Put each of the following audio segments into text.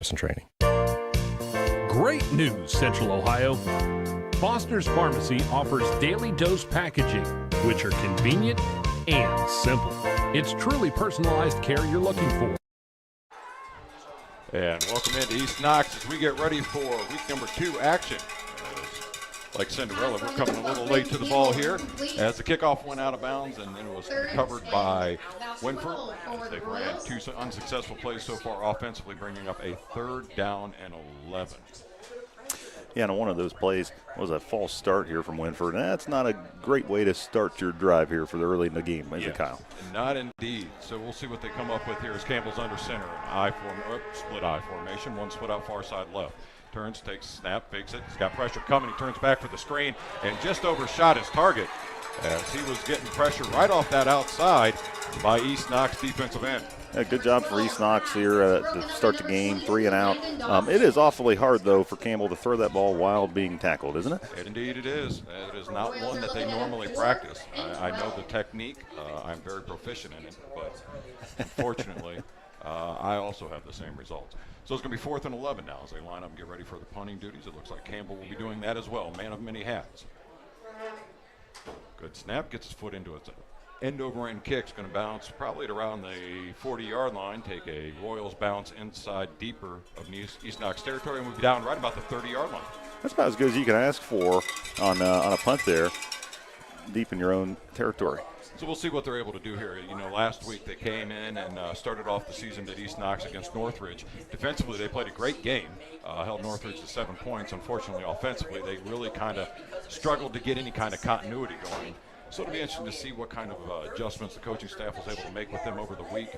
training. Great news, Central Ohio. Foster's Pharmacy offers daily dose packaging, which are convenient and simple. It's truly personalized care you're looking for. And welcome into East Knox as we get ready for week number 2 action. Like Cinderella, we're coming a little late to the ball here as the kickoff went out of bounds and then it was recovered by Winford as they ran 2 unsuccessful plays so far offensively, bringing up a 3rd down and 11. Yeah, and one of those plays was a false start here from Winford. And that's not a great way to start your drive here for the early in the game, is it, Kyle? Not indeed. So we'll see what they come up with here as Campbell's under center. Split I formation, one split out far side left. Turns, takes a snap, fakes it. He's got pressure coming. He turns back for the screen and just overshot his target as he was getting pressure right off that outside by East Knox defensive end. Yeah, good job for East Knox here to start the game, 3 and out. It is awfully hard, though, for Campbell to throw that ball while being tackled, isn't it? Indeed it is. It is not one that they normally practice. I know the technique. I'm very proficient in it, but unfortunately, I also have the same results. So it's going to be 4th and 11 now as they line up and get ready for the punting duties. It looks like Campbell will be doing that as well, man of many hats. Good snap, gets his foot into it. End over end kick's going to bounce probably at around the 40-yard line, take a Royals bounce inside deeper of East Knox territory, and we'll be down right about the 30-yard line. That's about as good as you can ask for on a punt there, deep in your own territory. So we'll see what they're able to do here. You know, last week they came in and started off the season at East Knox against Northridge. Defensively, they played a great game, held Northridge to 7 points. Unfortunately, offensively, they really kind of struggled to get any kind of continuity going. So it'll be interesting to see what kind of adjustments the coaching staff was able to make with them over the week,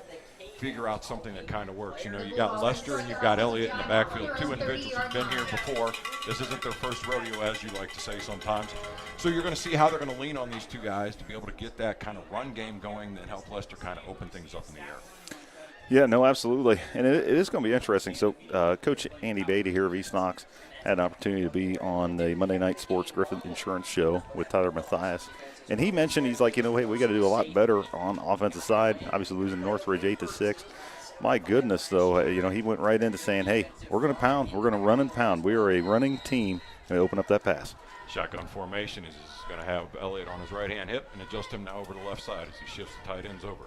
figure out something that kind of works. You know, you got Lester and you've got Elliott in the backfield, 2 individuals who've been here before. This isn't their first rodeo, as you like to say sometimes. So you're going to see how they're going to lean on these 2 guys to be able to get that kind of run game going that help Lester kind of open things up in the air. Yeah, no, absolutely. And it is going to be interesting. So Coach Andy Beatty here of East Knox had an opportunity to be on the Monday Night Sports Griffith Insurance Show with Tyler Mathias. And he mentioned, he's like, you know, hey, we got to do a lot better on offensive side. Obviously losing Northridge 8-6. My goodness, though, you know, he went right into saying, hey, we're going to pound. We're going to run and pound. We are a running team. And open up that pass. Shotgun formation is going to have Elliott on his right-hand hip and adjust him now over to the left side as he shifts the tight ends over.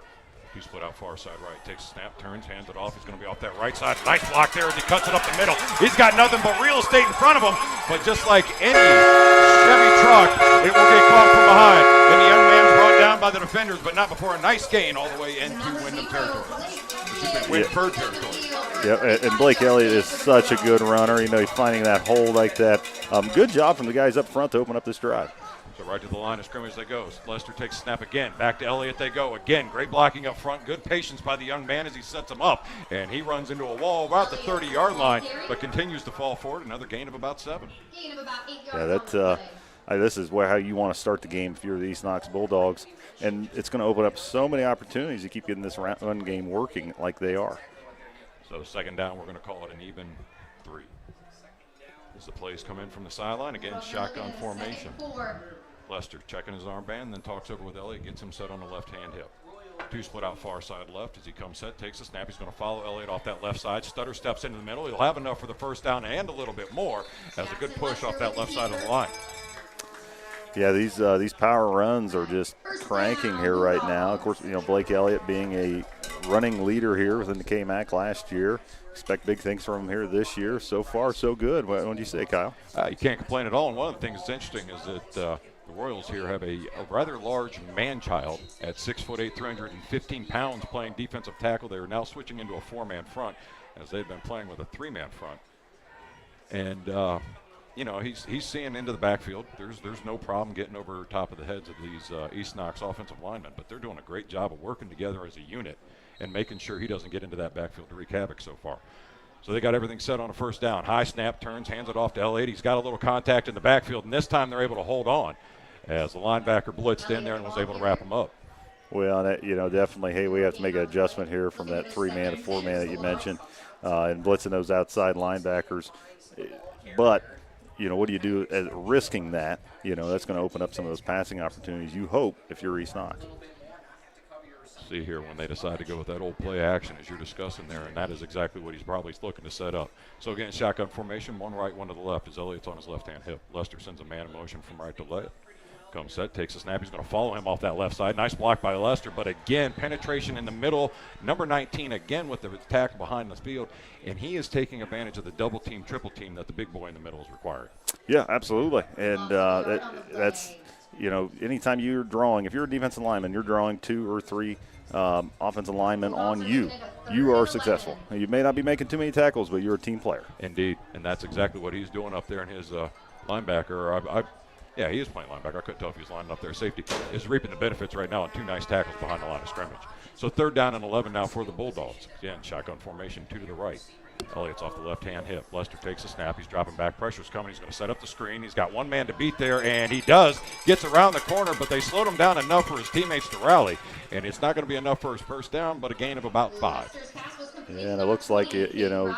He split out far side right, takes a snap, turns, hands it off. He's going to be off that right side. Nice block there as he cuts it up the middle. He's got nothing but real estate in front of him, but just like any Chevy truck, it will get caught from behind. And the young man's brought down by the defenders, but not before a nice gain all the way into Wyndham territory. Winford territory. Yeah, and Blake Elliott is such a good runner. You know, he's finding that hole like that. Good job from the guys up front to open up this drive. So right to the line of scrimmage they go. Lester takes a snap again. Back to Elliott they go. Again, great blocking up front. Good patience by the young man as he sets him up. And he runs into a wall about the 30-yard line, but continues to fall forward. Another gain of about 7. Yeah, this is how you want to start the game if you're the East Knox Bulldogs. And it's going to open up so many opportunities to keep getting this run game working like they are. So 2nd down, we're going to call it an even 3. As the plays come in from the sideline, again, shotgun formation. Lester checking his armband, then talks over with Elliott, gets him set on the left-hand hip. 2 split out far side left as he comes set, takes a snap. He's going to follow Elliott off that left side. Stutter steps into the middle. He'll have enough for the 1st down and a little bit more as a good push off that left side of the line. Yeah, these power runs are just cranking here right now. Of course, you know, Blake Elliott being a running leader here within the K-MAC last year. Expect big things from him here this year. So far, so good. What do you say, Kyle? You can't complain at all. And one of the things that's interesting is that the Royals here have a rather large man-child at 6'8", 315 pounds playing defensive tackle. They are now switching into a 4-man front as they've been playing with a 3-man front. And, you know, he's seeing into the backfield. There's no problem getting over top of the heads of these East Knox offensive linemen, but they're doing a great job of working together as a unit and making sure he doesn't get into that backfield to wreak havoc so far. So they got everything set on a 1st down. High snap, turns, hands it off to Elliott. He's got a little contact in the backfield, and this time they're able to hold on as the linebacker blitzed in there and was able to wrap him up. Well, you know, definitely, hey, we have to make an adjustment here from that 3-man to 4-man that you mentioned and blitzing those outside linebackers. But, you know, what do you do as risking that? You know, that's going to open up some of those passing opportunities you hope if you're East Knox. See here when they decide to go with that old play action as you're discussing there, and that is exactly what he's probably looking to set up. So again, shotgun formation, one right, one to the left as Elliott's on his left-hand hip. Lester sends a man in motion from right to left. Comes set, takes a snap. He's going to follow him off that left side. Nice block by Lester, but again, penetration in the middle. Number 19 again with the tackle behind the field, and he is taking advantage of the double team, triple team that the big boy in the middle is required. Yeah, absolutely. And that's, you know, anytime you're drawing, if you're a defensive lineman, you're drawing 2 or 3 offensive linemen on you, you are successful. You may not be making too many tackles, but you're a team player. Indeed, and that's exactly what he's doing up there in his linebacker. Yeah, he is playing linebacker. I couldn't tell if he was lining up there. Safety is reaping the benefits right now on 2 nice tackles behind the line of scrimmage. So 3rd down and 11 now for the Bulldogs. Again, shotgun formation, 2 to the right. Elliott's off the left-hand hip. Lester takes a snap. He's dropping back. Pressure's coming. He's going to set up the screen. He's got one man to beat there, and he does. Gets around the corner, but they slowed him down enough for his teammates to rally. And it's not going to be enough for his first down, but a gain of about 5. Yeah, and it looks like, you know,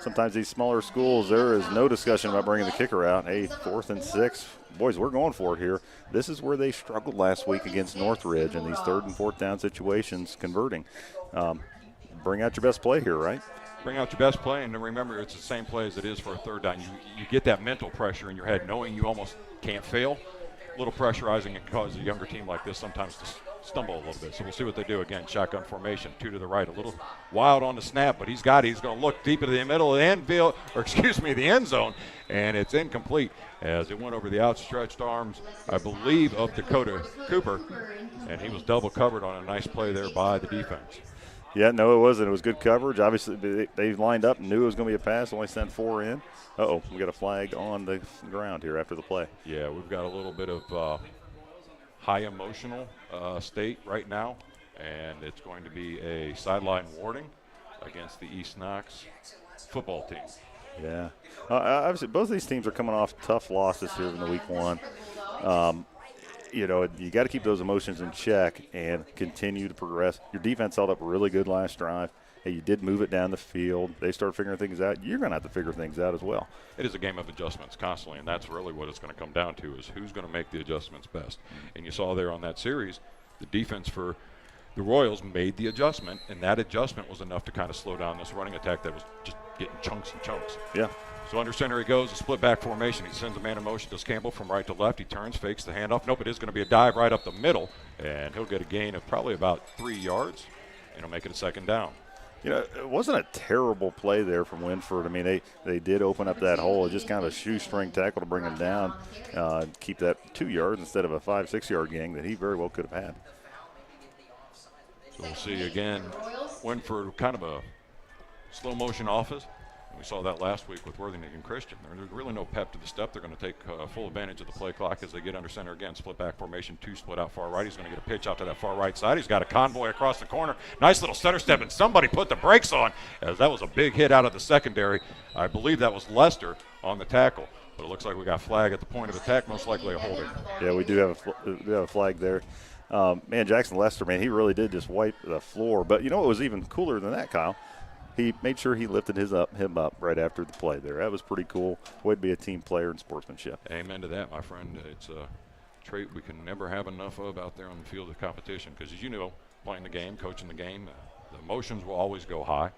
sometimes these smaller schools, there is no discussion about bringing the kicker out. Hey, 4th and 6. Boys, we're going for it here. This is where they struggled last week against Northridge in these 3rd and 4th down situations converting. Bring out your best play here, right? Bring out your best play, and remember, it's the same play as it is for a 3rd down. You get that mental pressure in your head, knowing you almost can't fail. A little pressurizing and causes a younger team like this sometimes to stumble a little bit. So we'll see what they do. Again, shotgun formation, 2 to the right. A little wild on the snap, but he's got it. He's going to look deep into the middle of the end zone, and it's incomplete as it went over the outstretched arms, I believe, of Dakota Cooper, and he was double covered on a nice play there by the defense. Yeah, no, it wasn't. It was good coverage. Obviously, they lined up and knew it was going to be a pass, only sent 4 in. Uh-oh, we got a flag on the ground here after the play. Yeah, we've got a little bit of high emotional state right now, and it's going to be a sideline warning against the East Knox football team. Yeah. Obviously, both of these teams are coming off tough losses here in the week 1. You know, you got to keep those emotions in check and continue to progress. Your defense held up really good last drive. Hey, you did move it down the field. They start figuring things out. You're going to have to figure things out as well. It is a game of adjustments constantly, and that's really what it's going to come down to is who's going to make the adjustments best. And you saw there on that series, the defense for the Royals made the adjustment, and that adjustment was enough to kind of slow down this running attack that was just getting chunks and chunks. Yeah. So under center he goes, a split back formation. He sends a man in motion to Campbell from right to left. He turns, fakes the handoff. Nope, it is going to be a dive right up the middle, and he'll get a gain of probably about 3 yards, and he'll make it a 2nd down. You know, it wasn't a terrible play there from Winford. I mean, they did open up that hole. It just kind of a shoestring tackle to bring him down, keep that 2 yards instead of a 5-6 yard gain that he very well could have had. So we'll see again, Winford kind of a slow motion offense. We saw that last week with Worthington Christian. There's really no pep to the step. They're going to take full advantage of the play clock as they get under center again. Split back formation, 2 split out far right. He's going to get a pitch out to that far right side. He's got a convoy across the corner. Nice little center step, and somebody put the brakes on as that was a big hit out of the secondary. I believe that was Lester on the tackle. But it looks like we got flag at the point of attack, most likely a holding. Yeah, we do have a flag there. Man, Jackson Lester, man, he really did just wipe the floor. But you know what was even cooler than that, Kyle? He made sure he lifted him up right after the play there. That was pretty cool. Way to be a team player and sportsmanship. Amen to that, my friend. It's a trait we can never have enough of out there on the field of competition because, as you know, playing the game, coaching the game, the emotions will always go high.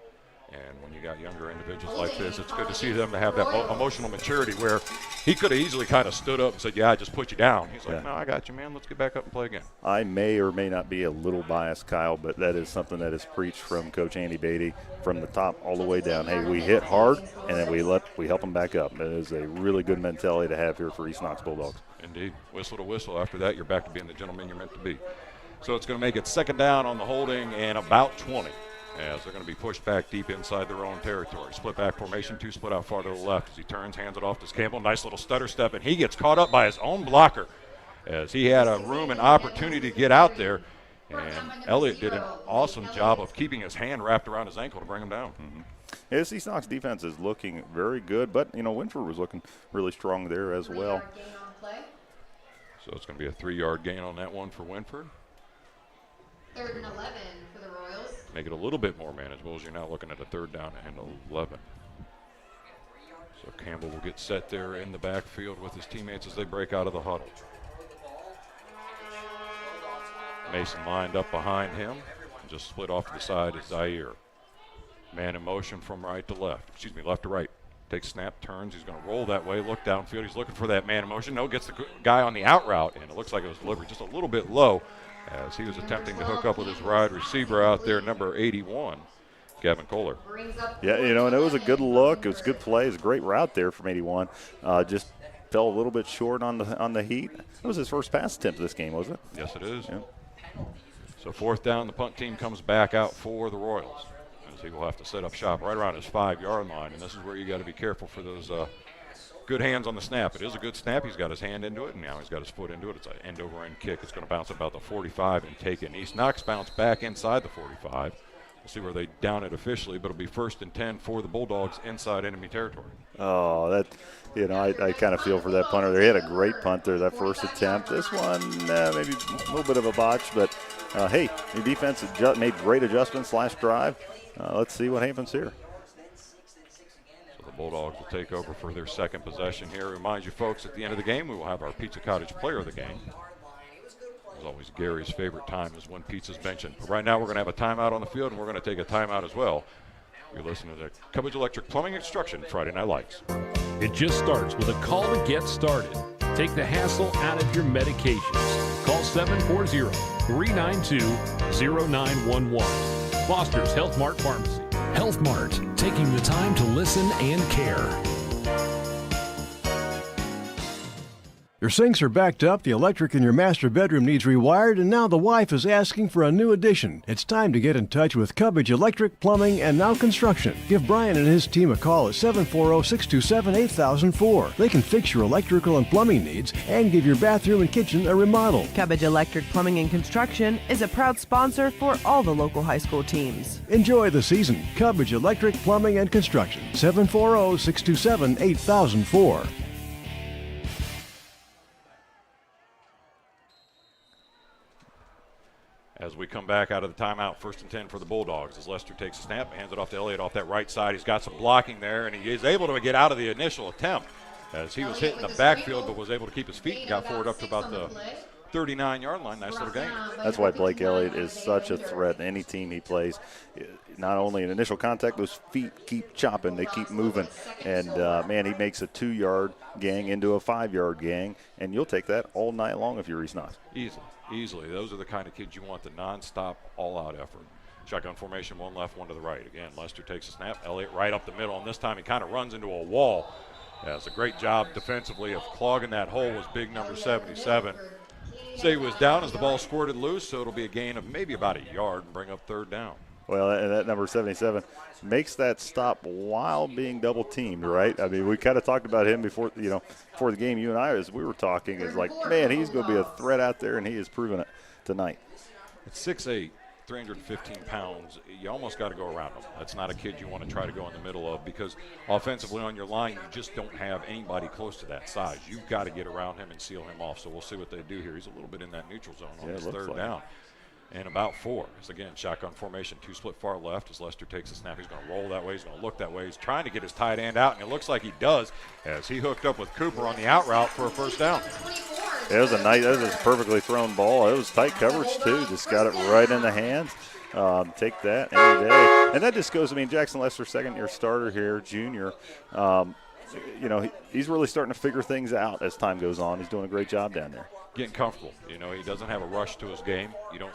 And when you got younger individuals like this, it's good to see them to have that emotional maturity where he could have easily kind of stood up and said, yeah, I just put you down. He's like, no, I got you, man. Let's get back up and play again. I may or may not be a little biased, Kyle, but that is something that is preached from Coach Andy Beatty from the top all the way down. Hey, we hit hard, and then we help them back up. That is a really good mentality to have here for East Knox Bulldogs. Indeed. Whistle to whistle. After that, you're back to being the gentleman you're meant to be. So it's going to make it 2nd down on the holding and about 20. As they're going to be pushed back deep inside their own territory. Split back formation, 2 split out far to the left. As he turns, hands it off to Campbell. Nice little stutter step, and he gets caught up by his own blocker as he had a room and opportunity to get out there. And Elliott did an awesome job of keeping his hand wrapped around his ankle to bring him down. Mm-hmm. Yeah, this East Knox defense is looking very good, but, you know, Winford was looking really strong there as well. So it's going to be a 3-yard gain on that one for Winford. 3rd and 11 for the Royals. Make it a little bit more manageable as you're now looking at a 3rd down and 11. So Campbell will get set there in the backfield with his teammates as they break out of the huddle. Mason lined up behind him. Just split off to the side is Zaire. Man in motion from right to left. Excuse me, left to right. Takes snap, turns. He's going to roll that way, look downfield. He's looking for that man in motion. No, gets the guy on the out route, and it looks like it was delivered just a little bit low as he was attempting to hook up with his wide receiver out there, number 81, Gavin Kohler. Yeah, you know, and it was a good look. It was a good play. It was a great route there from 81. Just fell a little bit short on the heat. It was his first pass attempt this game, wasn't it? Yes, it is. Yeah. So 4th down, the punt team comes back out for the Royals. As he will have to set up shop right around his 5-yard line, and this is where you got to be careful for those good hands on the snap. It is a good snap. He's got his hand into it, and now he's got his foot into it. It's an end-over-end kick. It's going to bounce about the 45 and take it. East Knox bounce back inside the 45. We'll see where they down it officially, but it'll be 1st and 10 for the Bulldogs inside enemy territory. Oh, that, you know, I kind of feel for that punter there. He had a great punt there, that first attempt. This one, maybe a little bit of a botch, but hey, the defense made great adjustments last drive. Let's see what happens here. So the Bulldogs will take over for their second possession here. Remind you folks, at the end of the game, we will have our Pizza Cottage player of the game. As always, Gary's favorite time is when pizza's mentioned. But right now, we're going to have a timeout on the field, and we're going to take a timeout as well. You're listening to Cubbage Electric Plumbing and Construction Friday Night Lights. It just starts with a call to get started. Take the hassle out of your medications. Call 740-392-0911. Foster's Health Mart Pharmacy. Health Mart, taking the time to listen and care. Your sinks are backed up, the electric in your master bedroom needs rewired, and now the wife is asking for a new addition. It's time to get in touch with Cubbage Electric, Plumbing, and Now Construction. Give Brian and his team a call at 740-627-8004. They can fix your electrical and plumbing needs and give your bathroom and kitchen a remodel. Cubbage Electric Plumbing and Construction is a proud sponsor for all the local high school teams. Enjoy the season. Cubbage Electric, Plumbing, and Construction. 740-627-8004. As we come back out of the timeout, 1st and 10 for the Bulldogs. As Lester takes a snap, hands it off to Elliott off that right side. He's got some blocking there, and he is able to get out of the initial attempt as he was hitting the backfield but was able to keep his feet and got forward up to about the 39-yard line. Nice little game. That's why Blake Elliott is such a threat in any team he plays. Not only in initial contact, those feet keep chopping, they keep moving. And, man, he makes a 2-yard gang into a 5-yard gang, and you'll take that all night long if you're East Knox. Easily. Those are the kind of kids you want, the nonstop, all-out effort. Shotgun formation, one left, one to the right. Again, Lester takes a snap. Elliott right up the middle, and this time he kind of runs into a wall. Yeah, it's a great job defensively of clogging that hole was big number 77. So he was down as the ball squirted loose, so it'll be a gain of maybe about a yard and bring up 3rd down. Well, and that number 77 makes that stop while being double teamed, right? I mean, we kind of talked about him before the game. You and I, as we were talking, is like, man, he's going to be a threat out there, and he has proven it tonight. At 6'8", 315 pounds, you almost got to go around him. That's not a kid you want to try to go in the middle of because offensively on your line, you just don't have anybody close to that size. You've got to get around him and seal him off. So we'll see what they do here. He's a little bit in that neutral zone on his 3rd down. And about 4. So again, shotgun formation, 2 split far left as Lester takes the snap. He's going to roll that way. He's going to look that way. He's trying to get his tight end out, and it looks like he does as he hooked up with Cooper on the out route for a 1st down. It was that was a perfectly thrown ball. It was tight coverage, too. Just got it right in the hands. Take that any day. And that just goes, I mean, Jackson Lester, 2nd-year starter here, junior. He's really starting to figure things out as time goes on. He's doing a great job down there. Getting comfortable. He doesn't have a rush to his game. You don't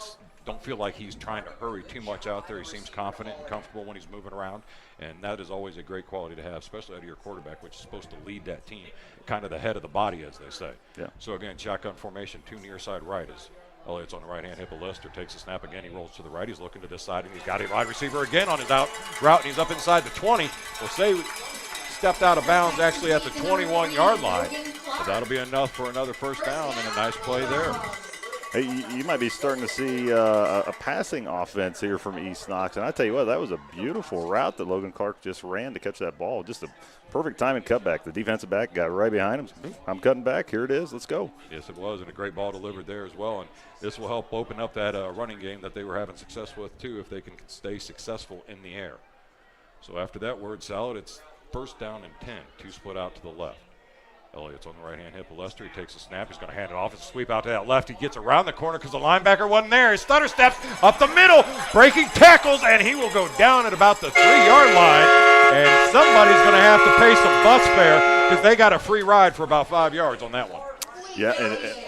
feel like he's trying to hurry too much out there. He seems confident and comfortable when he's moving around, and that is always a great quality to have, especially out of your quarterback, which is supposed to lead that team, kind of the head of the body, as they say. Yeah. So, again, shotgun formation, 2 near side right as Elliott's on the right-hand hip of Lester, takes a snap again. He rolls to the right. He's looking to this side, and he's got a wide receiver again on his out route, and he's up inside the 20. We'll say stepped out of bounds actually at the 21-yard line. But that'll be enough for another 1st down and a nice play there. Hey, you might be starting to see a passing offense here from East Knox. And I tell you what, that was a beautiful route that Logan Clark just ran to catch that ball. Just a perfect timing cutback. The defensive back got right behind him. I'm cutting back. Here it is. Let's go. Yes, it was, and a great ball delivered there as well. And this will help open up that running game that they were having success with, too, if they can stay successful in the air. So after that word salad, it's 1st down and 10. 2 split out to the left. Elliott's on the right-hand hip of Lester. He takes a snap. He's going to hand it off. It's a sweep out to that left. He gets around the corner because the linebacker wasn't there. He stutter steps up the middle, breaking tackles, and he will go down at about the 3-yard line. And somebody's going to have to pay some bus fare because they got a free ride for about 5 yards on that one. Yeah,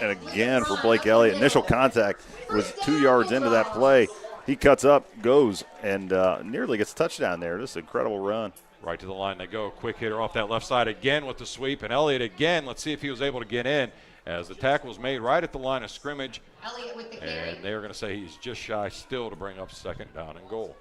and again for Blake Elliott, initial contact was 2 yards into that play. He cuts up, goes, and nearly gets a touchdown there. Just an incredible run. Right to the line they go. Quick hitter off that left side again with the sweep. And Elliott again. Let's see if he was able to get in as the tackle was made right at the line of scrimmage. Elliott with the carry. And they're going to say he's just shy still to bring up 2nd down and goal.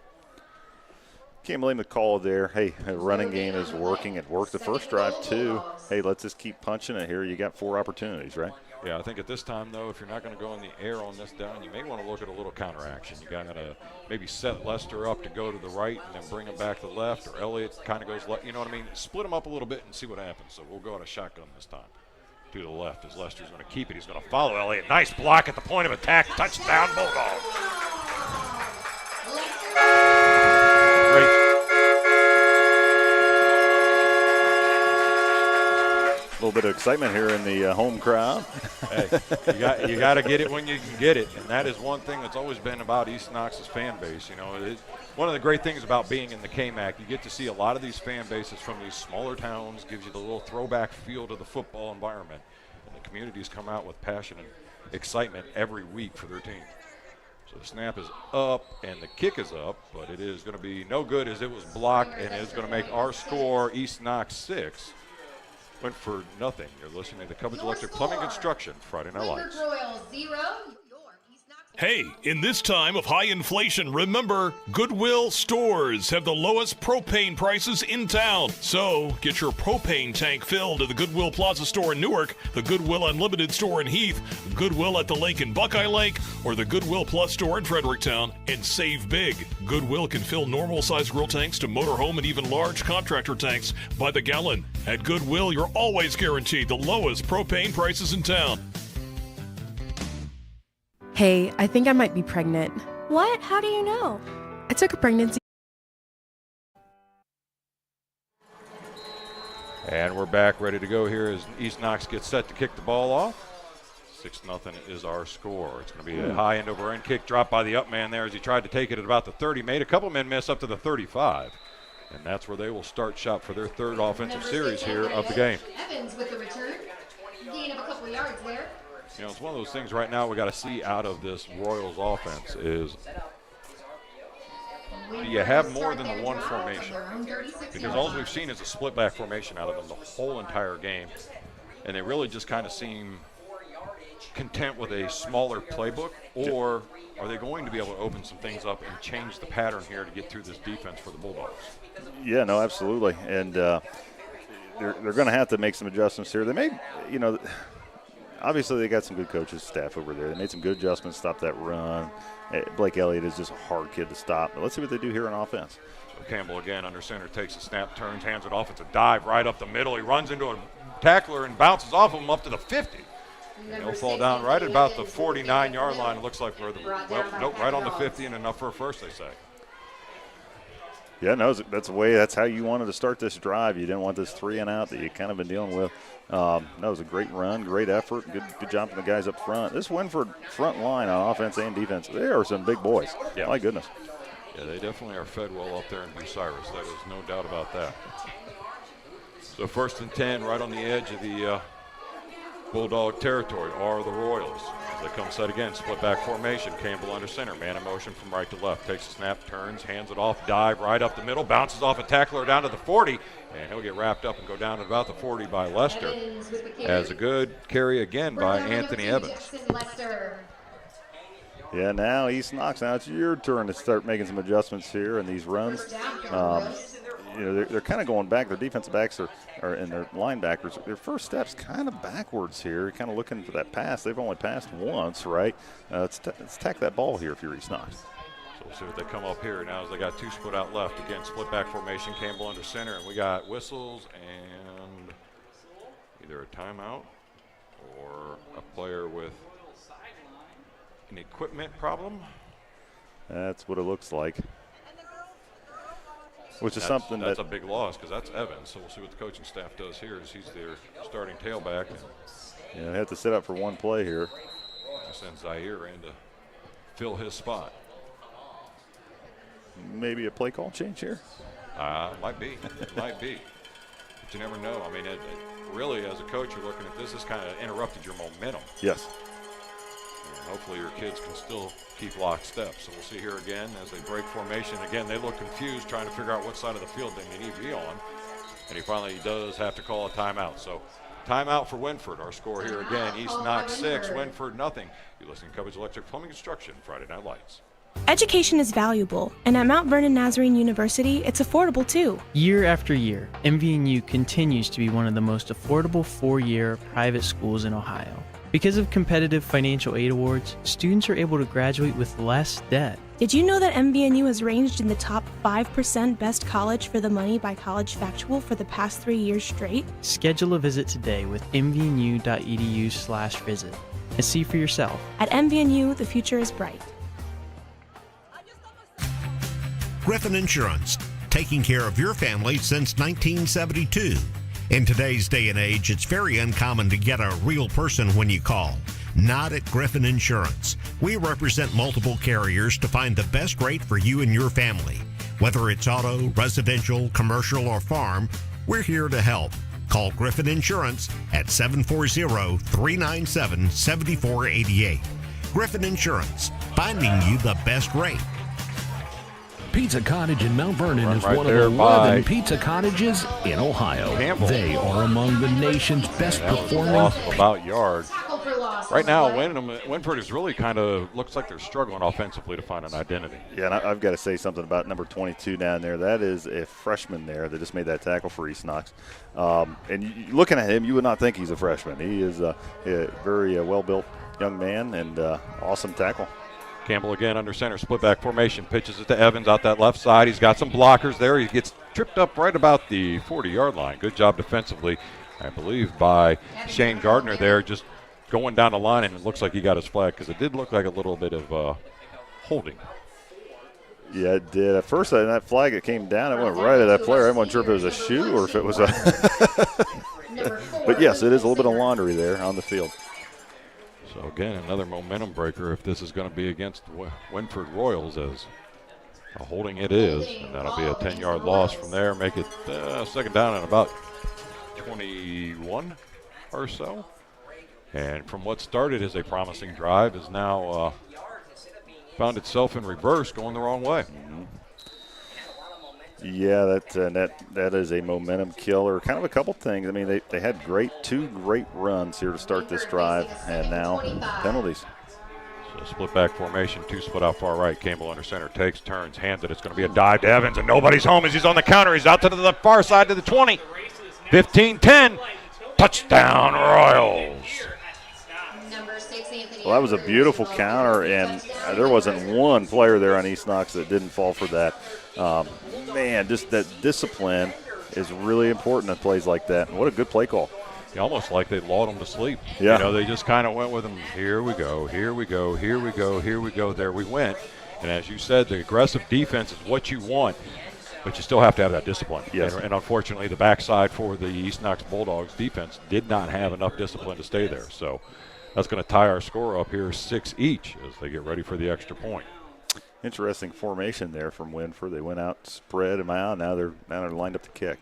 Can't blame the call there. Hey, the running game is working. It worked the first drive too. Hey, let's just keep punching it here. You got 4 opportunities, right? Yeah, I think at this time, though, if you're not going to go in the air on this down, you may want to look at a little counteraction. You got to maybe set Lester up to go to the right and then bring him back to the left, or Elliott kind of goes left. You know what I mean? Split him up a little bit and see what happens. So we'll go at a shotgun this time. To the left as Lester's going to keep it. He's going to follow Elliott. Nice block at the point of attack. Touchdown, Bulldogs. Great. A little bit of excitement here in the home crowd. Hey, you got to get it when you can get it, and that is one thing that's always been about East Knox's fan base. You know, one of the great things about being in the KMAC, you get to see a lot of these fan bases from these smaller towns, gives you the little throwback feel to the football environment, and the communities come out with passion and excitement every week for their team. So the snap is up and the kick is up, but it is going to be no good as it was blocked, and it's going to make our score East Knox 6. Went for nothing. You're listening to the Cubbage Electric Plumbing Construction Friday Night Lights. Royals 0. Hey, in this time of high inflation, remember, Goodwill stores have the lowest propane prices in town. So get your propane tank filled at the Goodwill Plaza store in Newark, the Goodwill Unlimited store in Heath, Goodwill at the Lake in Buckeye Lake, or the Goodwill Plus store in Fredericktown, and save big. Goodwill can fill normal-sized grill tanks to motorhome and even large contractor tanks by the gallon. At Goodwill, you're always guaranteed the lowest propane prices in town. Hey, I think I might be pregnant. What? How do you know? I took a pregnancy. And we're back ready to go here as East Knox gets set to kick the ball off. 6-0 is our score. It's going to be a high end over end kick dropped by the up man there as he tried to take it at about the 30. Made a couple men miss up to the 35. And that's where they will start shop for their 3rd offensive series here of the game. Evans with the return. Gain of a couple of yards there. You know, it's one of those things right now we got to see out of this Royals offense is do you have more than the one formation? Because all we've seen is a split back formation out of them the whole entire game. And they really just kind of seem content with a smaller playbook, or are they going to be able to open some things up and change the pattern here to get through this defense for the Bulldogs? Yeah, no, absolutely. And they're going to have to make some adjustments here. They may, you know, obviously they got some good coaches, staff over there. They made some good adjustments, stopped that run. Blake Elliott is just a hard kid to stop. But let's see what they do here on offense. So Campbell again under center, takes a snap, turns, hands it off. It's a dive right up the middle. He runs into a tackler and bounces off of him up to the 50. And he'll fall down right at about the 49-yard line. It looks like we're right on the 50 and enough for a first, they say. Yeah, no, that's how you wanted to start this drive. You didn't want this 3 and out that you kind of been dealing with. No, it was a great run, great effort, good job from the guys up front. This Winford front line on offense and defense, they are some big boys. Yeah. My goodness. Yeah, they definitely are fed well up there in Bucyrus. That is no doubt about that. So 1st and 10 right on the edge of the Bulldog territory are the Royals. As they come set again, split back formation. Campbell under center, man in motion from right to left. Takes a snap, turns, hands it off, dive right up the middle, bounces off a tackler down to the 40, and he'll get wrapped up and go down at about the 40 by Lester. As a good carry again by Anthony Evans. Yeah, now East Knox, now it's your turn to start making some adjustments here in these runs. You know, they're kind of going back. Their defensive backs are and their linebackers, their first step's kind of backwards here, kind of looking for that pass. They've only passed once, right? Let's tack that ball here if you're East Knox. So we'll see what they come up here now as they got 2 split out left. Again, split back formation, Campbell under center, and we got whistles and either a timeout or a player with an equipment problem. That's what it looks like. which is That's something that's that a big loss because that's Evans. So we'll see what the coaching staff does here as he's their starting tailback. And have to sit up for one play here. send Zaire in to fill his spot. Maybe a play call change here. Might be. It might be. But you never know. I mean, really, as a coach, you're looking at this has kind of interrupted your momentum. Yes. And hopefully your kids can still keep lockstep. So we'll see here again as they break formation. Again, they look confused trying to figure out what side of the field they need to be on. And he finally does have to call a timeout. So timeout for Winford. Our score here again, East Knox 6, Winford nothing. You're listening to Coverage Electric Plumbing Construction, Friday Night Lights. Education is valuable, and at Mount Vernon Nazarene University, it's affordable too. Year after year, MVNU continues to be one of the most affordable four-year private schools in Ohio. Because of competitive financial aid awards, students are able to graduate with less debt. Did you know that MVNU has ranged in the top 5% best college for the money by College Factual for the past 3 years straight? Schedule a visit today with mvnu.edu/visit and see for yourself. At MVNU, the future is bright. Griffin Insurance, taking care of your family since 1972. In today's day and age, it's very uncommon to get a real person when you call. Not at Griffin Insurance. We represent multiple carriers to find the best rate for you and your family. Whether it's auto, residential, commercial, or farm, we're here to help. Call Griffin Insurance at 740-397-7488. Griffin Insurance, finding you the best rate. Pizza Cottage in Mount Vernon is Right one of there 11 by pizza cottages in Ohio. Campbell. They are among the nation's best That was a performing. loss of about yard. Tackle for loss. Right now, Winford is really kind of looks like they're struggling offensively to find an identity. Yeah, and I've got to say something about number 22 down there. That is a freshman there that just made that tackle for East Knox. And looking at him, you would not think he's a freshman. He is a very well-built young man and awesome tackle. Campbell again under center, split back formation, pitches it to Evans out that left side. He's got some blockers there. He gets tripped up right about the 40-yard line. Good job defensively, I believe, by Shane Gardner there, just going down the line, and it looks like he got his flag because it did look like a little bit of holding. Yeah, it did. At first, that flag that came down, it went right at that player. I wasn't sure if it was a shoe or if it was a – but, yes, it is a little bit of laundry there on the field. So, again, another momentum breaker if this is going to be against Winford Royals, as a holding it is. And that'll be a 10-yard loss from there, make it second down and about 21 or so. And from what started as a promising drive is now found itself in reverse, going the wrong way. Yeah, that is a momentum killer. Kind of a couple things. I mean, they had two great runs here to start this drive, and now penalties. So split back formation, two split out far right. Campbell under center, takes, turns, hands it. It's going to be a dive to Evans, and nobody's home as he's on the counter. He's out to the far side to the 20. 15-10. Touchdown, Royals. Well, that was a beautiful counter, and there wasn't one player there on East Knox that didn't fall for that. Man, just that discipline is really important in plays like that. And what a good play call. Almost like they lulled them to sleep. Yeah. You know, they just kind of went with them. Here we go, here we go, here we go, here we go, there we went. And as you said, the aggressive defense is what you want, but you still have to have that discipline. Yes. And unfortunately, the backside for the East Knox Bulldogs defense did not have enough discipline to stay there. So that's going to tie our score up here 6 each as they get ready for the extra point. Interesting formation there from Winford. They went out, spread them out. Now they're lined up to kick.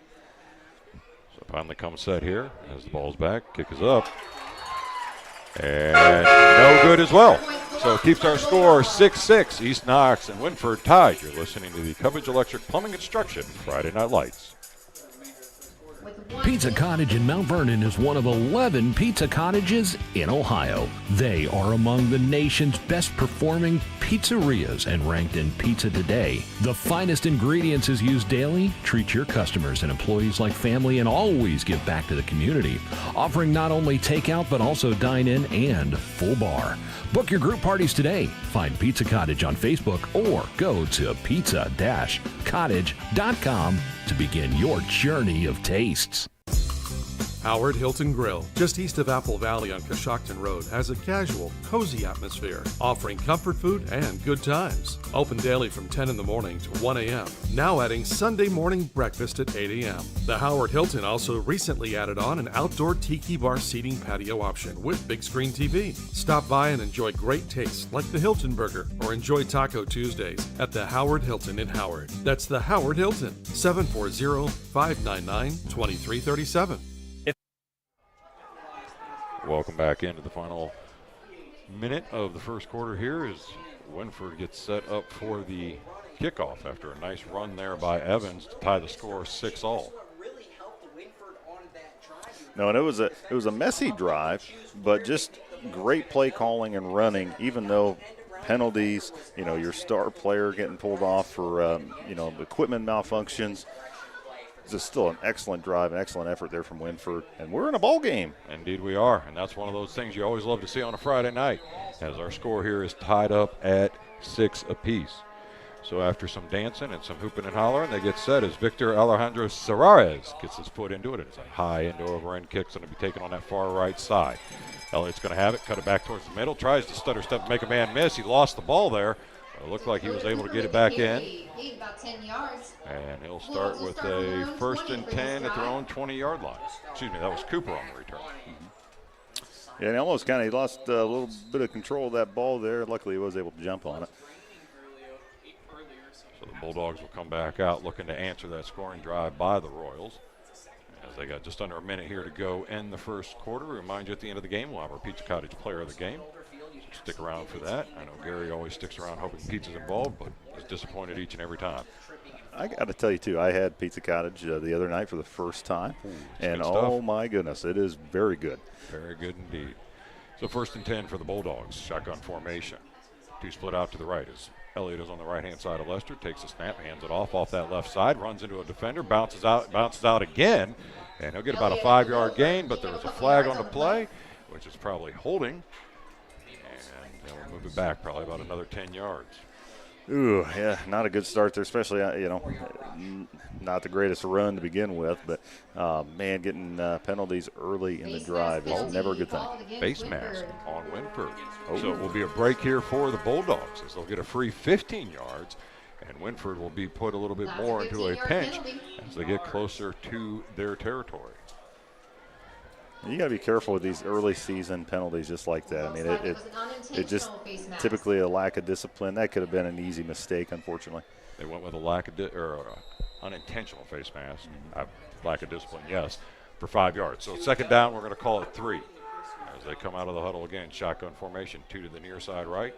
So finally comes set here as the ball's back. Kick is up. And no good as well. So it keeps our score 6-6. East Knox and Winford tied. You're listening to the Coverage Electric Plumbing Construction Friday Night Lights. Pizza Cottage in Mount Vernon is one of 11 pizza cottages in Ohio. They are among the nation's best performing pizzerias and ranked in Pizza Today. The finest ingredients is used daily. Treat your customers and employees like family and always give back to the community. Offering not only takeout but also dine-in and full bar. Book your group parties today. Find Pizza Cottage on Facebook or go to pizza-cottage.com to begin your journey of tastes. Howard Hilton Grill, just east of Apple Valley on Coshocton Road, has a casual, cozy atmosphere, offering comfort food and good times. Open daily from 10 in the morning to 1 a.m., now adding Sunday morning breakfast at 8 a.m. The Howard Hilton also recently added on an outdoor tiki bar seating patio option with big screen TV. Stop by and enjoy great tastes like the Hilton Burger or enjoy Taco Tuesdays at the Howard Hilton in Howard. That's the Howard Hilton, 740-599-2337. Welcome back into the final minute of the first quarter here as Winford gets set up for the kickoff after a nice run there by Evans to tie the score 6-all. No, and it was a messy drive, but just great play calling and running, even though penalties, your star player getting pulled off for, equipment malfunctions. It's still an excellent drive, an excellent effort there from Winford, and we're in a ball game. Indeed we are, and that's one of those things you always love to see on a Friday night, as our score here is tied up at 6 apiece. So after some dancing and some hooping and hollering, they get set as Victor Alejandro Serrares gets his foot into it. It's a high end-over-end kick. It's going to be taken on that far right side. Elliott's going to have it, cut it back towards the middle, tries to stutter step and make a man miss. He lost the ball there. It looked like he was able to get it back in. About 10 yards. And he'll start with a 1st and 10 at their own 20-yard line. Excuse me, that was Cooper on the return. Yeah, and he almost he lost a little bit of control of that ball there. Luckily, he was able to jump on it. So the Bulldogs will come back out looking to answer that scoring drive by the Royals. As they got just under a minute here to go in the first quarter. Remind you at the end of the game, we'll have our Pizza Cottage player of the game. So stick around for that. I know Gary always sticks around hoping pizza's involved, but is disappointed each and every time. I got to tell you, too, I had Pizza Cottage the other night for the first time. And, oh, my goodness, it is very good. Very good indeed. So 1st and 10 for the Bulldogs. Shotgun formation. Two split out to the right as Elliott is on the right-hand side of Lester. Takes a snap, hands it off that left side, runs into a defender, bounces out again. And he'll get about a 5-yard gain, but there was a flag on the play, which is probably holding. And we'll move it back probably about another 10 yards. Ooh, yeah, not a good start there, especially, not the greatest run to begin with. But, man, getting penalties early in the drive is never a good thing. Face mask on Winford. So it will be a break here for the Bulldogs as they'll get a free 15 yards. And Winford will be put a little bit more into a pinch as they get closer to their territory. You got to be careful with these early season penalties just like that. I mean, it just typically a lack of discipline. That could have been an easy mistake, unfortunately. They went with a lack of unintentional face mask. Lack of discipline, yes, for 5 yards. So 2nd down, we're going to call it 3. As they come out of the huddle again, shotgun formation, 2 to the near side right.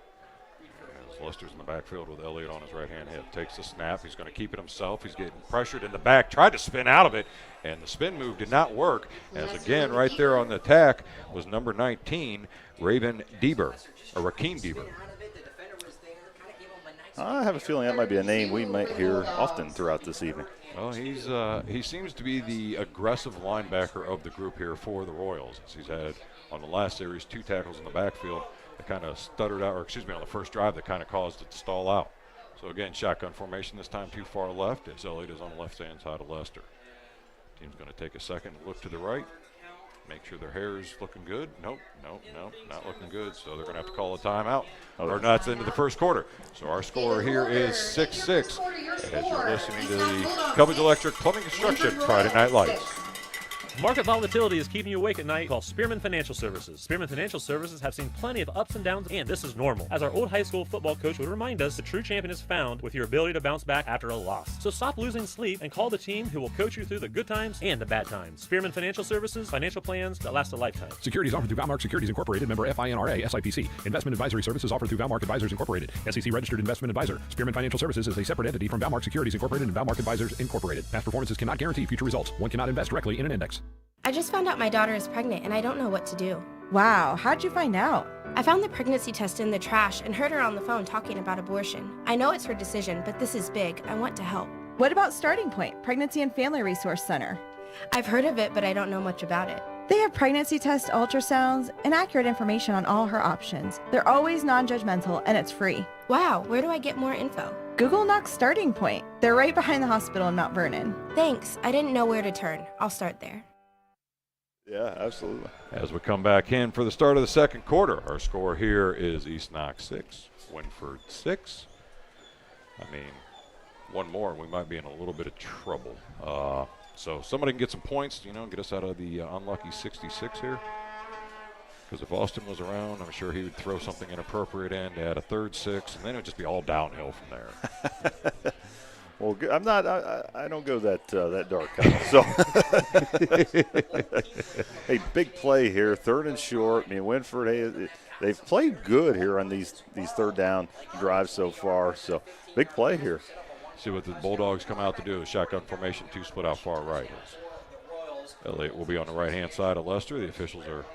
As Lester's in the backfield with Elliott on his right-hand hip. Takes the snap. He's going to keep it himself. He's getting pressured in the back. Tried to spin out of it, and the spin move did not work. As again, right there on the attack was number 19, Rakeem Deaver. I have a feeling that might be a name we might hear often throughout this evening. Well, he seems to be the aggressive linebacker of the group here for the Royals. As he's had on the last series 2 tackles in the backfield that kind of stuttered out, on the first drive that kind of caused it to stall out. So again, shotgun formation this time too far left as Elliott is on the left-hand side of Lester. Team's going to take a second, look to the right, make sure their hair is looking good. Nope, not looking good. So they're going to have to call a timeout. Or not into the first quarter. So our score here is 6-6 as you're listening to the Cubbage Electric Plumbing Construction Friday Night Lights. Market volatility is keeping you awake at night. Call Spearman Financial Services. Spearman Financial Services have seen plenty of ups and downs, and this is normal. As our old high school football coach would remind us, the true champion is found with your ability to bounce back after a loss. So stop losing sleep and call the team who will coach you through the good times and the bad times. Spearman Financial Services, financial plans that last a lifetime. Securities offered through Valmark Securities Incorporated, member FINRA, SIPC. Investment advisory services offered through Valmark Advisors Incorporated, SEC registered investment advisor. Spearman Financial Services is a separate entity from Valmark Securities Incorporated and Valmark Advisors Incorporated. Past performances cannot guarantee future results. One cannot invest directly in an index. I just found out my daughter is pregnant and I don't know what to do. Wow, how'd you find out? I found the pregnancy test in the trash and heard her on the phone talking about abortion. I know it's her decision, but this is big. I want to help. What about Starting Point, Pregnancy and Family Resource Center? I've heard of it, but I don't know much about it. They have pregnancy test ultrasounds and accurate information on all her options. They're always non-judgmental and it's free. Wow, where do I get more info? Google Knox Starting Point. They're right behind the hospital in Mount Vernon. Thanks. I didn't know where to turn. I'll start there. Yeah, absolutely. As we come back in for the start of the second quarter, our score here is East Knox 6, Winford 6. I mean, one more and we might be in a little bit of trouble. So somebody can get some points, get us out of the unlucky 66 here. Because if Austin was around, I'm sure he would throw something inappropriate in to add a third 6, and then it would just be all downhill from there. Well, I'm not. I don't go that dark, Kyle. So, hey, big play here, 3rd and short. I mean, Winford, hey, they've played good here on these third down drives so far. So, big play here. See what the Bulldogs come out to do. Shotgun formation, 2 split out far right. Elliott will be on the right-hand side of Lester. The officials are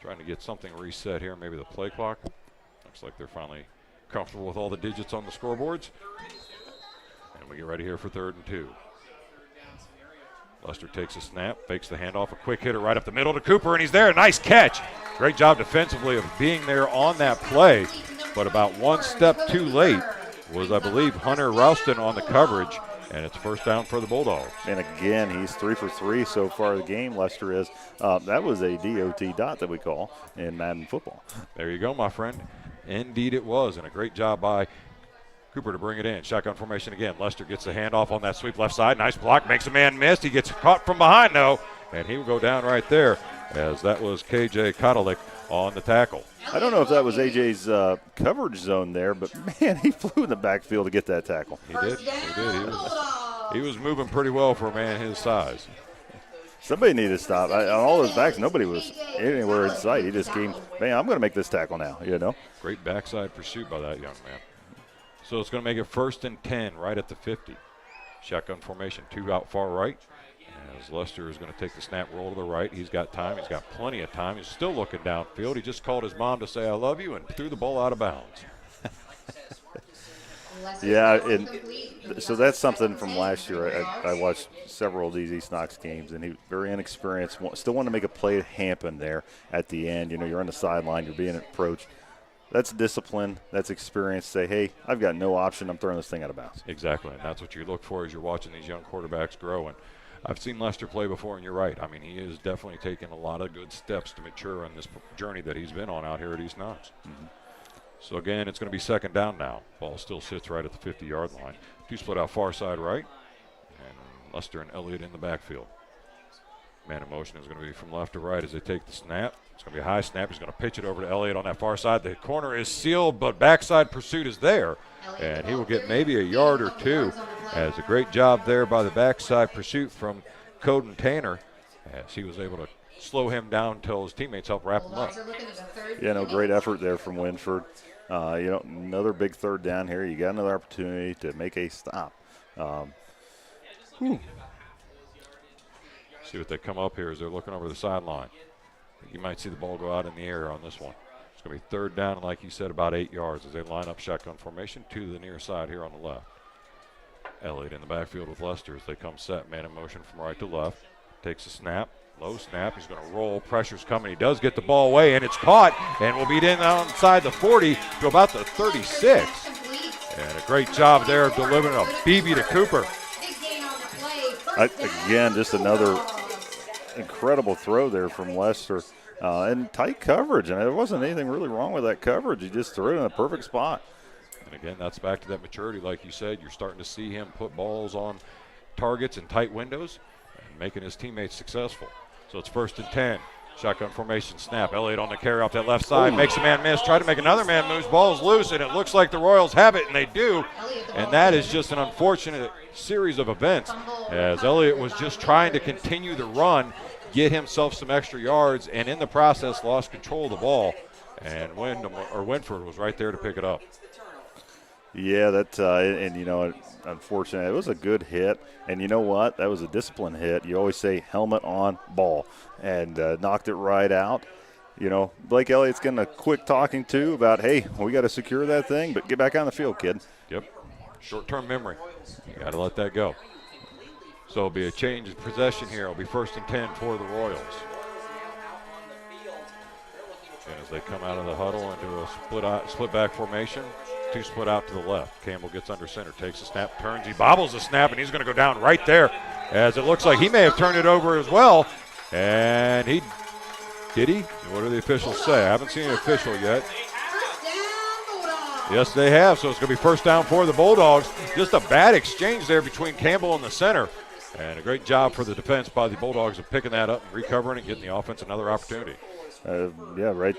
trying to get something reset here, maybe the play clock. Looks like they're finally comfortable with all the digits on the scoreboards. And we get ready here for 3rd and 2. Lester takes a snap, fakes the handoff, a quick hitter right up the middle to Cooper, and he's there. Nice catch. Great job defensively of being there on that play, but about one step too late was, I believe, Hunter Rouston on the coverage, and it's first down for the Bulldogs. And again, he's 3 for 3 so far in the game, Lester is. That was a DOT dot that we call in Madden football. There you go, my friend. Indeed it was, and a great job by Cooper to bring it in. Shotgun formation again. Lester gets the handoff on that sweep left side. Nice block, makes a man miss. He gets caught from behind, though, and he will go down right there, as that was KJ Kotelik on the tackle. I don't know if that was AJ's coverage zone there, but, man, he flew in the backfield to get that tackle. He did. He was moving pretty well for a man his size. Somebody needed to stop. On all those backs, nobody was anywhere in sight. He just came, man, I'm going to make this tackle now, Great backside pursuit by that young man. So it's going to make it 1st and 10 right at the 50. Shotgun formation, 2 out far right. As Lester is going to take the snap, roll to the right. He's got time. He's got plenty of time. He's still looking downfield. He just called his mom to say, I love you, and threw the ball out of bounds. Yeah, and so that's something from last year. I watched several of these East Knox games, and he was very inexperienced. Still wanted to make a play happen there at the end. You're on the sideline. You're being approached. That's discipline. That's experience. Say, hey, I've got no option. I'm throwing this thing out of bounds. Exactly, and that's what you look for as you're watching these young quarterbacks grow. And I've seen Lester play before, and you're right. I mean, he is definitely taking a lot of good steps to mature on this journey that he's been on out here at East Knox. Mm-hmm. So, again, it's going to be 2nd down now. Ball still sits right at the 50-yard line. 2 split out far side right, and Lester and Elliott in the backfield. Man in motion is going to be from left to right as they take the snap. It's going to be a high snap. He's going to pitch it over to Elliott on that far side. The corner is sealed, but backside pursuit is there, and he will get maybe a yard or 2. As a great job there by the backside pursuit from Coden Tanner, as he was able to slow him down until his teammates helped wrap him up. Yeah, great effort there from Winford. Another big 3rd down here. You got another opportunity to make a stop. See what they come up here as they're looking over the sideline. You might see the ball go out in the air on this one. It's going to be 3rd down, and like you said, about 8 yards as they line up shotgun formation to the near side here on the left. Elliott in the backfield with Lester as they come set. Man in motion from right to left. Takes a snap. Low snap. He's going to roll. Pressure's coming. He does get the ball away, and it's caught, and will be in outside the 40 to about the 36. And a great job there of delivering a BB to Cooper. Again, just another incredible throw there from Lester. And tight coverage. And there wasn't anything really wrong with that coverage. He just threw it in a perfect spot. And again, that's back to that maturity. Like you said, you're starting to see him put balls on targets in tight windows and making his teammates successful. So it's 1st and 10. Shotgun formation snap. Elliott on the carry off that left side. Makes a man miss. Try to make another man moves. Ball's loose, and it looks like the Royals have it, and they do. And that is just an unfortunate series of events as Elliott was just trying to continue the run, get himself some extra yards, and in the process lost control of the ball. And Winford was right there to pick it up. Yeah, unfortunately, it was a good hit. And you know what? That was a disciplined hit. You always say helmet on, ball, and knocked it right out. Blake Elliott's getting a quick talking to about, hey, we got to secure that thing, but get back on the field, kid. Yep. Short-term memory. You got to let that go. So it'll be a change of possession here. It'll be 1st and 10 for the Royals. And as they come out of the huddle into a split back formation, 2 split out to the left. Campbell gets under center, takes a snap, turns, he bobbles the snap, and he's going to go down right there as it looks like he may have turned it over as well. And did he? What do the officials say? I haven't seen an official yet. Yes, they have. So it's going to be first down for the Bulldogs. Just a bad exchange there between Campbell and the center. And a great job for the defense by the Bulldogs of picking that up and recovering and getting the offense another opportunity. Yeah, right.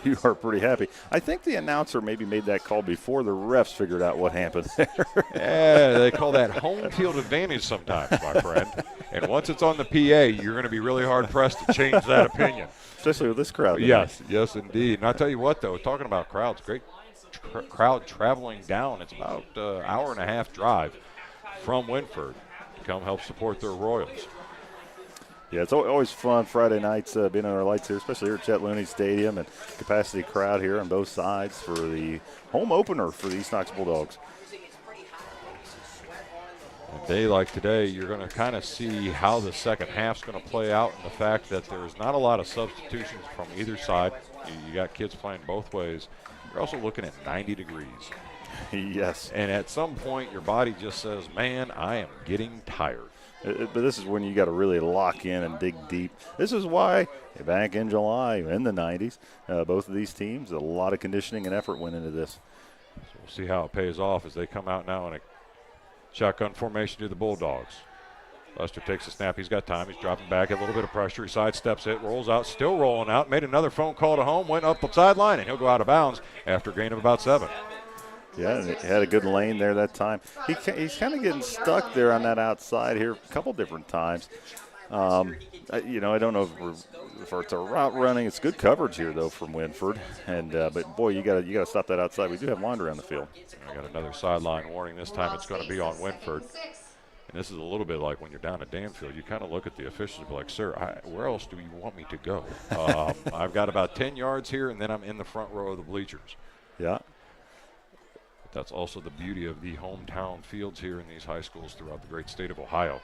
You are pretty happy. I think the announcer maybe made that call before the refs figured out what happened there. Yeah, they call that home field advantage sometimes, my friend. And once it's on the PA, you're going to be really hard-pressed to change that opinion. Especially with this crowd. Yes, indeed. And I'll tell you what, though, talking about crowds, great crowd traveling down. It's about an hour and a half drive from Winford to come help support their Royals. Yeah, it's always fun Friday nights being on our lights here, especially here at Chet Looney Stadium, and capacity crowd here on both sides for the home opener for the East Knox Bulldogs. A day like today, you're going to kind of see how the second half's going to play out, and the fact that there's not a lot of substitutions from either side. You got kids playing both ways. You're also looking at 90 degrees. Yes. And at some point, your body just says, man, I am getting tired. But this is when you got to really lock in and dig deep. This is why back in July, in the 90s, both of these teams, a lot of conditioning and effort went into this. So we'll see how it pays off as they come out now in a shotgun formation to the Bulldogs. Lester takes a snap. He's got time. He's dropping back. A little bit of pressure. He sidesteps it, rolls out, still rolling out. Made another phone call to home, went up the sideline, and he'll go out of bounds after a gain of about 7. Yeah, and he had a good lane there that time. He's kind of getting stuck there on that outside here a couple different times. I don't know if it's a route running. It's good coverage here, though, from Winford. And but, boy, you got to stop that outside. We do have laundry on the field. I got another sideline warning. This time it's going to be on Winford. And this is a little bit like when you're down at Danfield. You kind of look at the officials and be like, sir, where else do you want me to go? I've got about 10 yards here, and then I'm in the front row of the bleachers. Yeah. That's also the beauty of the hometown fields here in these high schools throughout the great state of Ohio,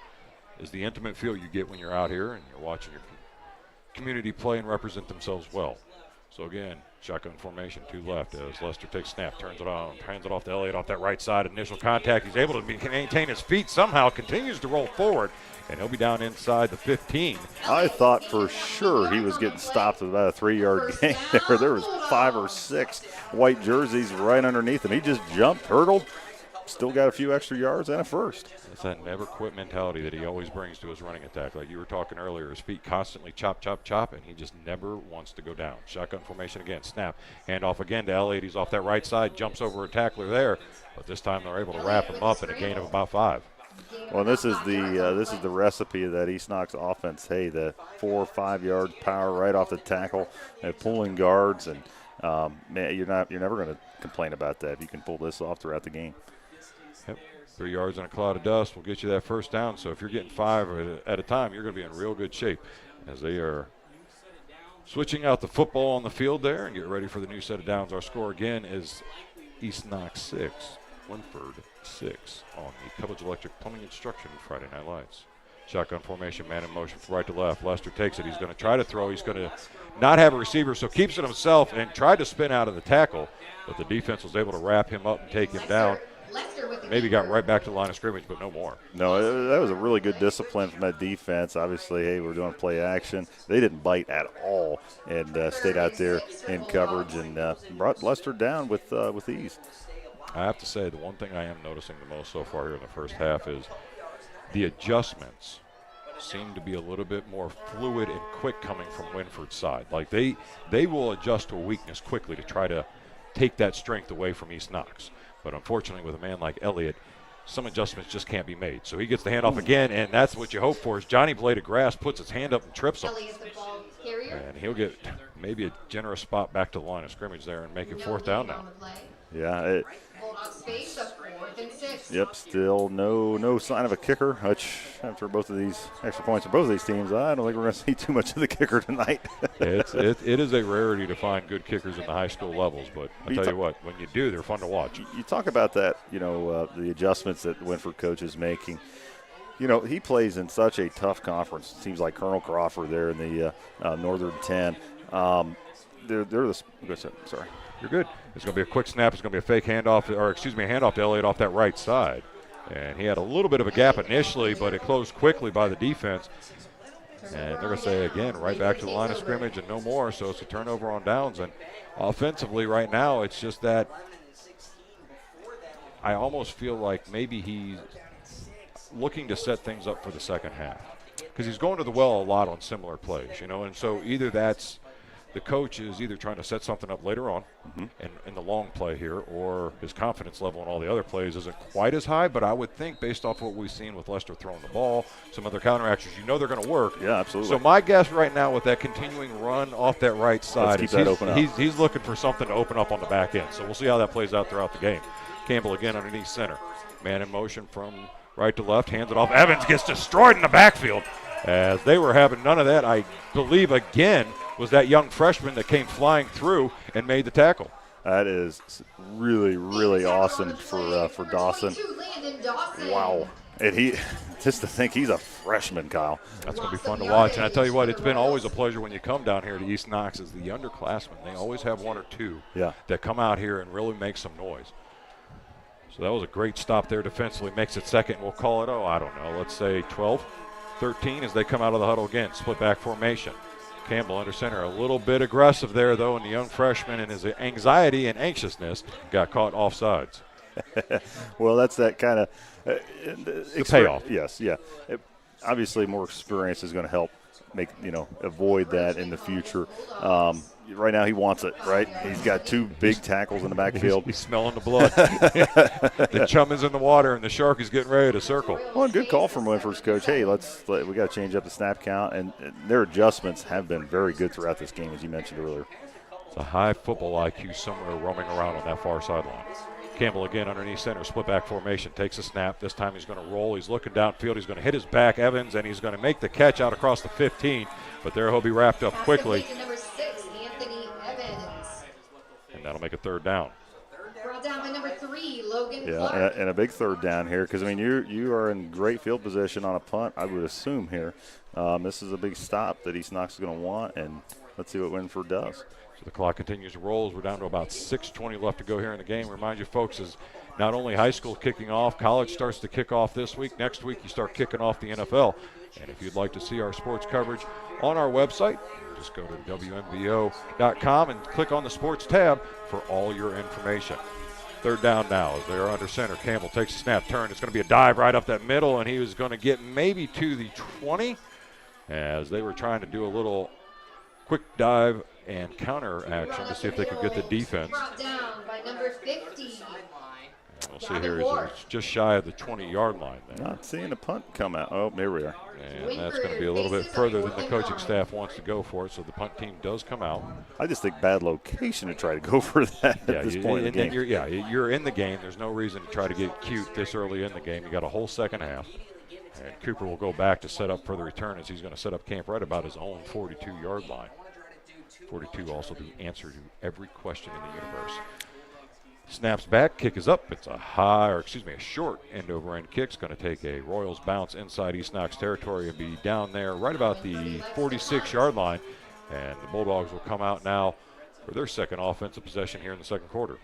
is the intimate feel you get when you're out here and you're watching your community play and represent themselves well. So again, shotgun formation, 2 left as Lester takes snap, turns it on, hands it off to Elliott off that right side. Initial contact. He's able to maintain his feet somehow, continues to roll forward, and he'll be down inside the 15. I thought for sure he was getting stopped with about a 3-yard gain there. There was 5 or 6 white jerseys right underneath him. He just jumped, hurdled, still got a few extra yards and a first. It's that never quit mentality that he always brings to his running attack. Like you were talking earlier, his feet constantly chop, chop, chop, and he just never wants to go down. Shotgun formation again, snap, handoff again to Elliott. He's off that right side, jumps over a tackler there, but this time they're able to wrap him up in a gain of about 5. Well, this is the recipe of that East Knox offense. Hey, the 4 or 5 yards power right off the tackle, and pulling guards, and man, you're never going to complain about that if you can pull this off throughout the game. Yep. 3 yards in a cloud of dust will get you that first down. So if you're getting 5 at a time, you're going to be in real good shape as they are switching out the football on the field there and get ready for the new set of downs. Our score again is East Knox 6, Winford 6 on the Cubbage Electric Plumbing Instruction Friday Night Lights. Shotgun formation, man in motion from right to left. Lester takes it. He's going to try to throw. He's going to not have a receiver, so keeps it himself and tried to spin out of the tackle, but the defense was able to wrap him up and take him down. Maybe got right back to the line of scrimmage, but no more. No, that was a really good discipline from that defense. Obviously, hey, we're doing play action. They didn't bite at all and stayed out there in coverage and brought Lester down with ease. I have to say, the one thing I am noticing the most so far here in the first half is the adjustments seem to be a little bit more fluid and quick coming from Winford's side. Like they will adjust to a weakness quickly to try to take that strength away from East Knox. But unfortunately, with a man like Elliott, some adjustments just can't be made. So he gets the handoff again, and that's what you hope for is Johnny Blade of Grass puts his hand up and trips him. And he'll get maybe a generous spot back to the line of scrimmage there and make it 4th down now. Yeah. Yep, still no sign of a kicker. Which after both of these extra points for both of these teams, I don't think we're going to see too much of the kicker tonight. It is a rarity to find good kickers in the high school levels, but I'll tell you what, when you do, they're fun to watch. You talk about that, the adjustments that Winford coach is making. He plays in such a tough conference. It seems like Colonel Crawford there in the Northern 10. Sorry. You're good. It's going to be a quick snap. It's going to be a fake handoff, a handoff to Elliott off that right side. And he had a little bit of a gap initially, but it closed quickly by the defense. And they're going to say, again, right back to the line of scrimmage and no more. So it's a turnover on downs. And offensively right now, it's just that I almost feel like maybe he's looking to set things up for the second half. Because he's going to the well a lot on similar plays, you know. And so either that's the coach is either trying to set something up later on in the long play here, or his confidence level in all the other plays isn't quite as high. But I would think, based off what we've seen with Lester throwing the ball, some other counteractions, you know they're going to work. Yeah, absolutely. So my guess right now with that continuing run off that right side is he's looking for something to open up on the back end. So we'll see how that plays out throughout the game. Campbell again underneath center. Man in motion from right to left, hands it off. Evans gets destroyed in the backfield. As they were having none of that, I believe, again, was that young freshman that came flying through and made the tackle. That is really, really awesome for Dawson. Wow. And just to think he's a freshman, Kyle. That's going to be fun to watch. And I tell you what, it's been always a pleasure when you come down here to East Knox as the underclassmen. They always have one or two that come out here and really make some noise. So that was a great stop there defensively. Makes it second. We'll call it, I don't know, let's say 12-13 as they come out of the huddle again. Split back formation. Campbell under center, a little bit aggressive there, though, and the young freshman in his anxiety and anxiousness got caught offsides. Well, that's that kind of the payoff. Yes, yeah. Obviously, more experience is going to help avoid that in the future. Right now, he wants it, right? He's got two big tackles in the backfield. He's smelling the blood. The chum is in the water, and the shark is getting ready to circle. Well, good call from Wynford's coach. Hey, we got to change up the snap count, and their adjustments have been very good throughout this game, as you mentioned earlier. It's a high football IQ somewhere roaming around on that far sideline. Campbell again underneath center, split back formation, takes a snap. This time he's going to roll. He's looking downfield. He's going to hit his back, Evans, and he's going to make the catch out across the 15. But there he'll be wrapped up quickly. Number 6, Anthony Evans. And that'll make a third down. Brought down by number 3, Logan Clark. Clark. And a big third down here because, you are in great field position on a punt, I would assume here. This is a big stop that East Knox is going to want, and let's see what Wynford does. So the clock continues to roll. We're down to about 6:20 left to go here in the game. Remind you, folks, is not only high school kicking off, college starts to kick off this week. Next week, you start kicking off the NFL. And if you'd like to see our sports coverage on our website, just go to WMVO.com and click on the sports tab for all your information. Third down now as they're under center. Campbell takes a snap, turn. It's going to be a dive right up that middle, and he was going to get maybe to the 20 as they were trying to do a little quick dive and counter action to see if they could get the defense. Brought down by number 50. And we'll see here, it's just shy of the 20-yard line there. Not seeing the punt come out. Oh, there we are. And that's going to be a little bit further than the coaching staff wants to go for it, so the punt team does come out. I just think bad location to try to go for that at this point in the game. You're in the game. There's no reason to try to get cute this early in the game. You got a whole second half. And Cooper will go back to set up for the return as he's going to set up camp right about his own 42-yard line. 42 also the answer to every question in the universe. Snaps back, kick is up. It's a short end-over-end kick. It's going to take a Royals bounce inside East Knox territory and be down there right about the 46-yard line. And the Bulldogs will come out now for their second offensive possession here in the second quarter.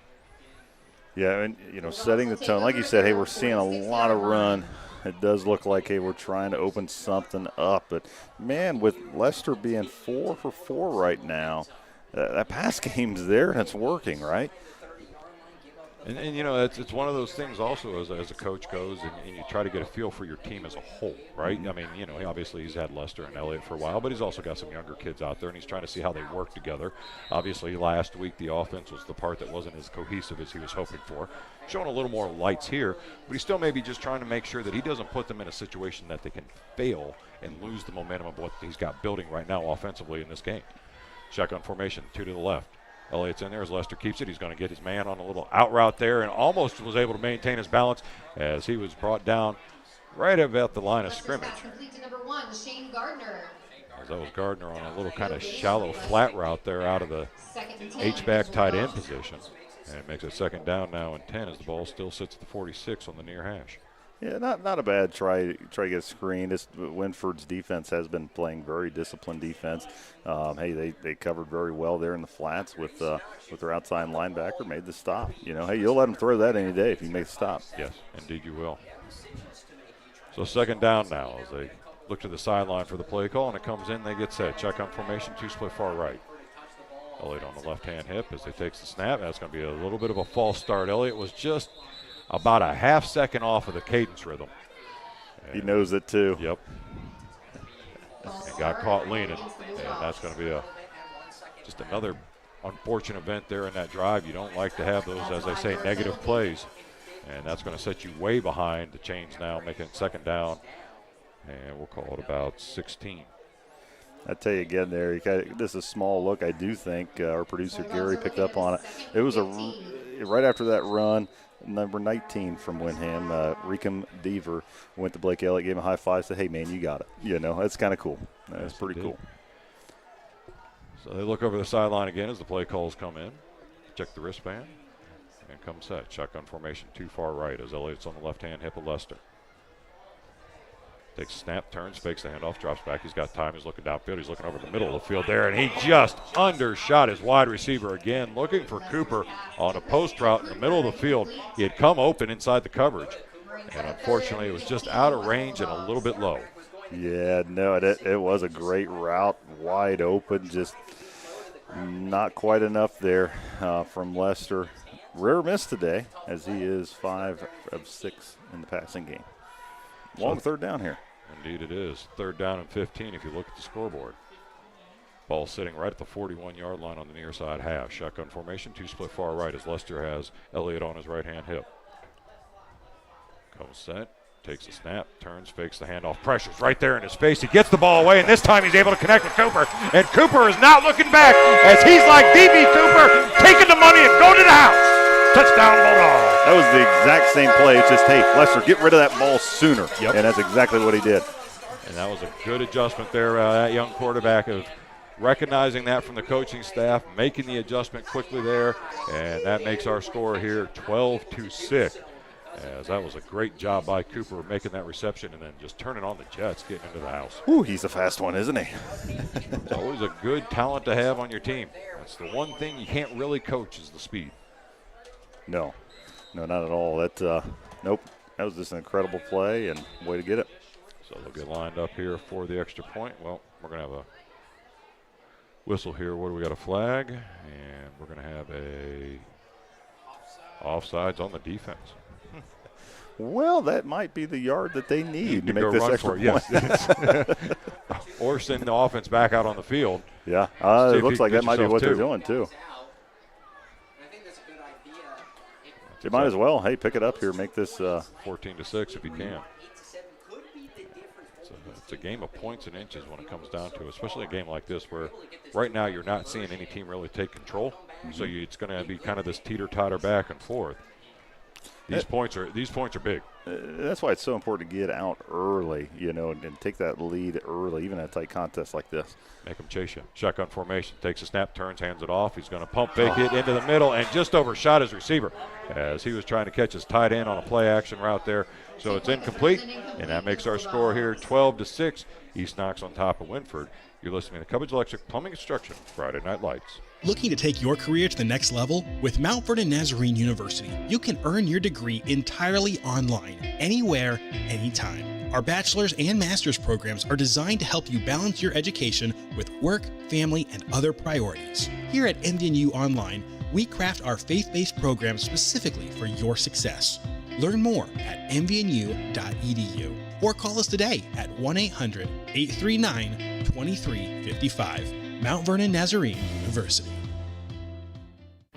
Yeah, and, setting the tone. Like you said, hey, we're seeing a lot of run. It does look like, hey, we're trying to open something up. But, man, with Lester being 4 for 4 right now, that pass game's there and it's working, right? And it's one of those things also as a coach goes and you try to get a feel for your team as a whole, right? I mean, obviously he's had Lester and Elliott for a while, but he's also got some younger kids out there, and he's trying to see how they work together. Obviously, last week the offense was the part that wasn't as cohesive as he was hoping for. Showing a little more lights here, but he's still maybe just trying to make sure that he doesn't put them in a situation that they can fail and lose the momentum of what he's got building right now offensively in this game. Shotgun formation, 2 to the left. Elliott's in there as Lester keeps it. He's going to get his man on a little out route there and almost was able to maintain his balance as he was brought down right about the line of scrimmage. Complete to number 1, Shane Gardner. As that was Gardner on a little kind of shallow flat route there out of the H-back tight end position. And it makes it second down now and 10 as the ball still sits at the 46 on the near hash. Yeah, not a bad try to get a screen. Wynford's defense has been playing very disciplined defense. Hey, they covered very well there in the flats with their outside linebacker, made the stop. Hey, you'll let them throw that any day if you make the stop. Yes, indeed you will. So second down now as they look to the sideline for the play call, and it comes in. They get set. Check on formation, 2 split far right. Elliott on the left-hand hip as he takes the snap. That's going to be a little bit of a false start. Elliott was just about a half second off of the cadence rhythm. He knows it too. Yep. And got caught leaning. And that's going to be just another unfortunate event there in that drive. You don't like to have those, as I say, negative plays. And that's going to set you way behind the chains now, making it second down. And we'll call it about 16. I tell you again there, this is a small look. I do think our producer Gary picked up on it. It was right after that run, number 19 from Windham, Recom Deaver, went to Blake Elliott, gave him a high five, said, hey, man, you got it. You know, that's kind of cool. That's pretty cool. So they look over the sideline again as the play calls come in. Check the wristband. And come set. Shotgun formation too far right as Elliott's on the left-hand hip of Lester. Takes a snap, turns, fakes the handoff, drops back. He's got time. He's looking downfield. He's looking over the middle of the field there, and he just undershot his wide receiver again, looking for Cooper on a post route in the middle of the field. He had come open inside the coverage, and unfortunately it was just out of range and a little bit low. Yeah, no, it was a great route, wide open, just not quite enough there from Lester. Rare miss today, as he is 5 of 6 in the passing game. Long third down here. Indeed it is. 3rd down and 15 if you look at the scoreboard. Ball sitting right at the 41-yard line on the near side half. Shotgun formation, 2 split far right as Lester has Elliott on his right-hand hip. Comes set, takes a snap, turns, fakes the handoff, pressures right there in his face. He gets the ball away, and this time he's able to connect with Cooper. And Cooper is not looking back as he's like D.B. Cooper, taking the money and going to the house. Touchdown, Bulldogs. That was the exact same play. It's just, hey, Lester, get rid of that ball sooner. Yep. And that's exactly what he did. And that was a good adjustment there, that young quarterback, of recognizing that from the coaching staff, making the adjustment quickly there, and that makes our score here 12-6. As that was a great job by Cooper making that reception and then just turning on the jets, getting into the house. Ooh, he's a fast one, isn't he? It's always a good talent to have on your team. That's the one thing you can't really coach is the speed. No, not at all. Nope. That was just an incredible play and way to get it. So they'll get lined up here for the extra point. Well, we're going to have a whistle here. What do we got? A flag, and we're going to have a offsides on the defense. Well, that might be the yard that they need to make this extra point. Yes. Or send the offense back out on the field. Yeah, it looks like that might be what they're doing too. You might as well, hey, pick it up here, make this 14-6 if you can. It's a game of points and inches when it comes down to it, especially a game like this where right now you're not seeing any team really take control. Mm-hmm. So it's going to be kind of this teeter-totter back and forth. These points are big. That's why it's so important to get out early, and take that lead early, even in a tight contest like this. Make them chase you. Shotgun formation. Takes a snap, turns, hands it off. He's going to pump fake it into the middle and just overshot his receiver as he was trying to catch his tight end on a play action route there. So it's incomplete, and that makes our score here 12-6. East Knox on top of Winford. You're listening to Cubbage Electric Plumbing Construction Friday Night Lights. Looking to take your career to the next level? With Mount Vernon Nazarene University, you can earn your degree entirely online, anywhere, anytime. Our bachelor's and master's programs are designed to help you balance your education with work, family, and other priorities. Here at MVNU Online, we craft our faith-based programs specifically for your success. Learn more at mvnu.edu or call us today at 1-800-839-2355. Mount Vernon Nazarene University.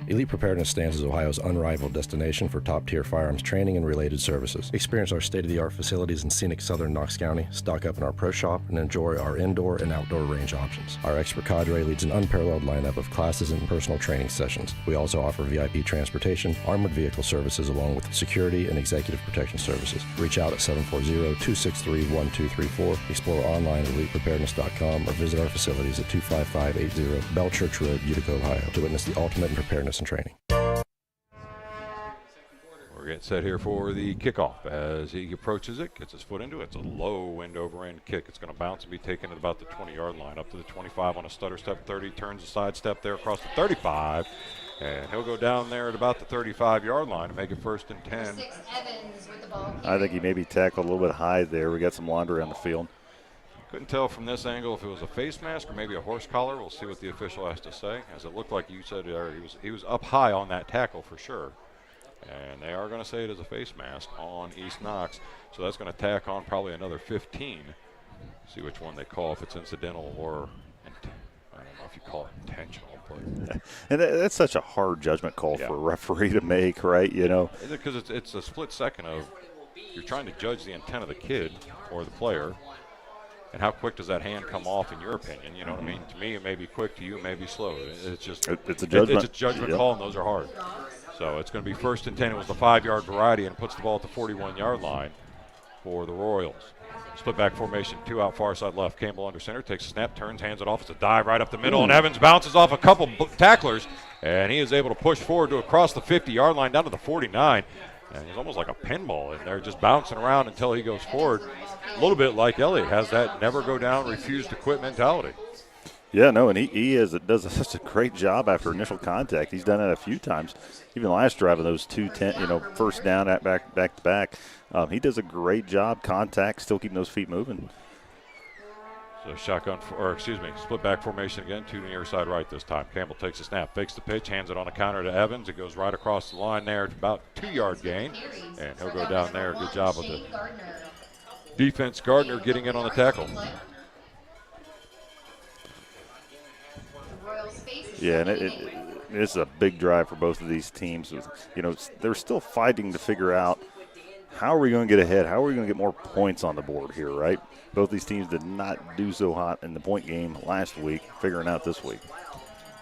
Elite Preparedness stands as Ohio's unrivaled destination for top-tier firearms training and related services. Experience our state-of-the-art facilities in scenic southern Knox County, stock up in our pro shop, and enjoy our indoor and outdoor range options. Our expert cadre leads an unparalleled lineup of classes and personal training sessions. We also offer VIP transportation, armored vehicle services, along with security and executive protection services. Reach out at 740-263-1234, explore online at elitepreparedness.com, or visit our facilities at 25580 Bell Church Road, Utica, Ohio, to witness the ultimate in preparedness and training. We're getting set here for the kickoff as he approaches it, gets his foot into it. It's a low wind over end kick. It's going to bounce and be taken at about the 20-yard line, up to the 25 on a stutter step 30, turns a side step there across the 35, and he'll go down there at about the 35-yard line and make it 1st and 10. I think he maybe tackled a little bit high there. We got some laundry on the field. Couldn't tell from this angle if it was a face mask or maybe a horse collar. We'll see what the official has to say, as it looked like you said he was up high on that tackle for sure. And they are going to say it is a face mask on East Knox. So that's going to tack on probably another 15. See which one they call, if it's incidental or, I don't know if you call it intentional. But and that's such a hard judgment call for a referee to make, right? You know, because it's a split second of you're trying to judge the intent of the kid or the player, and how quick does that hand come off in your opinion? You know what I mean? To me, it may be quick. To you, it may be slow. It's just it's a judgment. It's a judgment call, and those are hard. So it's going to be 1st and 10. It was the 5-yard variety, and puts the ball at the 41-yard line for the Royals. Split back formation, 2 out far side left. Campbell under center, takes a snap, turns, hands it off. It's a dive right up the middle, and Evans bounces off a couple tacklers, and he is able to push forward to across the 50-yard line down to the 49. And he's almost like a pinball in there, just bouncing around until he goes forward. A little bit like Elliott has that never go down, refuse to quit mentality. Yeah, no, and he does such a great job after initial contact. He's done that a few times. Even last drive of those 2-10, first down at back to back. He does a great job, contact, still keeping those feet moving. So split back formation again, 2 near side right this time. Campbell takes a snap, fakes the pitch, hands it on a counter to Evans. It goes right across the line there. It's about 2-yard gain, and he'll go down there. Good job of the defense. Gardner getting in on the tackle. Yeah, and it's a big drive for both of these teams. They're still fighting to figure out how are we going to get ahead? How are we going to get more points on the board here, right? Both these teams did not do so hot in the point game last week, figuring out this week.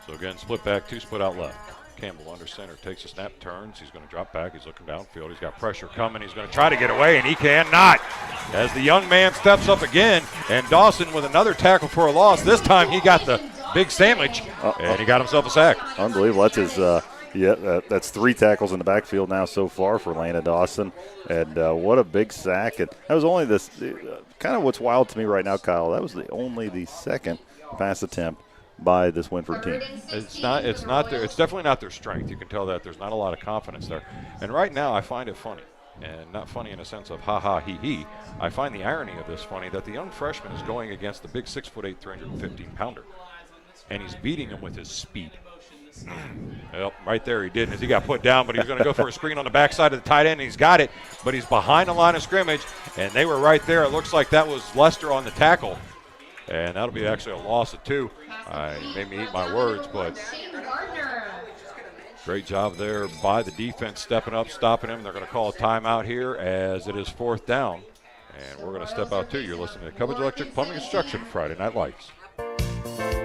So again, split back, 2 split out left. Campbell under center, takes a snap, turns. He's going to drop back. He's looking downfield. He's got pressure coming. He's going to try to get away, and he cannot. As the young man steps up again, and Dawson with another tackle for a loss. This time he got the big sandwich, and he got himself a sack. Unbelievable. That's his, that's 3 tackles in the backfield now so far for Landon Dawson. And what a big sack. And that was only this, kind of what's wild to me right now, Kyle, that was only the second pass attempt by this Winford team. It's definitely not their strength. You can tell that there's not a lot of confidence there. And right now I find it funny, and not funny in a sense of ha-ha, he-he. I find the irony of this funny that the young freshman is going against the big 6'8", 315-pounder, and he's beating him with his speed. Well, right there he did as he got put down, but he was going to go for a screen on the backside of the tight end, and he's got it, but he's behind the line of scrimmage, and they were right there. It looks like that was Lester on the tackle, and that'll be actually a loss of 2. He made me eat my words, but great job there by the defense stepping up, stopping him. They're going to call a timeout here as it is 4th down, and we're going to step out too. You're listening to Cubbage Electric Plumbing Construction Friday Night Lights.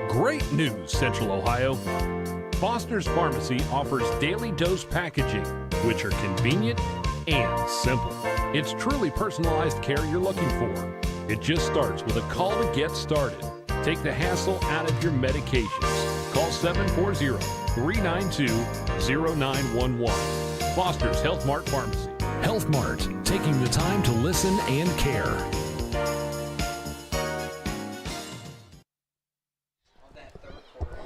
Great news, Central Ohio. Foster's Pharmacy offers daily dose packaging, which are convenient and simple. It's truly personalized care you're looking for. It just starts with a call to get started. Take the hassle out of your medications. Call 740-392-0911. Foster's Health Mart Pharmacy. Health Mart, taking the time to listen and care.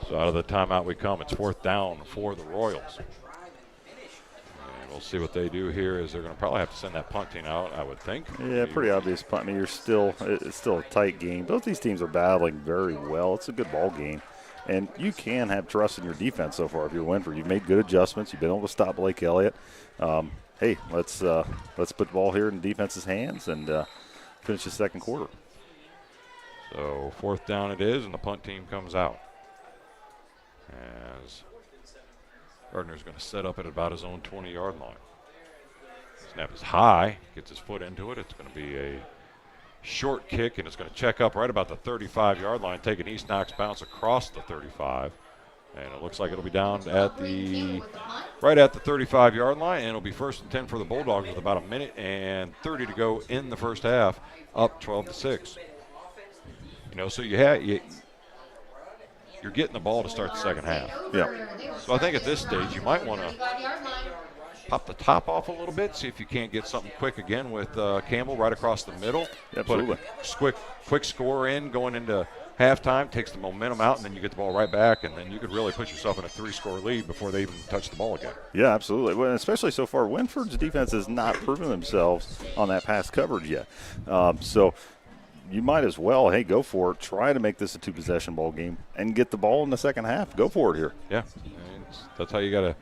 So out of the timeout we come. It's 4th down for the Royals. And we'll see what they do here, is they're going to probably have to send that punting out, I would think. Yeah, pretty obvious punt. I mean, it's still a tight game. Both these teams are battling very well. It's a good ball game. And you can have trust in your defense so far if you're Winford. You've made good adjustments. You've been able to stop Blake Elliott. Hey, let's put the ball here in the defense's hands and finish the second quarter. So 4th down it is, and the punt team comes out. As Gardner's going to set up at about his own 20-yard line. Snap is high, gets his foot into it. It's going to be a short kick, and it's going to check up right about the 35-yard line, take an East Knox bounce across the 35. And it looks like it'll be down at right at the 35-yard line, and it'll be 1st and 10 for the Bulldogs with about 1:30 to go in the first half, up 12-6. So you're getting the ball to start the second half. Yeah. So I think at this stage you might want to pop the top off a little bit, see if you can't get something quick again with Campbell right across the middle. Absolutely. Put a quick score in going into halftime, takes the momentum out, and then you get the ball right back, and then you could really put yourself in a 3-score lead before they even touch the ball again. Yeah, absolutely. Well, especially so far, Winford's defense has not proven themselves on that pass coverage yet. So you might as well, hey, go for it. Try to make this a 2-possession ball game and get the ball in the second half. Go for it here. Yeah, that's how you got to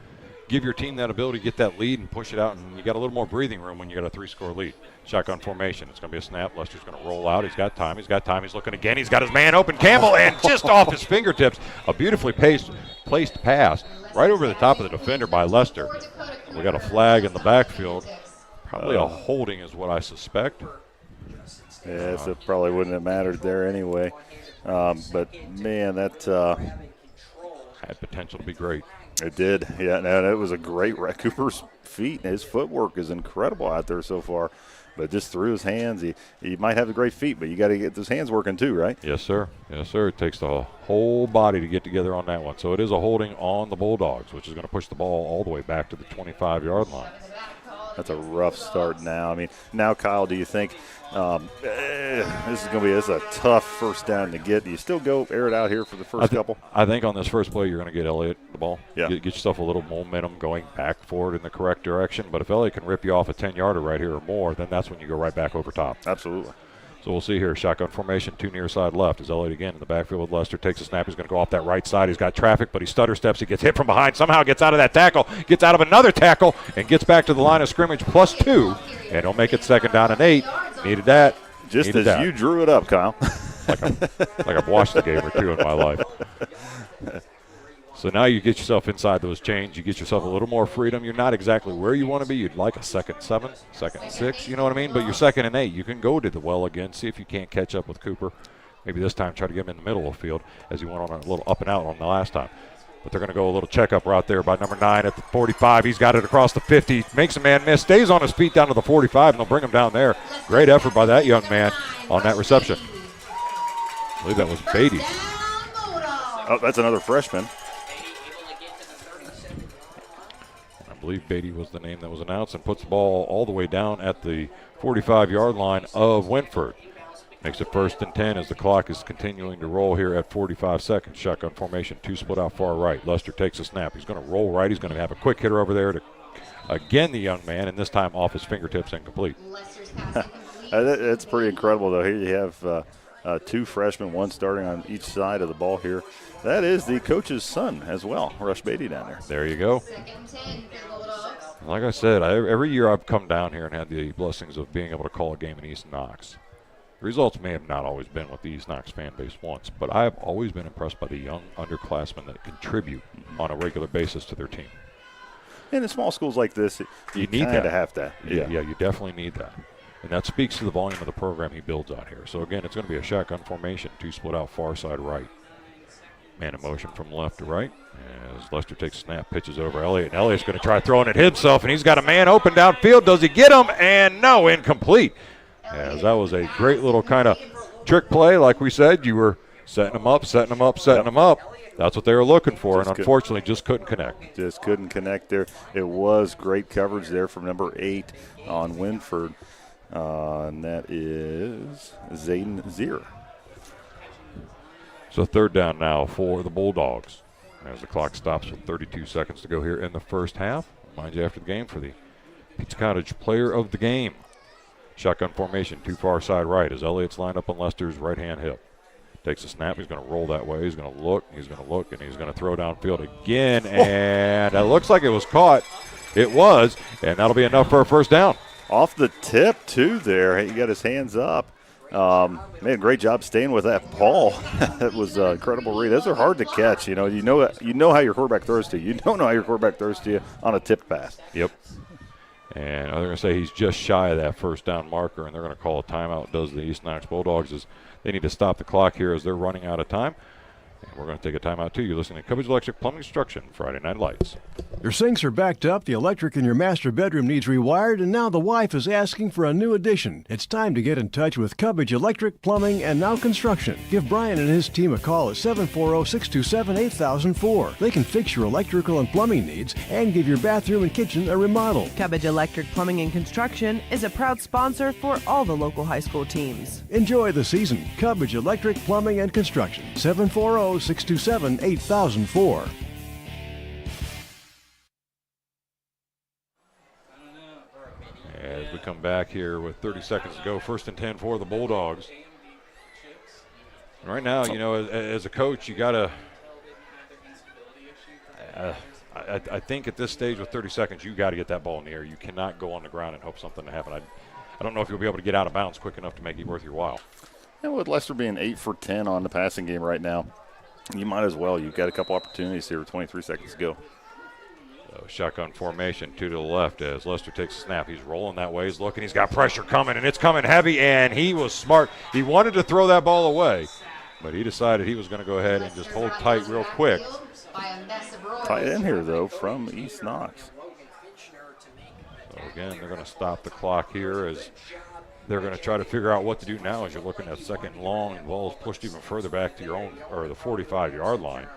give your team that ability to get that lead and push it out, and you got a little more breathing room when you got a 3-score lead. Shotgun formation. It's going to be a snap. Lester's going to roll out. He's got time. He's looking again. He's got his man open. Campbell, and just off his fingertips, a beautifully placed pass right over the top of the defender by Lester. We got a flag in the backfield. Probably a holding is what I suspect. Yeah, so it probably wouldn't have mattered there anyway. But, man, that had potential to be great. It did. Yeah, no, that was a great Cooper's feet. His footwork is incredible out there so far. But just through his hands, he might have the great feet, but you got to get those hands working too, right? Yes, sir. Yes, sir. It takes the whole body to get together on that one. So it is a holding on the Bulldogs, which is going to push the ball all the way back to the 25-yard line. That's a rough start now. I mean, now, Kyle, do you think this is a tough first down to get? Do you still go air it out here for the first couple? I think on this first play, you're going to get Elliott the ball. Yeah. Get yourself a little momentum going back forward in the correct direction. But if Elliott can rip you off a 10-yarder right here or more, then that's when you go right back over top. Absolutely. So we'll see here. Shotgun formation, 2 near side left. As Elliott again in the backfield with Lester. Takes a snap. He's going to go off that right side. He's got traffic, but he stutter steps. He gets hit from behind. Somehow gets out of that tackle. Gets out of another tackle and gets back to the line of scrimmage +2. And he'll make it 2nd down and 8. Needed that. Just as you drew it up, Kyle. like I've watched a game or two in my life. So now you get yourself inside those chains. You get yourself a little more freedom. You're not exactly where you want to be. You'd like a 2nd 7, 2nd 6, you know what I mean? But you're 2nd and 8. You can go to the well again, see if you can't catch up with Cooper. Maybe this time try to get him in the middle of the field as he went on a little up and out on the last time. But they're going to go a little checkup route there by number 9 at the 45. He's got it across the 50. Makes a man miss. Stays on his feet down to the 45, and they'll bring him down there. Great effort by that young man on that reception. I believe that was Beatty. Oh, that's another freshman. I believe Beatty was the name that was announced, and puts the ball all the way down at the 45-yard line of Wentford. Makes it 1st and 10 as the clock is continuing to roll here at 45 seconds. Shotgun formation, 2 split out far right. Lester takes a snap. He's going to roll right. He's going to have a quick hitter over there to, again, the young man, and this time off his fingertips incomplete. That's pretty incredible, though. Here you have 2 freshmen, 1 starting on each side of the ball here. That is the coach's son as well, Rush Beatty down there. There you go. Like I said, every year I've come down here and had the blessings of being able to call a game in East Knox. The results may have not always been what the East Knox fan base wants, but I have always been impressed by the young underclassmen that contribute on a regular basis to their team. And in small schools like this, you need kind of that. have that. Yeah, you definitely need that. And that speaks to the volume of the program he builds out here. So, again, it's going to be a shotgun formation, 2 split out far side right. Man in motion from left to right. As Lester takes a snap, pitches over Elliott. And Elliott's going to try throwing it himself, and he's got a man open downfield. Does he get him? And no, incomplete. As that was a great little kind of trick play. Like we said, you were setting them up, setting them up, setting them up. That's what they were looking for, and unfortunately just couldn't connect. Just couldn't connect there. It was great coverage there from number 8 on Winford, and that is Zayden Zier. So 3rd down now for the Bulldogs as the clock stops with 32 seconds to go here in the first half. Mind you, after the game for the Pizza Cottage player of the game. Shotgun formation, 2 far side right as Elliott's lined up on Lester's right-hand hip. Takes a snap. He's going to roll that way. He's going to look, and he's going to throw downfield again, and it looks like it was caught. It was, and that'll be enough for a first down. Off the tip, too, there. He got his hands up. Made a great job staying with that ball. That was an incredible read. Those are hard to catch. You know how your quarterback throws to you. You don't know how your quarterback throws to you on a tipped pass. Yep. And they're going to say he's just shy of that first down marker, and they're going to call a timeout. Does the East Knox Bulldogs is they need to stop the clock here as they're running out of time. And we're going to take a timeout, too. You're listening to Cubbage Electric Plumbing Construction, Friday Night Lights. Your sinks are backed up, the electric in your master bedroom needs rewired, and now the wife is asking for a new addition. It's time to get in touch with Cubbage Electric, Plumbing, and Now Construction. Give Brian and his team a call at 740-627-8004. They can fix your electrical and plumbing needs and give your bathroom and kitchen a remodel. Cubbage Electric, Plumbing, and Construction is a proud sponsor for all the local high school teams. Enjoy the season. Cubbage Electric, Plumbing, and Construction. 740-627-8004. As we come back here with 30 seconds to go, 1st and 10 for the Bulldogs. And right now, you know, as a coach, you got to I think at this stage with 30 seconds, you got to get that ball in the air. You cannot go on the ground and hope something to happen. I don't know if you'll be able to get out of bounds quick enough to make it worth your while. And with Lester being 8 for 10 on the passing game right now, you might as well. You've got a couple opportunities here with 23 seconds to go. So shotgun formation, 2 to the left as Lester takes a snap. He's rolling that way. He's looking. He's got pressure coming, and it's coming heavy, and he was smart. He wanted to throw that ball away, but he decided he was going to go ahead and just hold tight real quick. Tight end here, though, from East Knox. So, again, they're going to stop the clock here as they're going to try to figure out what to do now as you're looking at second and long, and the ball is pushed even further back to your own, or the 45-yard line.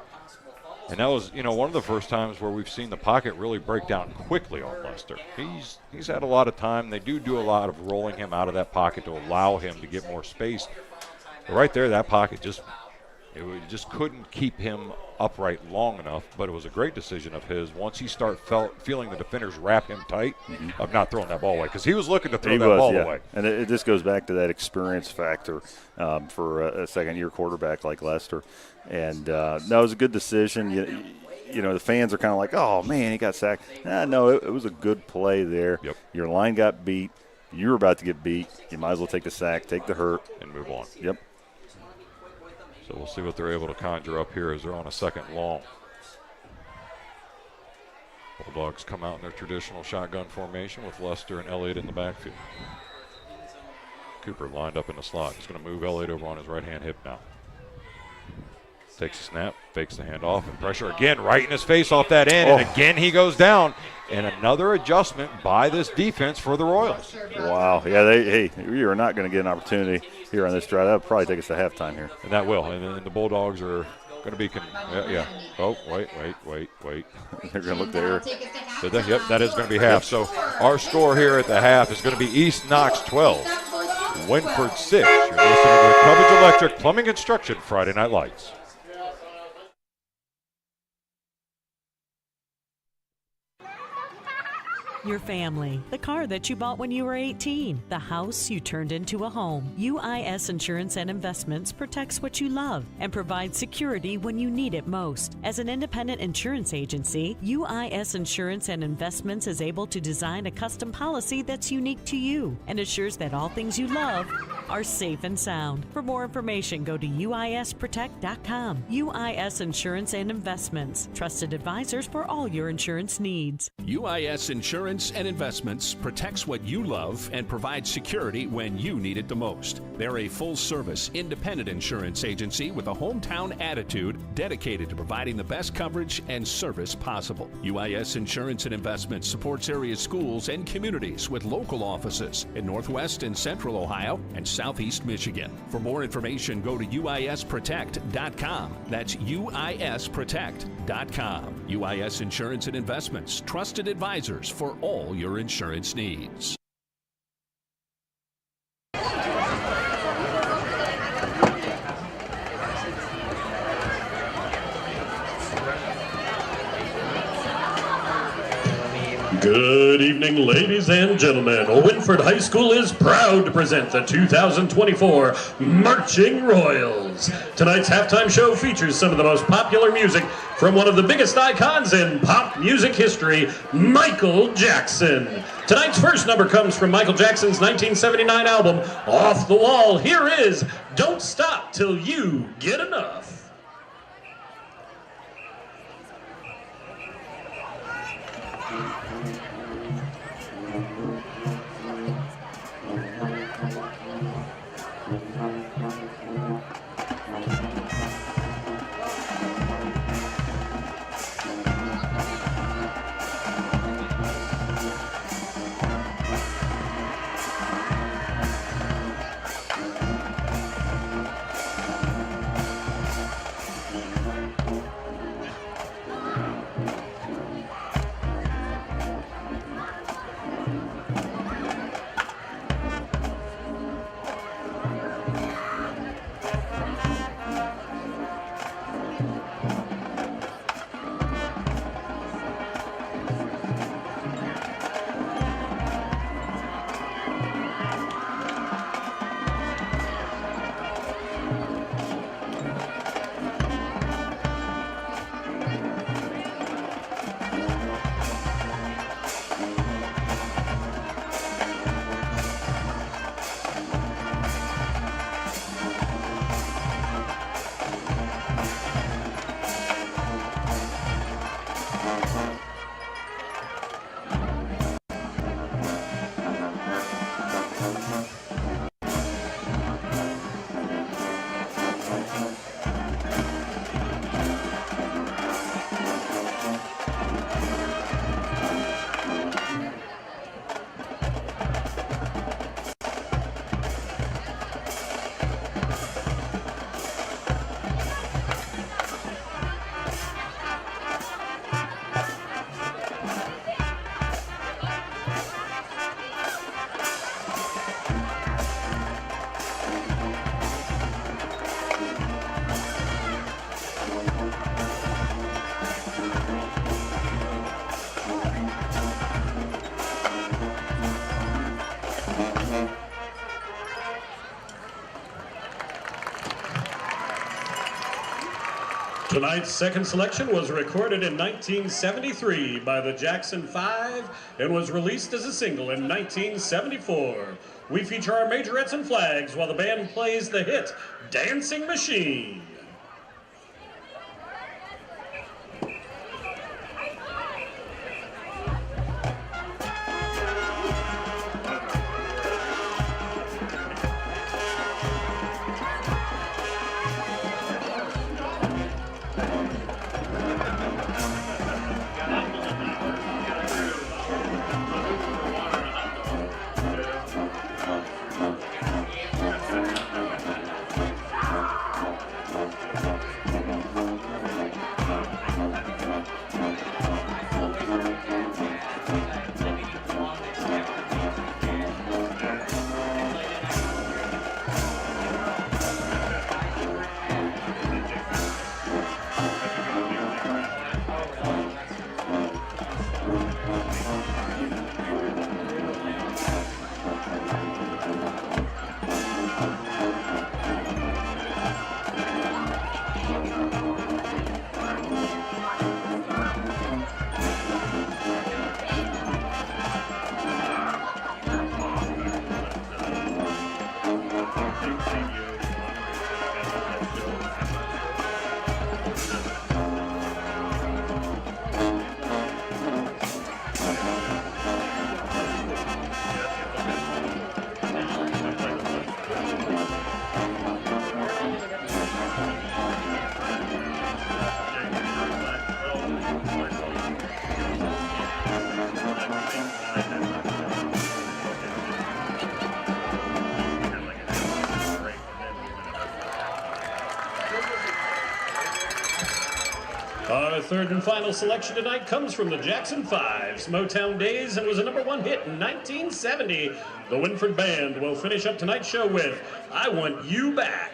And that was, you know, one of the first times where we've seen the pocket really break down quickly on Lester. He's had a lot of time. They do a lot of rolling him out of that pocket to allow him to get more space. But right there, that pocket just couldn't keep him upright long enough, but it was a great decision of his once he feeling the defenders wrap him tight of not throwing that ball away, because he was looking to throw that ball away. And it just goes back to that experience factor for a second-year quarterback like Lester. And that was a good decision. You know, the fans are kind of like, oh, man, he got sacked. No, it was a good play there. Yep. Your line got beat. You were about to get beat. You might as well take the sack, take the hurt. And move on. Yep. So we'll see what they're able to conjure up here as they're on a second long. Bulldogs come out in their traditional shotgun formation with Lester and Elliott in the backfield. Cooper lined up in the slot. He's going to move Elliott over on his right-hand hip now. Takes a snap, fakes the handoff, and pressure again right in his face off that end, and again he goes down. And another adjustment by this defense for the Royals. Wow. Yeah, we are not going to get an opportunity here on this drive. That would probably take us to halftime here. And that will. And then the Bulldogs are going to be Oh, wait. They're going to look there. Yep, that is going to be half. So our score here at the half is going to be East Knox 12, Winford 6. You're listening to Cubbage Electric Plumbing Construction Friday Night Lights. Your family, the car that you bought when you were 18, the house you turned into a home. UIS Insurance and Investments protects what you love and provides security when you need it most. As an independent insurance agency, UIS Insurance and Investments is able to design a custom policy that's unique to you and assures that all things you love are safe and sound. For more information, go to uisprotect.com. UIS Insurance and Investments, trusted advisors for all your insurance needs. UIS Insurance and Investments protects what you love and provides security when you need it the most. They're a full-service, independent insurance agency with a hometown attitude dedicated to providing the best coverage and service possible. UIS Insurance and Investments supports area schools and communities with local offices in Northwest and Central Ohio and Southeast Michigan. For more information, go to uisprotect.com. That's uisprotect.com. UIS Insurance and Investments, trusted advisors for all your insurance needs. Good evening, ladies and gentlemen. Winford High School is proud to present the 2024 Marching Royals. Tonight's halftime show features some of the most popular music from one of the biggest icons in pop music history, Michael Jackson. Tonight's first number comes from Michael Jackson's 1979 album, Off the Wall. Here is Don't Stop Till You Get Enough. Tonight's second selection was recorded in 1973 by the Jackson 5 and was released as a single in 1974. We feature our majorettes and flags while the band plays the hit, Dancing Machine. Our third and final selection tonight comes from the Jackson 5's Motown Days and was a #1 hit in 1970. The Winford Band will finish up tonight's show with I Want You Back.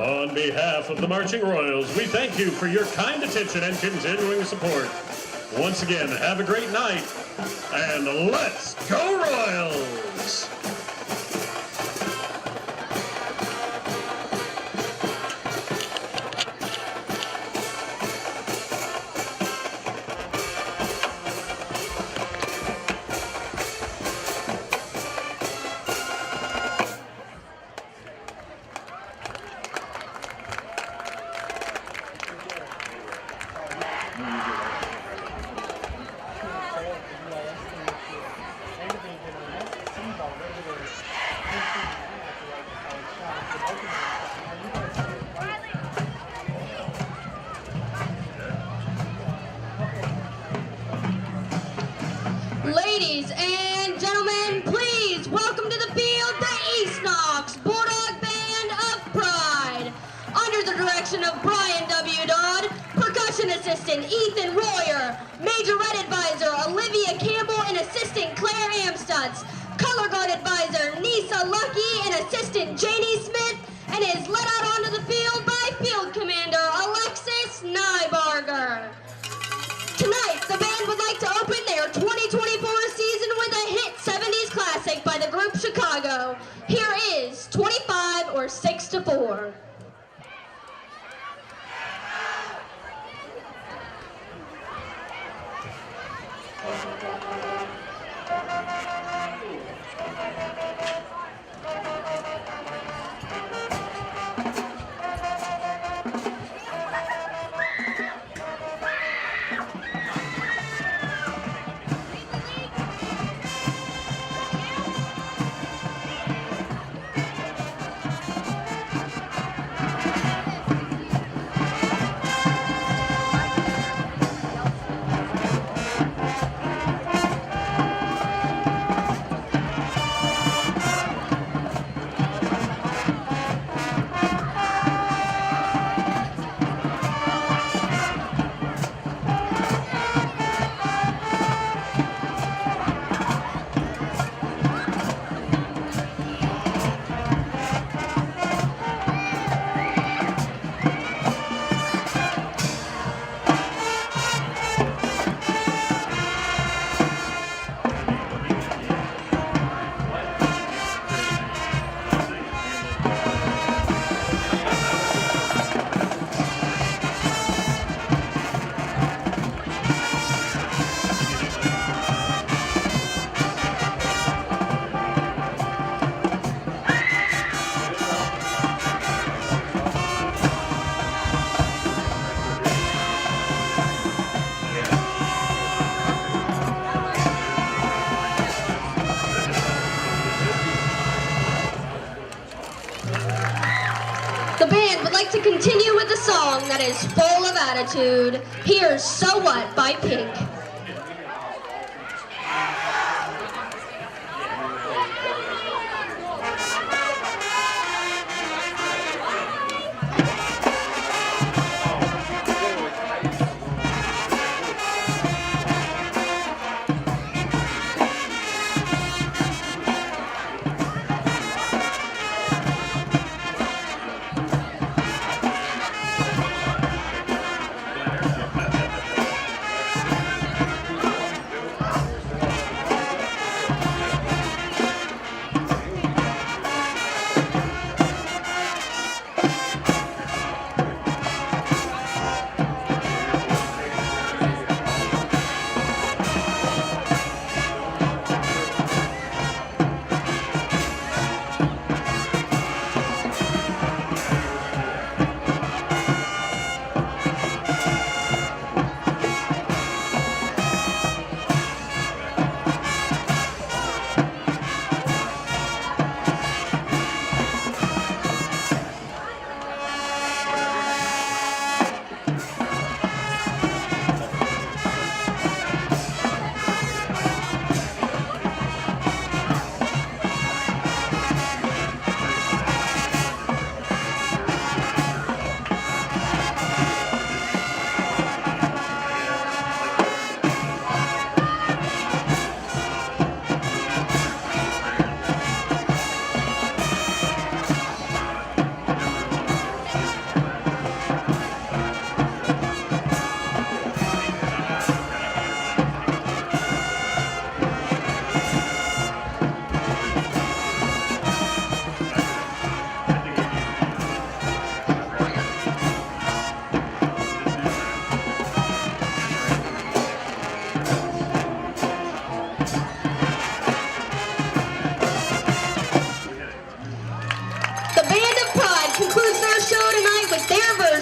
On behalf of the Marching Royals, we thank you for your kind attention and continuing support. Once again, have a great night, and let's go Royals! Thank you. Ladies and gentlemen, please welcome to the field the East Knox Bulldog Band of Pride. Under the direction of Brian W. Dodd, percussion assistant Ethan Royer, major red advisor Olivia Campbell, and assistant Claire Amstutz, color guard advisor Nisa Lucky, and assistant Janie Smith, and is led out onto the field by field commander Alexis Nybarger. Tonight, the band would like to open their 2024 season with a hit 70s classic by the group Chicago. Here is 25 or 6 to 4. The band would like to continue with a song that is full of attitude. Here's So What by Pink.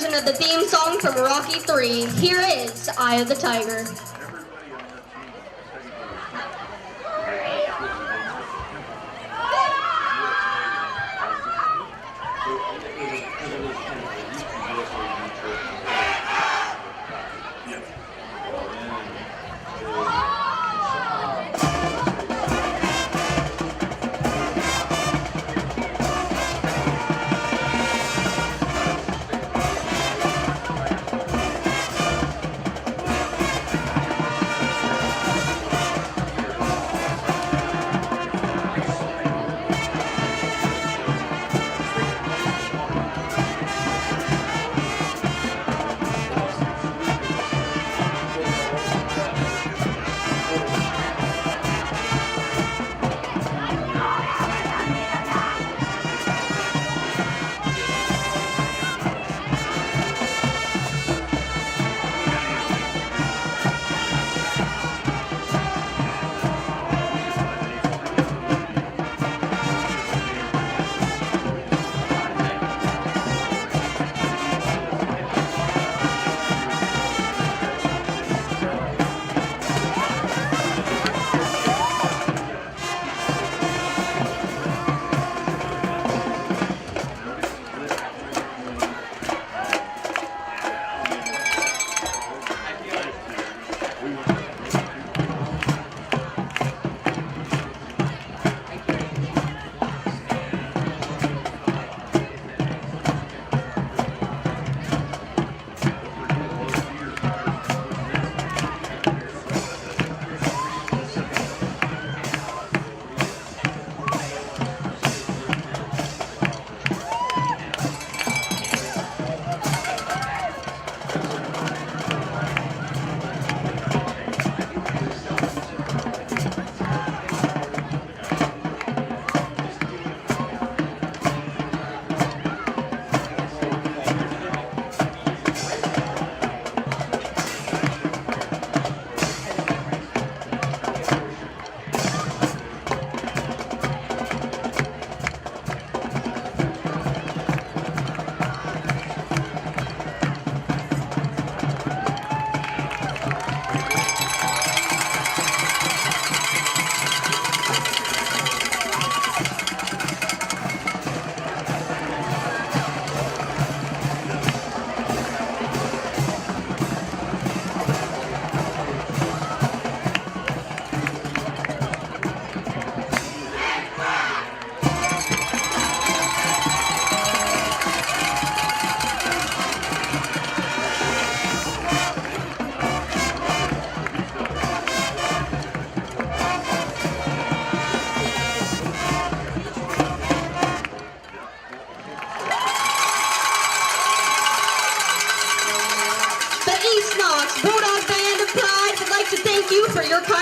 Of the theme song from Rocky III. Here is Eye of the Tiger.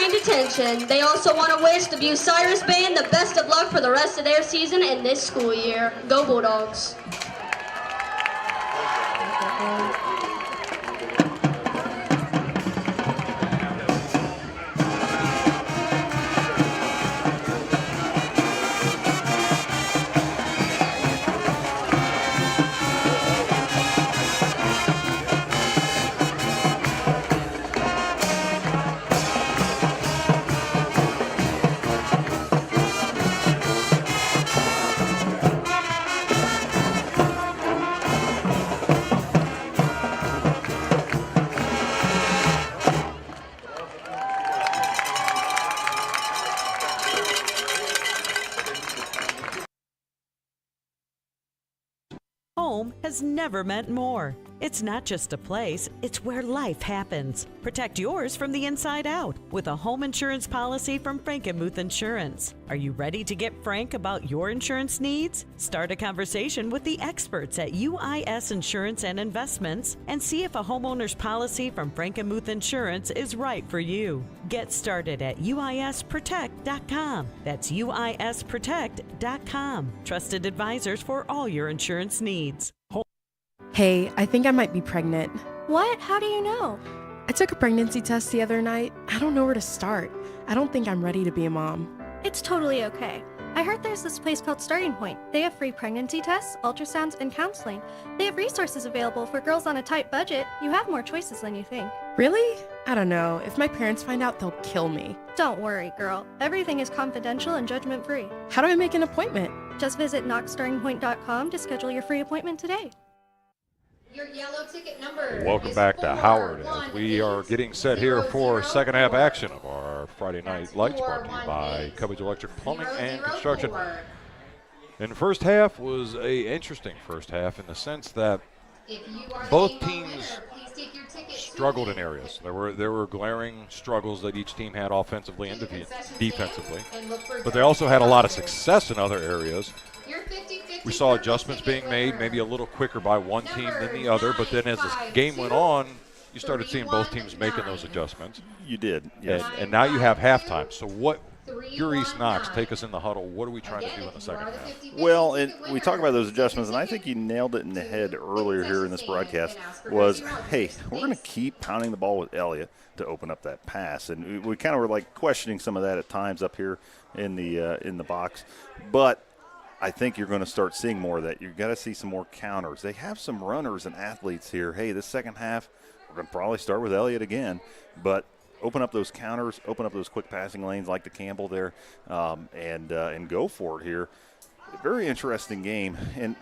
kind attention. They also want to wish the Bucyrus Band the best of luck for the rest of their season and this school year. Go Bulldogs! Home has never meant more. It's not just a place, it's where life happens. Protect yours from the inside out with a home insurance policy from Frankenmuth Insurance. Are you ready to get frank about your insurance needs? Start a conversation with the experts at UIS Insurance and Investments and see if a homeowner's policy from Frankenmuth Insurance is right for you. Get started at UISprotect.com. That's UISprotect.com. Trusted advisors for all your insurance needs. Hey, I think I might be pregnant. What? How do you know? I took a pregnancy test the other night. I don't know where to start. I don't think I'm ready to be a mom. It's totally okay. I heard there's this place called Starting Point. They have free pregnancy tests, ultrasounds, and counseling. They have resources available for girls on a tight budget. You have more choices than you think. Really? I don't know. If my parents find out, they'll kill me. Don't worry, girl. Everything is confidential and judgment-free. How do I make an appointment? Just visit knoxstartingpoint.com to schedule your free appointment today. Your yellow ticket number. Welcome back to Howard as we are getting set here for second half action of our Friday Night Lights brought to you by Cubbage Electric Plumbing and Construction. And the first half was a interesting first half in the sense that both teams struggled in areas. There were glaring struggles that each team had offensively and defensively, but they also had a lot of success in other areas. We saw adjustments being made, maybe a little quicker by one team than the other, but then as the game went on, you started seeing both teams making those adjustments. You did, yes. And now you have halftime. So what, your East Knox, take us in the huddle. What are we trying to do in the second half? Well, we talk about those adjustments, and I think you nailed it in the head earlier here in this broadcast, was, hey, we're going to keep pounding the ball with Elliott to open up that pass. And we kind of were like questioning some of that at times up here in the box. But I think you're going to start seeing more of that. You've got to see some more counters. They have some runners and athletes here. Hey, this second half, we're going to probably start with Elliott again, but open up those counters, open up those quick passing lanes like the Campbell there, and go for it here. Very interesting game. And,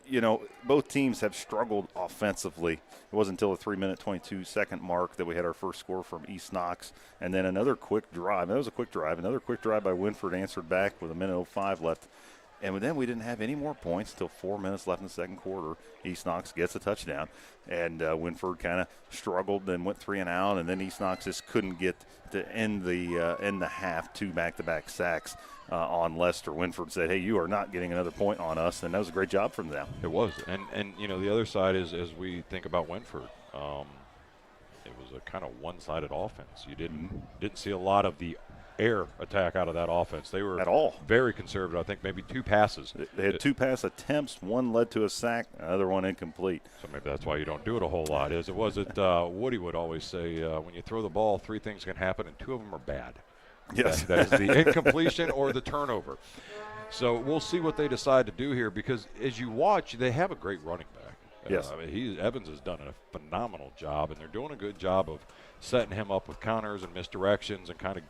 you know, both teams have struggled offensively. It wasn't until the 3-minute, 22-second mark that we had our first score from East Knox, and then another quick drive. That was a quick drive. Another quick drive by Winford answered back with 1:05 left. And then we didn't have any more points until 4 minutes left in the second quarter. East Knox gets a touchdown, and Winford kind of struggled and went 3 and out, and then East Knox just couldn't get to end the half. 2 back-to-back sacks on Lester. Winford said, hey, you are not getting another point on us, and that was a great job from them. It was. And you know, the other side is, as we think about Winford, it was a kind of one-sided offense. You didn't see a lot of the air attack out of that offense. They were at all very conservative. I think maybe 2 passes. They had 2 pass attempts. One led to a sack, another one incomplete. So maybe that's why you don't do it a whole lot. Woody would always say, when you throw the ball, 3 things can happen, and 2 of them are bad. Yes. That is the incompletion or the turnover. So we'll see what they decide to do here, because as you watch, they have a great running back. Yes. Evans has done a phenomenal job, and they're doing a good job of setting him up with counters and misdirections and kind of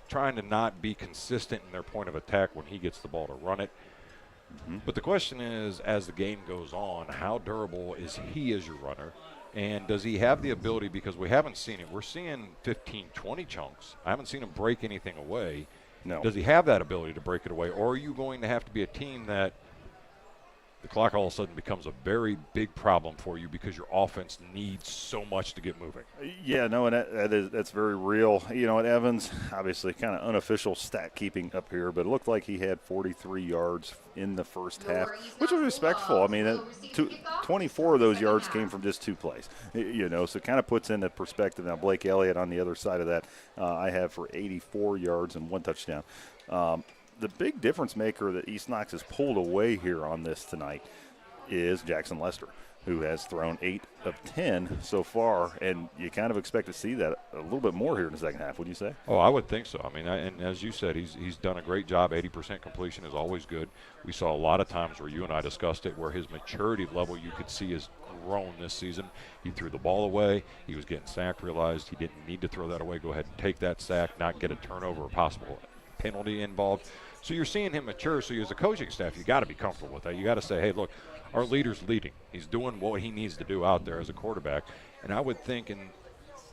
trying to not be consistent in their point of attack when he gets the ball to run it. But the question is, as the game goes on, how durable is he as your runner? And does he have the ability, because we haven't seen it. We're seeing 15, 20 chunks. I haven't seen him break anything away. No. Does he have that ability to break it away? Or are you going to have to be a team that the clock all of a sudden becomes a very big problem for you because your offense needs so much to get moving. Yeah, no, and that's very real. You know, at Evans, obviously kind of unofficial stat keeping up here, but it looked like he had 43 yards in the first half, which was respectful. I mean, 24 of those yards came from just 2 plays. You know, so it kind of puts into perspective. Now, Blake Elliott on the other side of that, I have for 84 yards and 1 touchdown. The big difference maker that East Knox has pulled away here on this tonight is Jackson Lester, who has thrown 8 of 10 so far, and you kind of expect to see that a little bit more here in the second half, would you say? Oh, I would think so. I mean, and as you said, he's done a great job. 80% completion is always good. We saw a lot of times where you and I discussed it where his maturity level you could see has grown this season. He threw the ball away. He was getting sacked, realized he didn't need to throw that away. Go ahead and take that sack, not get a turnover or possible penalty involved. So you're seeing him mature. So as a coaching staff, you got to be comfortable with that. You got to say, hey, look, our leader's leading. He's doing what he needs to do out there as a quarterback. And I would think in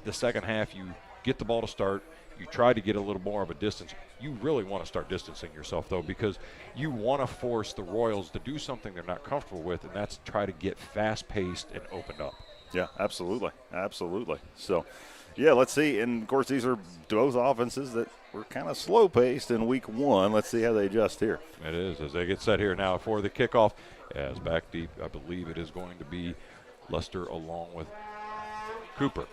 the second half, you get the ball to start. You try to get a little more of a distance. You really want to start distancing yourself, though, because you want to force the Royals to do something they're not comfortable with, and that's try to get fast-paced and opened up. Yeah, absolutely. Absolutely. So, yeah, let's see. And, of course, these are both offenses that were kind of slow-paced in week 1. Let's see how they adjust here. It is, as they get set here now for the kickoff. As back deep, I believe it is going to be Lester along with Cooper.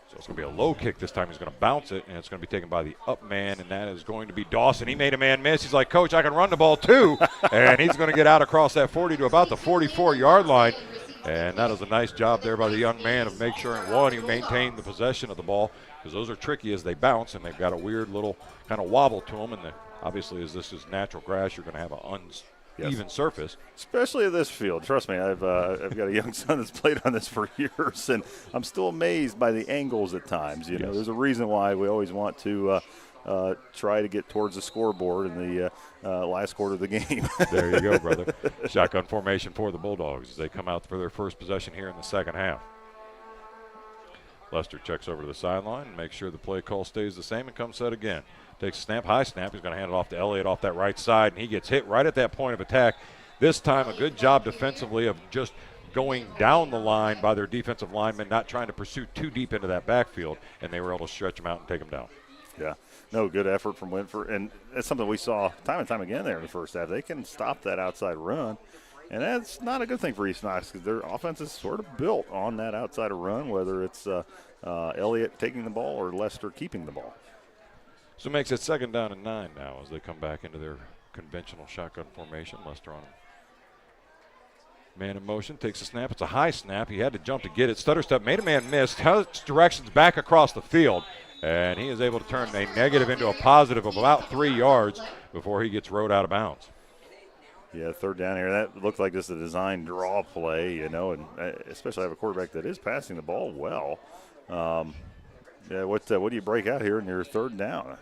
So it's going to be a low kick this time. He's going to bounce it, and it's going to be taken by the up man, and that is going to be Dawson. He made a man miss. He's like, Coach, I can run the ball too. And he's going to get out across that 40 to about the 44-yard line. And that is a nice job there by the young man of make sure, one, he maintained the possession of the ball, because those are tricky as they bounce, and they've got a weird little kind of wobble to them. And obviously, as this is natural grass, you're going to have an uneven surface. Especially at this field. Trust me, I've got a young son that's played on this for years, and I'm still amazed by the angles at times. You know, there's a reason why we always want to try to get towards the scoreboard in the last quarter of the game. There you go, brother. Shotgun formation for the Bulldogs as they come out for their first possession here in the second half. Lester checks over to the sideline and makes sure the play call stays the same and comes set again. Takes a snap, high snap. He's going to hand it off to Elliott off that right side, and he gets hit right at that point of attack. This time a good job defensively of just going down the line by their defensive linemen, not trying to pursue too deep into that backfield, and they were able to stretch him out and take him down. Yeah, no, good effort from Winford, and that's something we saw time and time again there in the first half. They can stop that outside run, and that's not a good thing for East Knox because their offense is sort of built on that outside run, whether it's Elliott taking the ball or Lester keeping the ball. So it makes it 2nd down and 9 now as they come back into their conventional shotgun formation. Lester on man in motion, takes a snap. It's a high snap. He had to jump to get it. Stutter step, made a man miss, touch directions back across the field, and he is able to turn a negative into a positive of about 3 yards before he gets rode out of bounds. Yeah, 3rd down here. That looked like just a design draw play, you know, and especially have a quarterback that is passing the ball well. Yeah, what do you break out here in your 3rd down?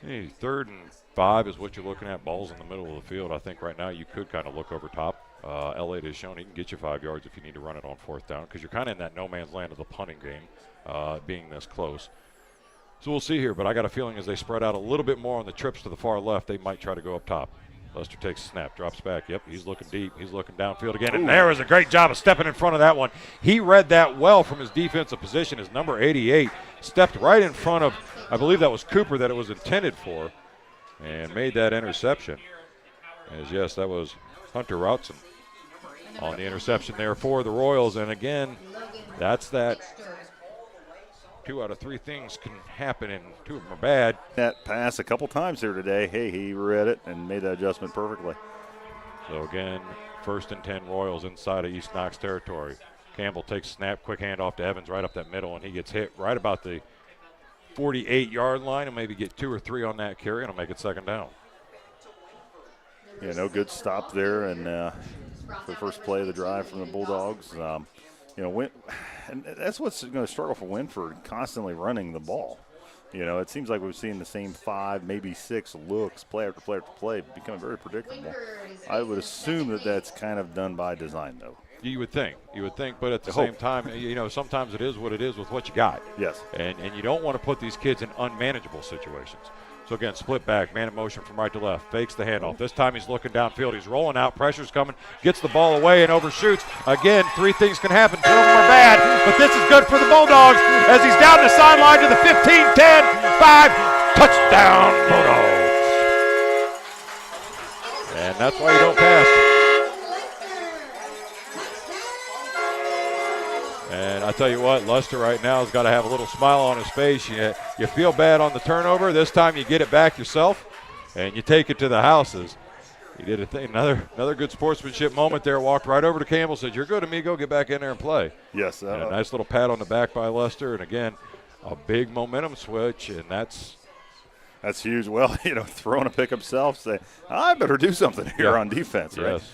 Hey, 3rd and 5 is what you're looking at. Ball's in the middle of the field. I think right now you could kind of look over top. Elliott has shown he can get you 5 yards if you need to run it on 4th down because you're kind of in that no man's land of the punting game, being this close. So we'll see here, but I got a feeling as they spread out a little bit more on the trips to the far left, they might try to go up top. Lester takes a snap, drops back. Yep, he's looking deep. He's looking downfield again. And there is a great job of stepping in front of that one. He read that well from his defensive position. His number 88 stepped right in front of, I believe that was Cooper that it was intended for, and made that interception. As yes, that was Hunter Routson on the interception there for the Royals. And again, that's that 2 out of 3 things can happen, and 2 of them are bad. That pass a couple times here today. Hey, he read it and made that adjustment perfectly. So again, 1st and 10 Royals inside of East Knox territory. Campbell takes a snap, quick handoff to Evans right up that middle, and he gets hit right about the 48-yard line and maybe get 2 or 3 on that carry, and it'll make it 2nd down. Yeah, no good stop there, and for the first play of the drive from the Bulldogs. You know, and that's what's going to struggle for Winford, constantly running the ball. You know, it seems like we've seen the same 5, maybe 6 looks, play after play after play, becoming very predictable. I would assume that that's kind of done by design, though. You would think, but at the same time, you know, sometimes it is what it is with what you got. Yes. And you don't want to put these kids in unmanageable situations. So again, split back, man in motion from right to left, fakes the handoff. This time he's looking downfield. He's rolling out, pressure's coming, gets the ball away and overshoots. Again, 3 things can happen. 2 of them are bad, but this is good for the Bulldogs as he's down the sideline to the 15, 10, 5, touchdown Bulldogs. And that's why you don't pass. And I tell you what, Luster right now has got to have a little smile on his face. You feel bad on the turnover. This time you get it back yourself, and you take it to the houses. He did a thing, another good sportsmanship moment there. Walked right over to Campbell, said, "You're good, amigo. Get back in there and play." Yes. And a nice little pat on the back by Luster, and again, a big momentum switch, and that's huge. Well, throwing a pick himself, say, I better do something here on defense, right? Yes.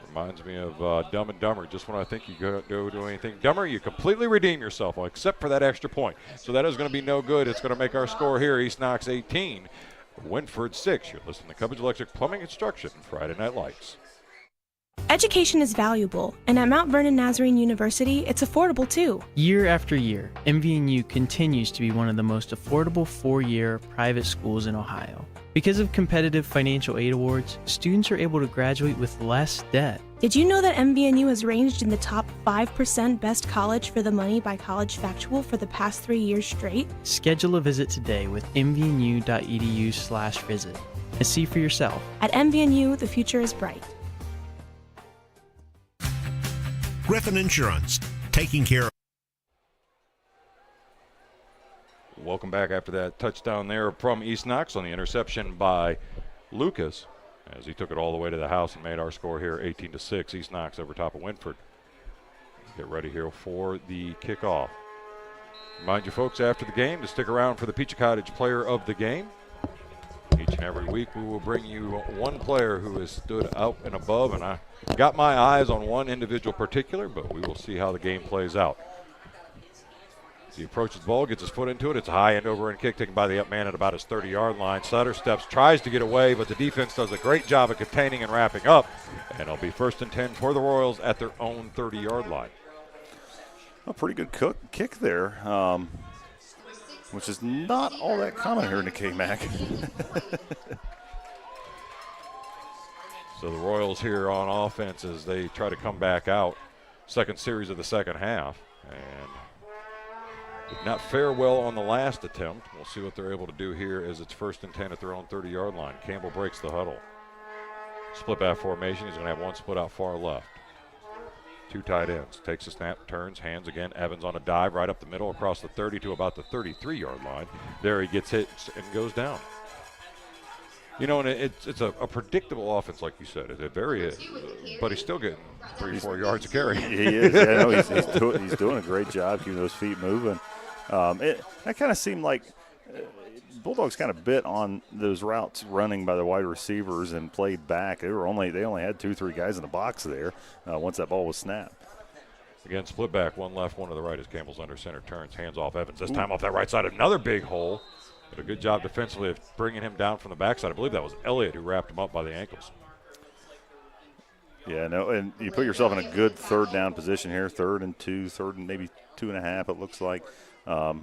Reminds me of Dumb and Dumber. Just when I think you go do anything dumber, you completely redeem yourself, except for that extra point. So that is going to be no good. It's going to make our score here, East Knox 18, Winford 6. You're listening to Cubbage Electric Plumbing Construction, Friday Night Lights. Education is valuable, and at Mount Vernon Nazarene University, it's affordable too. Year after year, MVNU continues to be one of the most affordable 4-year private schools in Ohio. Because of competitive financial aid awards, students are able to graduate with less debt. Did you know that MVNU has ranged in the top 5% best college for the money by College Factual for the past 3 years straight? Schedule a visit today with mvnu.edu/visit and see for yourself. At MVNU, the future is bright. Griffin Insurance, taking care of. Welcome back after that touchdown there from East Knox on the interception by Lucas as he took it all the way to the house and made our score here 18-6. East Knox over top of Winford. Get ready here for the kickoff. Remind you folks after the game to stick around for the Peachy Cottage Player of the Game. Each and every week we will bring you one player who has stood out and above, and I got my eyes on one individual particular, but we will see how the game plays out. As he approaches the ball, gets his foot into it. It's a high end over and kick taken by the up man at about his 30-yard line. Sutter steps, tries to get away, but the defense does a great job of containing and wrapping up. And it'll be 1st and 10 for the Royals at their own 30-yard line. A pretty good kick there, which is not all that common here in the K-Mac. So the Royals here on offense as they try to come back out. Second series of the second half. And did not fare well on the last attempt. We'll see what they're able to do here as it's 1st and 10 at their own 30-yard line. Campbell breaks the huddle. Split back formation. He's going to have one split out far left. 2 tight ends. Takes a snap, turns, hands again. Evans on a dive right up the middle across the 30 to about the 33-yard line. There he gets hit and goes down. And it's a predictable offense, like you said. It's but he's still getting 3-4 yards of carry. He is. He's doing a great job keeping those feet moving. That kind of seemed like Bulldogs kind of bit on those routes running by the wide receivers and played back. They only had 2-3 guys in the box there once that ball was snapped. Again, split back, one left, one to the right as Campbell's under center, turns, hands off Evans. This time off that right side, another big hole. But a good job defensively of bringing him down from the backside. I believe that was Elliott who wrapped him up by the ankles. Yeah, no, and you put yourself in a good 3rd down position here, 3rd and 2, 3rd and maybe 2.5, it looks like.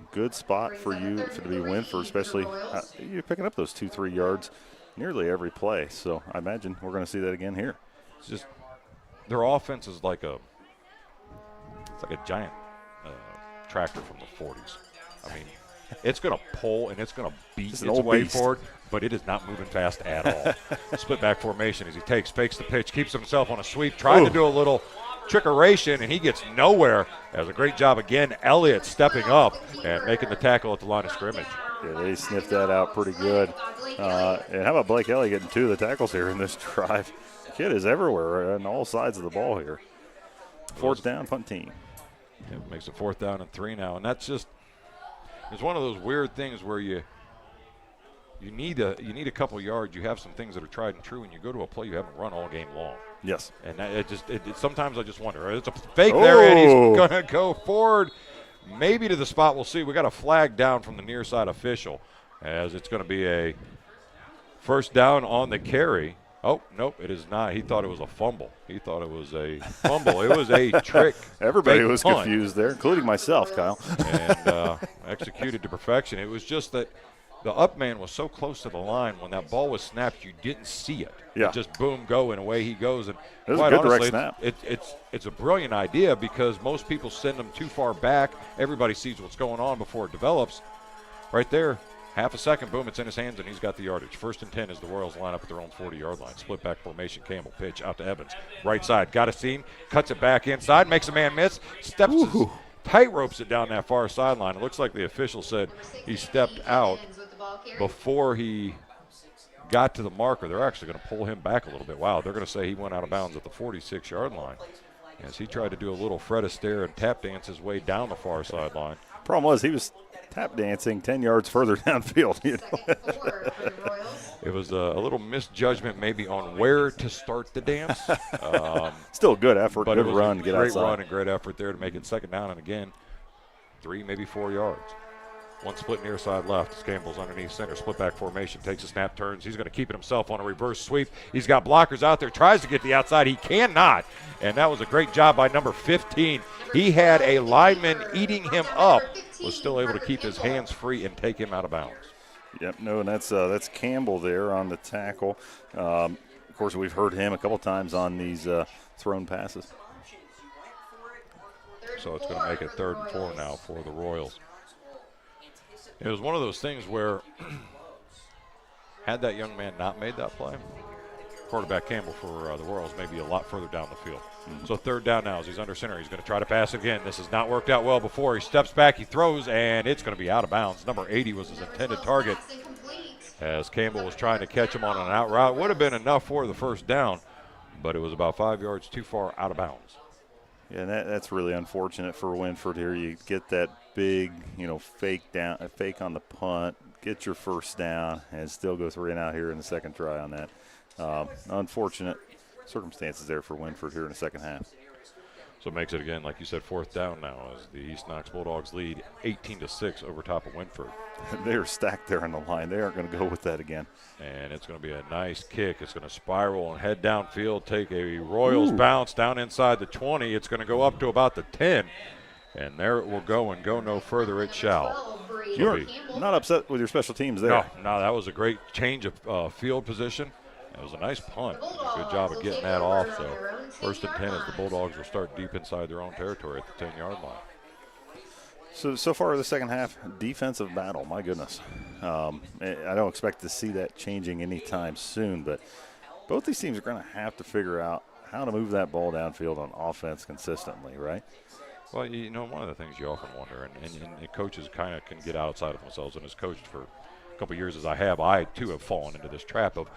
Good spot for you to be Winford, especially you're picking up those 2-3 yards nearly every play. So I imagine we're going to see that again here. It's just their offense is like a giant tractor from the 40s. I mean, it's going to pull and it's going to beat its way forward, but it is not moving fast at all. Split back formation as he fakes the pitch, keeps himself on a sweep, trying to do a little trickeration, and he gets nowhere. Does a great job again. Elliott stepping up and making the tackle at the line of scrimmage. Yeah, they sniffed that out pretty good. And how about Blake Elliott getting 2 of the tackles here in this drive? The kid is everywhere on all sides of the ball here. 4th down, punt team. Yeah, it makes it 4th down and 3 now, and that's just it's one of those weird things where you need a couple yards. You have some things that are tried and true, and you go to a play you haven't run all game long. Yes. And sometimes I just wonder. It's a fake there, and he's going to go forward, maybe to the spot. We'll see. We got a flag down from the near side official, as it's going to be a 1st down on the carry. Oh, nope, it is not. He thought it was a fumble. He thought it was a fumble. It was a trick. Everybody was confused there, including myself, Kyle. And executed to perfection. It was just that the up man was so close to the line when that ball was snapped, you didn't see it. Yeah. It just boom, go, and away he goes. And It was a quite good direct honestly, snap. it's a brilliant idea because most people send them too far back. Everybody sees what's going on before it develops. Right there, half a second, boom, it's in his hands, and he's got the yardage. 1st and 10 as the Royals line up at their own 40-yard line. Split back formation, Campbell pitch out to Evans. Right side, got a seam, cuts it back inside, makes a man miss, steps tight ropes it down that far sideline. It looks like the official said he stepped out before he got to the marker. They're actually going to pull him back a little bit. Wow, they're going to say he went out of bounds at the 46-yard line as he tried to do a little Fred Astaire and tap dance his way down the far sideline. Problem was he was tap dancing 10 yards further downfield. You know? It was a little misjudgment maybe on where to start the dance. Still a good effort, but good it was run, a get great outside. run and great effort there to make it 2nd down and again 3, maybe 4 yards. One split near side left. Campbell's underneath center. Split back formation. Takes a snap, turns. He's going to keep it himself on a reverse sweep. He's got blockers out there. Tries to get the outside. He cannot. And that was a great job by number 15. He had a lineman eating him up. Was still able to keep his hands free and take him out of bounds. Yep, no, and that's Campbell there on the tackle. Of course, we've heard him a couple times on these thrown passes. So it's going to make it 3rd and 4 now for the Royals. It was one of those things where had that young man not made that play, quarterback Campbell for the Royals may be a lot further down the field. So 3rd down now as he's under center. He's going to try to pass again. This has not worked out well before. He steps back, he throws, and it's going to be out of bounds. Number 80 was his intended target as Campbell was trying to catch him on an out route. Would have been enough for the 1st down, but it was about 5 yards too far out of bounds. Yeah, and that's really unfortunate for Winford here. You get that big, fake on the punt, get your 1st down, and still go 3 and out here in the 2nd try on that. Unfortunate circumstances there for Winford here in the 2nd half. So it makes it again, like you said, 4th down now as the East Knox Bulldogs lead 18-6 over top of Winford. They're stacked there on the line. They aren't going to go with that again. And it's going to be a nice kick. It's going to spiral and head downfield, take a Royals bounce down inside the 20. It's going to go up to about the 10. And there it will go and go no further it shall. You're not upset with your special teams there. No, that was a great change of field position. It was a nice punt. Good job of getting that off. So 1st and 10 as the Bulldogs will start deep inside their own territory at the 10-yard line. So far the 2nd half, defensive battle, my goodness. I don't expect to see that changing anytime soon, but both these teams are going to have to figure out how to move that ball downfield on offense consistently, right? Well, one of the things you often wonder, and coaches kind of can get outside of themselves, and as coached for a couple years as I have, I too have fallen into this trap of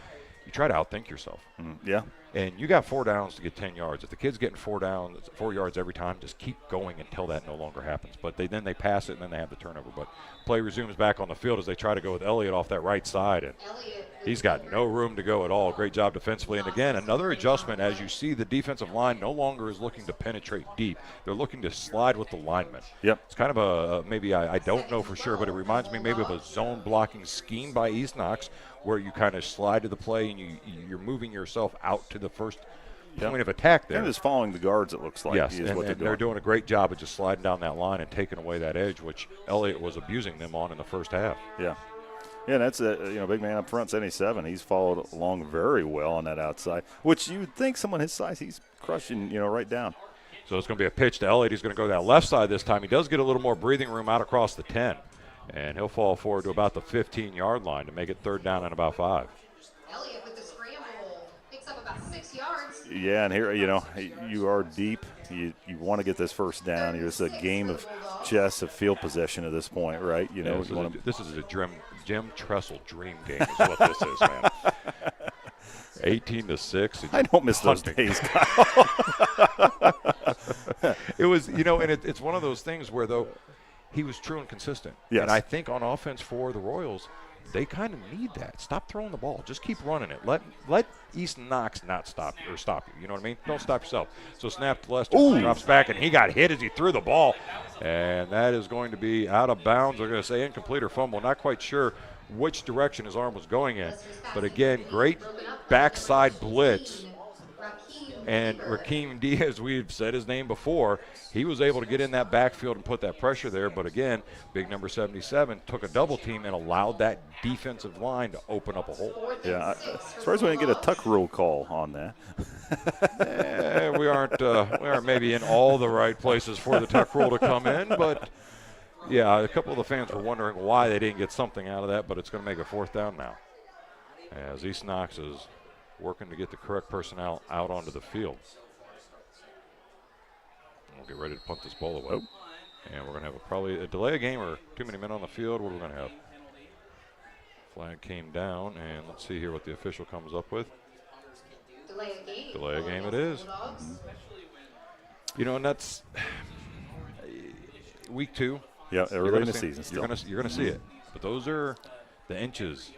you try to outthink yourself. Yeah. And you got 4 downs to get 10 yards. If the kid's getting 4 yards every time, just keep going until that no longer happens. But then they pass it and then they have the turnover. But play resumes back on the field as they try to go with Elliott off that right side. And he's got no room to go at all. Great job defensively. And again, another adjustment as you see the defensive line no longer is looking to penetrate deep. They're looking to slide with the linemen. Yep. It's kind of maybe I don't know for sure, but it reminds me maybe of a zone blocking scheme by East Knox where you kind of slide to the play and you're moving yourself out to the first point of attack there. And just following the guards, it looks like. Yes, is and, what they're doing a great job of just sliding down that line and taking away that edge, which Elliott was abusing them on in the 1st half. Yeah. Yeah, that's a big man up front, 77. He's followed along very well on that outside, which you would think someone his size, he's crushing, right down. So it's going to be a pitch to Elliott. He's going to go that left side this time. He does get a little more breathing room out across the 10, and he'll fall forward to about the 15-yard line to make it 3rd down and about 5. Elliott with the scramble picks up about 6 yards. Yeah, and here, you are deep. You want to get this 1st down. It's a game of chess, of field possession at this point, right? This is a Jim Tressel dream game is what this is, man. 18-6. I don't miss those days, Kyle. It was, and it's one of those things where, though, he was true and consistent. Yes. And I think on offense for the Royals, they kind of need that. Stop throwing the ball. Just keep running it. Let East Knox not stop you. You know what I mean? Don't stop yourself. So snap to Lester. Drops back, and he got hit as he threw the ball. And that is going to be out of bounds. They're going to say incomplete or fumble. Not quite sure which direction his arm was going in. But, again, great backside blitz And Rakeem Diaz, we've said his name before, he was able to get in that backfield and put that pressure there. But again, big number 77 took a double team and allowed that defensive line to open up a hole. Yeah, as far as we didn't get a tuck rule call on that. We aren't maybe in all the right places for the tuck rule to come in, but yeah, a couple of the fans were wondering why they didn't get something out of that, but it's going to make a 4th down now, as East Knox is working to get the correct personnel out onto the field. We'll get ready to punt this ball away. And we're going to have probably a delay of game or too many men on the field. What are we going to have? Flag came down, and let's see here what the official comes up with. Delay a game. Delay a game it is. You know, and that's week 2. Yeah, early in the season still. You're going to see it. But those are the inches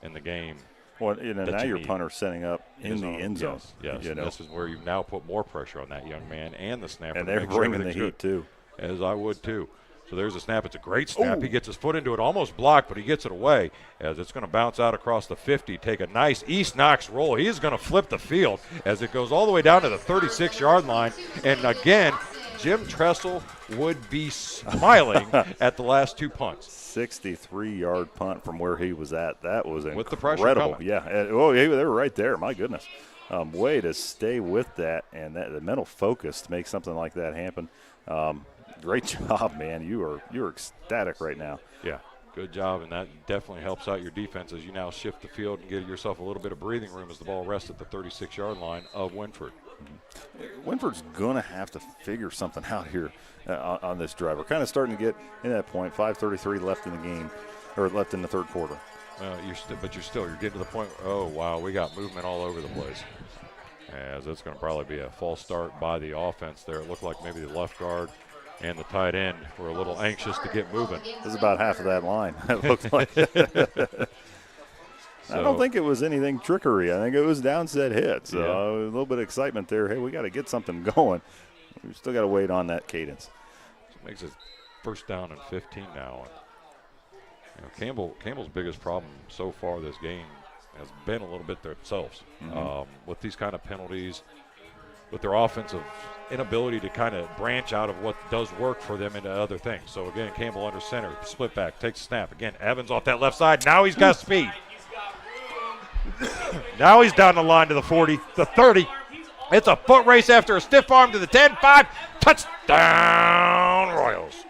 in the game. Well, now your punter's setting up in the end zone. Yes. This is where you've now put more pressure on that young man and the snapper. And they're bringing the heat, too. As I would, too. So there's a snap. It's a great snap. Ooh. He gets his foot into it, almost blocked, but he gets it away as it's going to bounce out across the 50, take a nice East Knox roll. He is going to flip the field as it goes all the way down to the 36-yard line. And, again, Jim Tressel would be smiling at the last 2 punts. 63-yard punt from where he was at. That was incredible. With the pressure coming. Yeah. They were right there. My goodness. Way to stay with that and the mental focus to make something like that happen. Great job, man. You're ecstatic right now. Yeah, good job, and that definitely helps out your defense as you now shift the field and give yourself a little bit of breathing room as the ball rests at the 36-yard line of Winford. Winford's going to have to figure something out here on this drive. We're kind of starting to get in that point. 5:33 left in the game, or left in the third quarter. You're getting to the point. Oh wow, we got movement all over the place. As it's going to probably be a false start by the offense there. It looked like maybe the left guard and the tight end were a little anxious to get moving. It was about half of that line, it looked like. I don't think it was anything trickery. I think it was downset hit. So a little bit of excitement there. Hey, we got to get something going. We still got to wait on that cadence. So it makes it 1st down and 15 now. Campbell's biggest problem so far this game has been a little bit themselves. With these kind of penalties, with their offensive inability to kind of branch out of what does work for them into other things. So, again, Campbell under center, split back, takes a snap. Again, Evans off that left side. Now he's got speed. Now he's down the line to the 40, the 30. It's a foot race after a stiff arm to the 10, 5. Touchdown, Royals.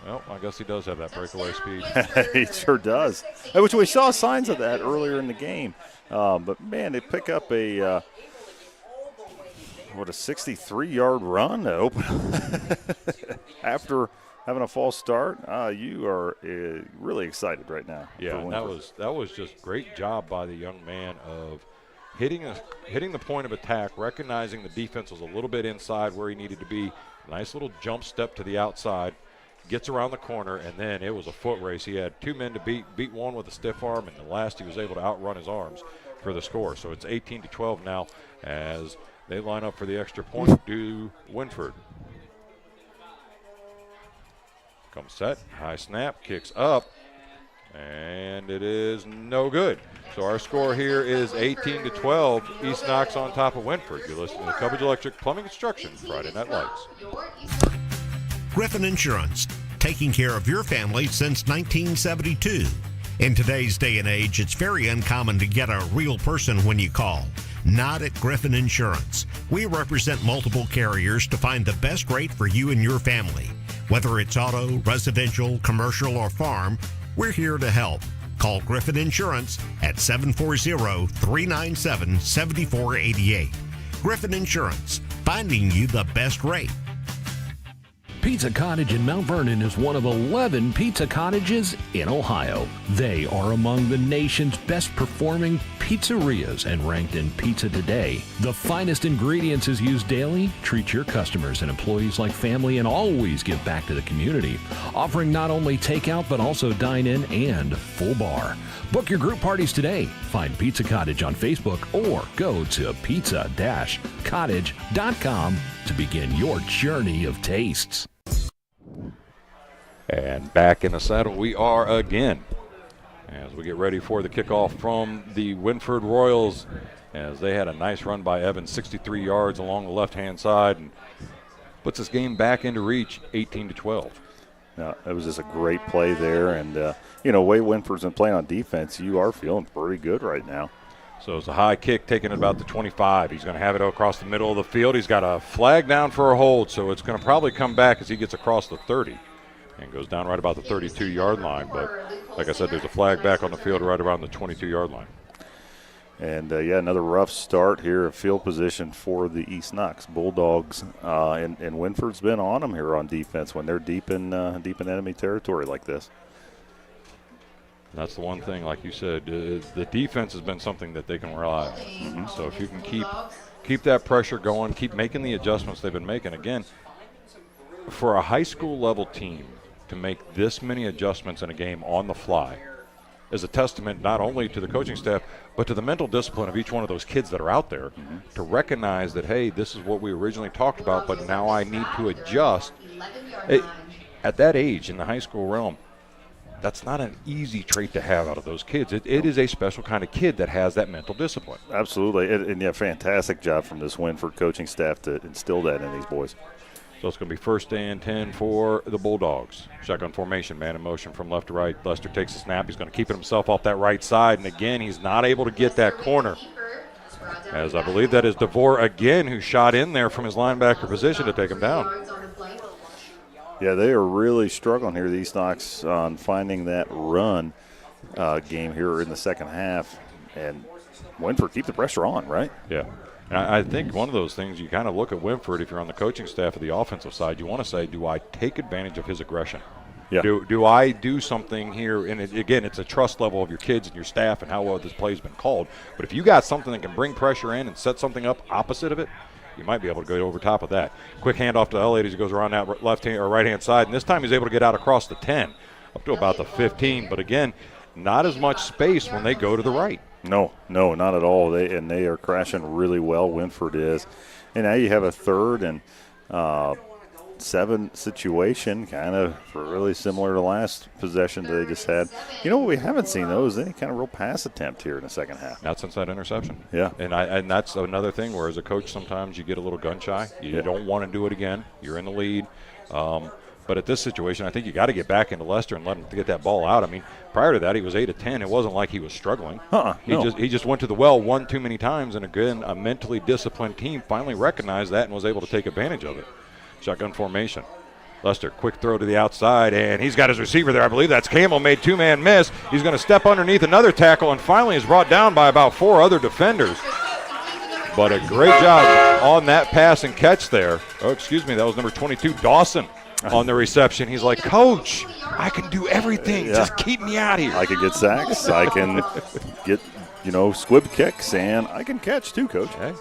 Well, I guess he does have that breakaway speed. He sure does, which we saw signs of that earlier in the game. But, man, they pick up a 63-yard run to open after having a false start. You are really excited right now. Yeah, and that was just great job by the young man of hitting the point of attack, recognizing the defense was a little bit inside where he needed to be. Nice little jump step to the outside. Gets around the corner, and then it was a foot race. He had 2 men to beat one with a stiff arm, and the last he was able to outrun his arms for the score. So it's 18-12 now as they line up for the extra point to Winford. Comes set, high snap, kicks up, and it is no good. So our score here is 18-12. East Knox on top of Winford. You're listening to Cubbage Electric Plumbing Construction Friday Night Lights. Griffin Insurance, taking care of your family since 1972. In today's day and age, it's very uncommon to get a real person when you call. Not at Griffin Insurance. We represent multiple carriers to find the best rate for you and your family. Whether it's auto, residential, commercial, or farm, we're here to help. Call Griffin Insurance at 740-397-7488. Griffin Insurance, finding you the best rate. Pizza Cottage in Mount Vernon is one of 11 pizza cottages in Ohio. They are among the nation's best performing pizzerias and ranked in Pizza Today. The finest ingredients is used daily. Treat your customers and employees like family and always give back to the community. Offering not only takeout but also dine-in and full bar. Book your group parties today. Find Pizza Cottage on Facebook or go to pizza-cottage.com to begin your journey of tastes. And back in the saddle we are again as we get ready for the kickoff from the Winford Royals as they had a nice run by Evans, 63 yards along the left-hand side, and puts this game back into reach, 18-12. No, it was just a great play there, and way Winford's been playing on defense, you are feeling pretty good right now. So it's a high kick taken at about the 25. He's going to have it across the middle of the field. He's got a flag down for a hold, so it's going to probably come back as he gets across the 30 and goes down right about the 32-yard line. But like I said, there's a flag back on the field right around the 22-yard line. And, another rough start here of field position for the East Knox Bulldogs. And Winford's been on them here on defense when they're deep in enemy territory like this. That's the one thing, like you said, the defense has been something that they can rely on. Mm-hmm. So if you can keep that pressure going, keep making the adjustments they've been making. Again, for a high school level team to make this many adjustments in a game on the fly is a testament not only to the coaching staff, but to the mental discipline of each one of those kids that are out there to recognize that, hey, this is what we originally talked about, but now I need to adjust. At that age in the high school realm, that's not an easy trait to have out of those kids. It is a special kind of kid that has that mental discipline. Absolutely. And fantastic job from this Winford coaching staff to instill that in these boys. So it's going to be 1st and 10 for the Bulldogs. Shotgun formation, man in motion from left to right. Lester takes a snap. He's going to keep it himself off that right side. And again, he's not able to get that corner. As I believe that is DeVore again, who shot in there from his linebacker position to take him down. Yeah, they are really struggling here, the East Knox, on finding that run game here in the second half. And Winford, keep the pressure on, right? Yeah. And I think one of those things, you kind of look at Winford, if you're on the coaching staff of the offensive side, you want to say, do I take advantage of his aggression? Yeah. Do I do something here? And again, it's a trust level of your kids and your staff and how well this play has been called. But if you got something that can bring pressure in and set something up opposite of it, you might be able to go over top of that. Quick handoff to Elliott as he goes around that left-hand or right-hand side. And this time he's able to get out across the 10 up to about the 15. But again, not as much space when they go to the right. No, not at all. They are crashing really well, Winford is. And now you have a 3rd and 7 situation, kind of really similar to last possession they just had. You know what we haven't seen, though, is any kind of real pass attempt here in the second half. Not since that interception. Yeah. And that's another thing where as a coach sometimes you get a little gun shy. You don't want to do it again. You're in the lead. But at this situation, I think you got to get back into Lester and let him get that ball out. I mean, prior to that, he was 8 of 10. It wasn't like he was struggling. He just went to the well one too many times, and again, a mentally disciplined team finally recognized that and was able to take advantage of it. Shotgun formation. Lester, quick throw to the outside, and he's got his receiver there. I believe that's Campbell, made 2-man miss. He's going to step underneath another tackle, and finally is brought down by about 4 other defenders. But a great job on that pass and catch there. Oh, excuse me, that was number 22, Dawson, on the reception. He's like, Coach, I can do everything. Just keep me out here. I can get sacks. I can get, squib kicks, and I can catch too, Coach. Hey,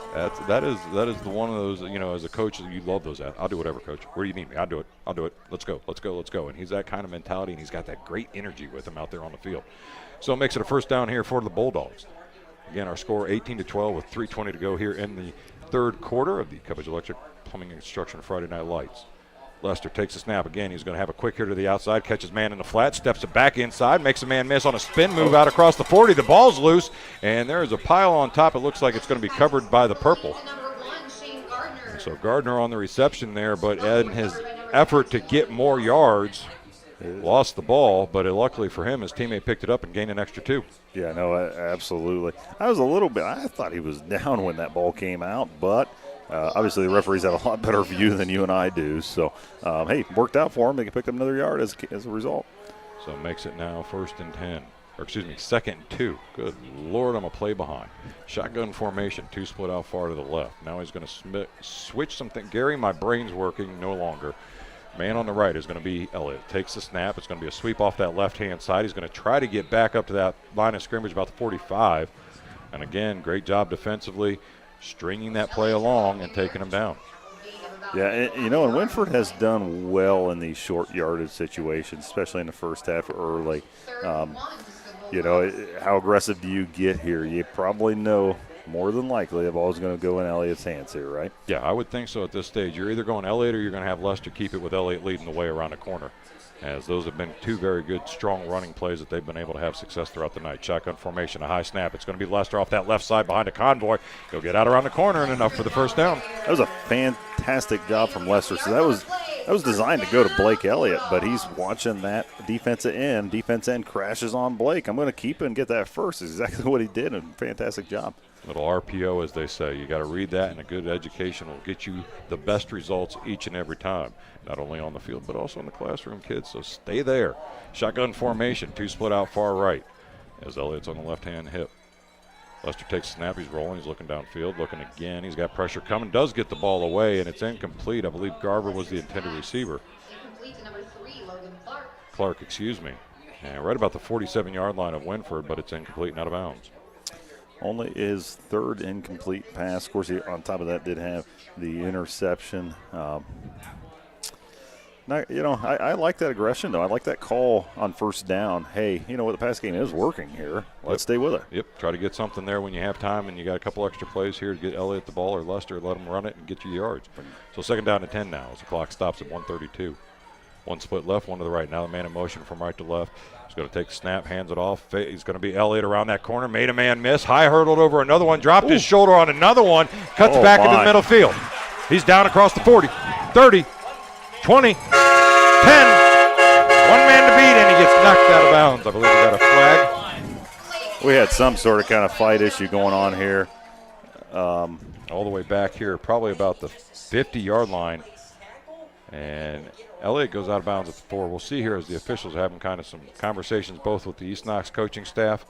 that is the one of those, as a coach, you love those. I'll do whatever, Coach. Where do you need me? I'll do it. Let's go. And he's that kind of mentality, and he's got that great energy with him out there on the field. So it makes it a 1st down here for the Bulldogs. Again, our score 18-12 with 3:20 to go here in the 3rd quarter of the Cubbage Electric Plumbing and Construction Friday Night Lights. Lester takes a snap again. He's going to have a quick hitter to the outside, catches man in the flat, steps it back inside, makes a man miss on a spin move out across the 40. The ball's loose, and there is a pile on top. It looks like it's going to be covered by the purple. And so Gardner on the reception there, but in his effort to get more yards, lost the ball, but luckily for him, his teammate picked it up and gained an extra 2. Yeah, no, absolutely. I thought he was down when that ball came out, but obviously the referees have a lot better view than you and I do. So, hey, worked out for him. They can pick up another yard as a result. So it makes it now 1st and 10. Or excuse me, 2nd and 2. Good Lord, I'm a play behind. Shotgun formation, 2 split out far to the left. Now he's going to switch something. Gary, my brain's working no longer. Man on the right is going to be Elliott. Takes the snap. It's going to be a sweep off that left-hand side. He's going to try to get back up to that line of scrimmage about the 45. And again, great job defensively, stringing that play along and taking him down. Yeah, and Winford has done well in these short yardage situations, especially in the first half early. How aggressive do you get here? You probably know more than likely the ball's going to go in Elliott's hands here, right? Yeah, I would think so at this stage. You're either going Elliott or you're going to have Lester keep it with Elliott leading the way around the corner. as those have been two very good, strong running plays that they've been able to have success throughout the night. Shotgun formation, a high snap. It's going to be Lester off that left side behind a Convoy. He'll get out around the corner and enough for the first down. That was a fantastic job from Lester. So that was designed to go to Blake Elliott, but he's watching that defense end crashes on Blake. I'm going to keep it and get that first. Is exactly what he did, and fantastic job. Little RPO, as they say. You got to read that, and a good education will get you the best results each and every time, not only on the field but also in the classroom, kids. So stay there. Shotgun formation, two split out far right, as Elliott's on the left-hand hip. Lester takes a snap. He's rolling. He's looking downfield, looking again. He's got pressure coming. Does get the ball away, and it's incomplete. I believe Garver was the intended receiver. Incomplete to number 3, Logan Clark. Clark, excuse me. And right about the 47-yard line of Winford, but it's incomplete and out of bounds. Only his third incomplete pass. Of course, he, on top of that, did have the interception. I like that aggression, though. I like that call on first down. Hey, you know what? The pass game is working here. Let's stay with it. Yep. Try to get something there when you have time, and you got a couple extra plays here to get Elliott the ball or Lester, let him run it and get you yards. So second down to 10 now as the clock stops at 1:32. One split left, one to the right. Now the man in motion from right to left. He's going to take the snap, hands it off. He's going to be Elliott around that corner. Made a man miss. High hurdled over another one. Dropped his shoulder on another one. Cuts back into the middle field. He's down across the 40, 30, 20, 10. One man to beat, and he gets knocked out of bounds. I believe we got a flag. We had some sort of kind of fight issue going on here. All the way back here, probably about the 50-yard line. And Elliott goes out of bounds at the 4. We'll see here as the officials are having kind of some conversations both with the East Knox coaching staff.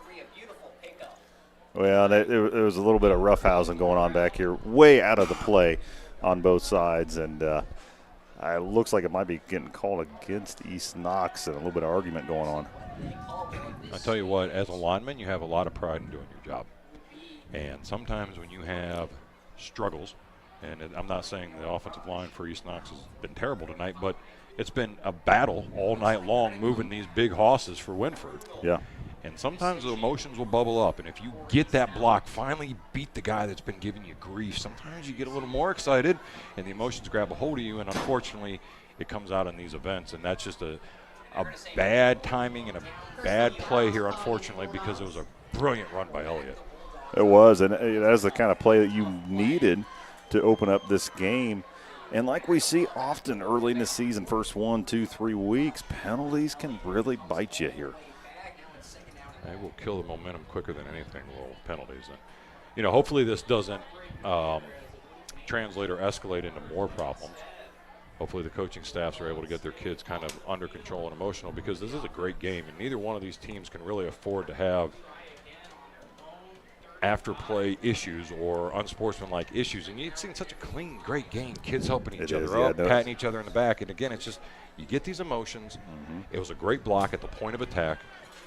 Well, there was a little bit of roughhousing going on back here, way out of the play on both sides. And it looks like it might be getting called against East Knox and a little bit of argument going on. I tell you what, as a lineman, you have a lot of pride in doing your job. And sometimes when you have struggles, and I'm not saying the offensive line for East Knox has been terrible tonight, but it's been a battle all night long moving these big hosses for Winford. Yeah. And sometimes the emotions will bubble up, and if you get that block, finally beat the guy that's been giving you grief, sometimes you get a little more excited, and the emotions grab a hold of you, and unfortunately it comes out in these events, and that's just a bad timing and a bad play here, unfortunately, because it was a brilliant run by Elliott. It was, and that is the kind of play that you needed to open up this game. And like we see often early in the season, first 1, 2, 3 weeks, penalties can really bite you here. They will kill the momentum quicker than anything, little penalties. And, hopefully this doesn't translate or escalate into more problems. Hopefully the coaching staffs are able to get their kids kind of under control and emotional, because this is a great game, and neither one of these teams can really afford to have after-play issues or unsportsmanlike issues. And you've seen such a clean, great game, kids helping each other up, patting each other in the back. And, again, it's just you get these emotions. It was a great block at the point of attack.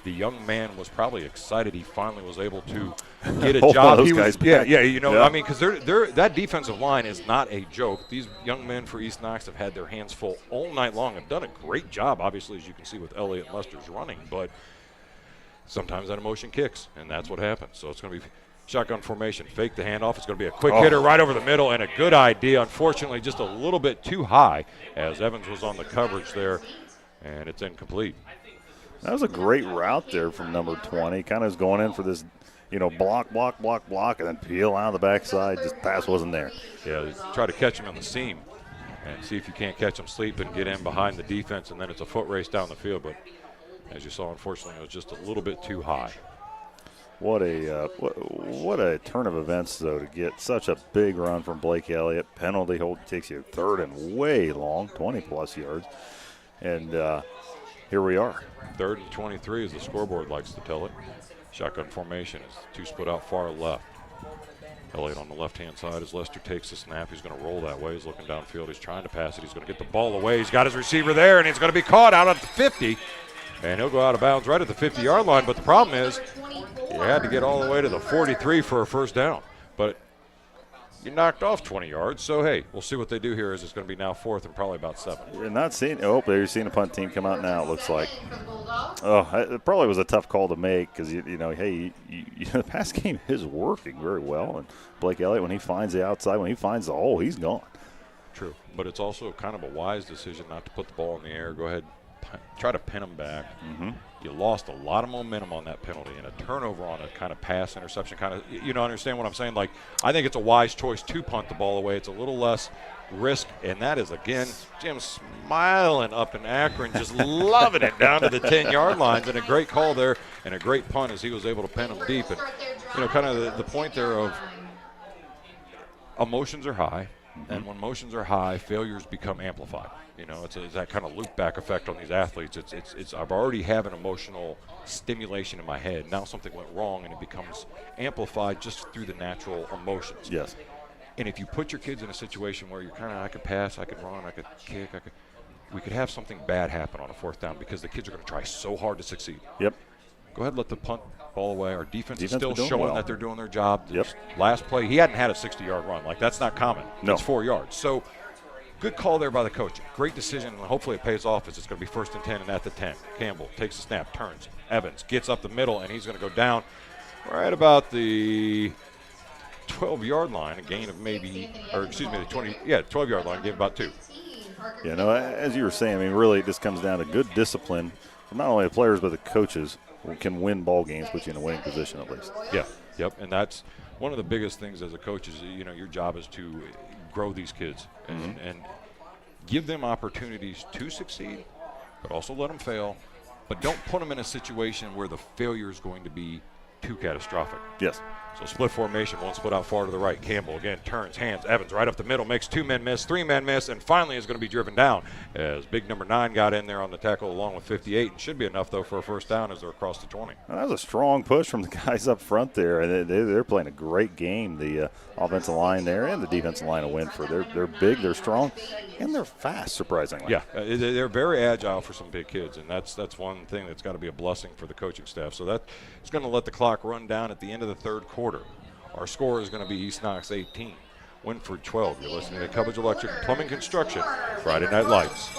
The young man was probably excited he finally was able to get a job. I mean, because that defensive line is not a joke. These young men for East Knox have had their hands full all night long, have done a great job, obviously, as you can see with Elliott and Lester's running. But sometimes that emotion kicks, and that's what happens. So it's going to be shotgun formation, fake the handoff. It's going to be a quick hitter right over the middle, and a good idea. Unfortunately, just a little bit too high as Evans was on the coverage there, and it's incomplete. That was a great route there from number 20. Kind of is going in for this, block, and then peel out of the backside. Just pass wasn't there. Yeah, try to catch him on the seam and see if you can't catch him sleeping, get in behind the defense, and then it's a foot race down the field. But as you saw, unfortunately, it was just a little bit too high. What a turn of events, though, to get such a big run from Blake Elliott. Penalty hold takes you third and way long, 20-plus yards. And here we are. 3rd and 23, as the scoreboard likes to tell it. Shotgun formation is two split out far left. Elliott on the left-hand side as Lester takes the snap. He's going to roll that way. He's looking downfield. He's trying to pass it. He's going to get the ball away. He's got his receiver there, and he's going to be caught out at the 50. And he'll go out of bounds right at the 50-yard line. But the problem is you had to get all the way to the 43 for a first down. But you knocked off 20 yards. So, hey, we'll see what they do here as it's going to be now 4th and probably about 7. You're not seeing – you're seeing the punt team come out now, it looks like. It probably was a tough call to make because, the pass game is working very well. And Blake Elliott, when he finds the outside, when he finds the hole, he's gone. True. But it's also kind of a wise decision not to put the ball in the air. Go ahead, try to pin them back. You lost a lot of momentum on that penalty, and a turnover on a kind of pass interception kind of, understand what I'm saying? Like, I think it's a wise choice to punt the ball away. It's a little less risk, and that is, again, Jim smiling up in Akron, just loving it down to the 10-yard lines, and a great call there and a great punt as he was able to pin them deep. And, kind of the point there of emotions are high, and when emotions are high, failures become amplified. It's that kind of loop back effect on these athletes. It's I've already have an emotional stimulation in my head. Now something went wrong, and it becomes amplified just through the natural emotions. Yes. And if you put your kids in a situation where you're kind of, I could pass, I could run, I could kick, we could have something bad happen on a fourth down because the kids are going to try so hard to succeed. Yep. Go ahead and let the punt ball away. Our defense is still doing showing well. that they're doing their job. Yep. Last play, he hadn't had a 60-yard run. Like, that's not common. No. It's 4 yards. So, good call there by the coach. Great decision, and hopefully it pays off as it's going to be 1st and 10 and at the 10. Campbell takes the snap, turns. Evans gets up the middle, and he's going to go down right about the 12-yard line, a gain of maybe, or excuse me, the 12-yard line, gain about 2. As you were saying, really this comes down to good discipline from not only the players but the coaches who can win ball games, put you in a winning position at least. Yeah, yep, and that's one of the biggest things as a coach is, your job is to grow these kids and give them opportunities to succeed, but also let them fail, but don't put them in a situation where the failure is going to be too catastrophic. Yes. So split formation, one split out far to the right. Campbell again turns, hands, Evans right up the middle, makes 2 men miss, 3 men miss, and finally is going to be driven down as big number 9 got in there on the tackle along with 58, and should be enough though for a first down as they're across the 20. That was a strong push from the guys up front there, and they're playing a great game. The offensive line there and the defensive line of Winford. They're big, they're strong, and they're fast, surprisingly. Yeah, they're very agile for some big kids, and that's one thing that's got to be a blessing for the coaching staff. So that is going to let the clock run down at the end of the third quarter. Our score is going to be East Knox 18, Winford 12. You're listening to Cubbage Electric Plumbing Construction, Friday Night Lights.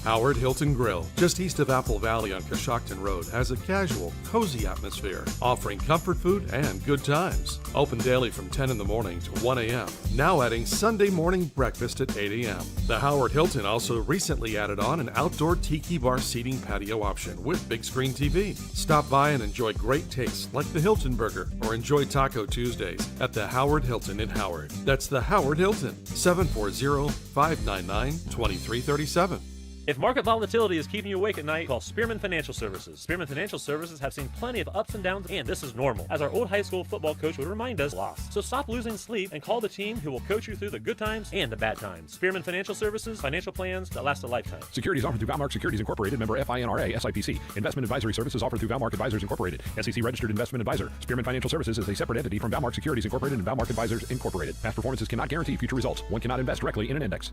Howard Hilton Grill, just east of Apple Valley on Coshocton Road, has a casual, cozy atmosphere, offering comfort food and good times. Open daily from 10 in the morning to 1 a.m., now adding Sunday morning breakfast at 8 a.m. The Howard Hilton also recently added on an outdoor tiki bar seating patio option with big screen TV. Stop by and enjoy great tastes like the Hilton Burger or enjoy Taco Tuesdays at the Howard Hilton in Howard. That's the Howard Hilton, 740-599-2337. If market volatility is keeping you awake at night, call Spearman Financial Services. Spearman Financial Services have seen plenty of ups and downs, and this is normal. As our old high school football coach would remind us, lost. So stop losing sleep and call the team who will coach you through the good times and the bad times. Spearman Financial Services, financial plans that last a lifetime. Securities offered through Valmark Securities Incorporated, member FINRA, SIPC. Investment advisory services offered through Valmark Advisors Incorporated, SEC registered investment advisor. Spearman Financial Services is a separate entity from Valmark Securities Incorporated and Valmark Advisors Incorporated. Past performances cannot guarantee future results. One cannot invest directly in an index.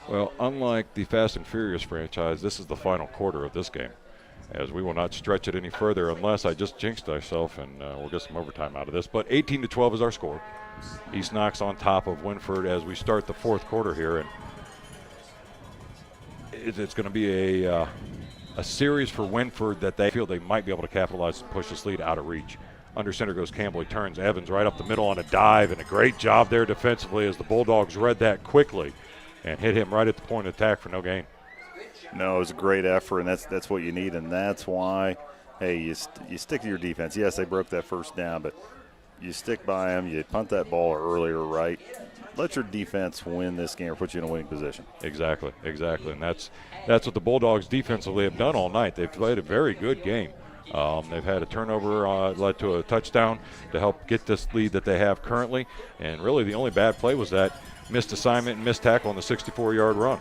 Well, unlike the Fast and Furious franchise, this is the final quarter of this game, as we will not stretch it any further unless I just jinxed myself, and we'll get some overtime out of this. But 18-12 is our score. East Knox on top of Winford as we start the fourth quarter here, and it's going to be a series for Winford that they feel they might be able to capitalize and push this lead out of reach. Under center goes Campbell. He turns Evans right up the middle on a dive, and a great job there defensively as the Bulldogs read that quickly and hit him right at the point of attack for no gain. No, it was a great effort, and that's what you need, and that's why, hey, you stick to your defense. Yes, they broke that first down, but you stick by them. You punt that ball earlier, right? Let your defense win this game or put you in a winning position. Exactly, and that's what the Bulldogs defensively have done all night. They've played a very good game. They've had a turnover led to a touchdown to help get this lead that they have currently, and really the only bad play was that missed assignment and missed tackle on the 64-yard run.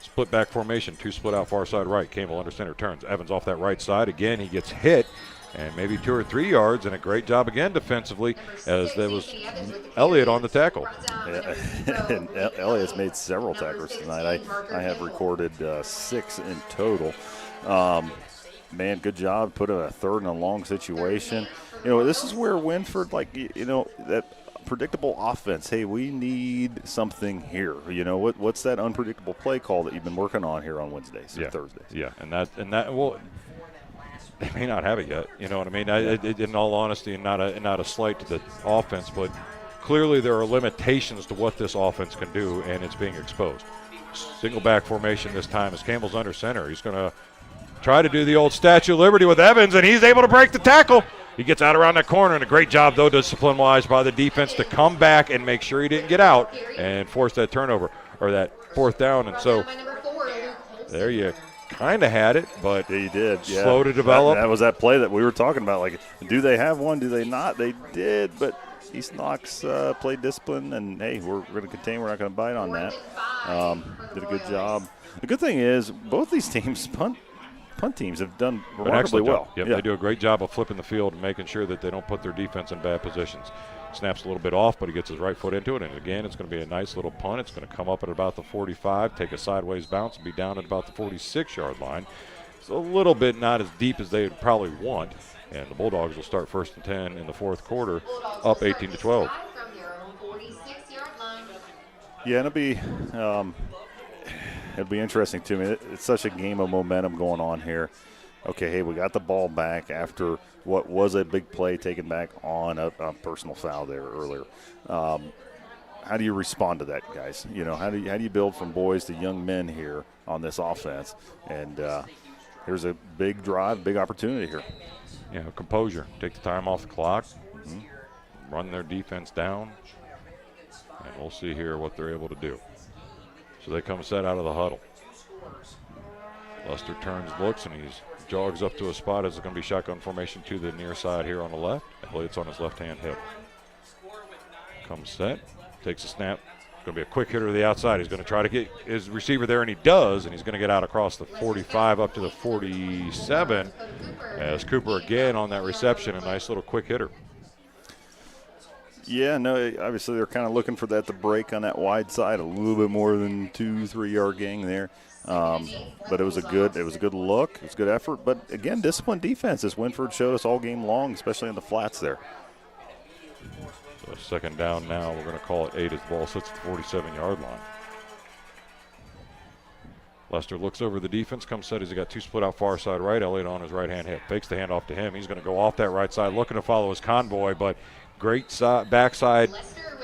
Split back formation, 2 split out far side right. Campbell under center turns. Evans off that right side. Again, he gets hit and maybe 2 or 3 yards, and a great job again defensively as there was Elliott on the tackle. Yeah, and Elliott's made several tackles tonight. I have recorded 6 in total. Man, good job. Put a third in a long situation. This is where Winford, that predictable offense. Hey, we need something here. What's that unpredictable play call that you've been working on here on Wednesdays and Thursdays? Yeah, and that well, they may not have it yet. You know what I mean? In all honesty, and not a slight to the offense, but clearly there are limitations to what this offense can do, and it's being exposed. Single back formation this time as Campbell's under center. He's going to try to do the old Statue of Liberty with Evans, and he's able to break the tackle. He gets out around that corner, and a great job, though, discipline-wise by the defense to come back and make sure he didn't get out and force that turnover or that fourth down. And so there you kind of had it, but yeah, you did. Slow to develop. That was that play that we were talking about. Like, do they have one? Do they not? They did, but East Knox played discipline, and, hey, we're going to contain. We're not going to bite on that. Did a good job. The good thing is both these teams, punt teams, have done remarkably well. Yep, they do a great job of flipping the field and making sure that they don't put their defense in bad positions. Snaps a little bit off, but he gets his right foot into it, and again, it's going to be a nice little punt. It's going to come up at about the 45, take a sideways bounce, and be down at about the 46-yard line. It's a little bit not as deep as they would probably want, and the Bulldogs will start 1st and 10 in the fourth quarter, up 18-12. Yeah, and it'll be interesting to me. It's such a game of momentum going on here. Okay, hey, we got the ball back after what was a big play taken back on a personal foul there earlier. How do you respond to that, guys? You know, how do you build from boys to young men here on this offense? And here's a big drive, big opportunity here. Yeah, composure. Take the time off the clock. Run their defense down. And we'll see here what they're able to do. So they come set out of the huddle. Lester turns, looks, and he jogs up to a spot as it's going to be shotgun formation to the near side here on the left. Elliott's on his left-hand hip. Comes set, takes a snap. It's going to be a quick hitter to the outside. He's going to try to get his receiver there, and he does, and he's going to get out across the 45 up to the 47 as Cooper again on that reception, a nice little quick hitter. Yeah, no, obviously they're kind of looking for that to break on that wide side, a little bit more than 2-3 yard gain there. But it was a good look, it was a good effort. But again, disciplined defense, as Winford showed us all game long, especially in the flats there. So second down now, we're going to call it 8 as the ball sits at the 47-yard line. Lester looks over the defense, comes set as he got two split out far side right. Elliott on his right-hand hip, fakes the handoff to him. He's going to go off that right side, looking to follow his convoy, but great backside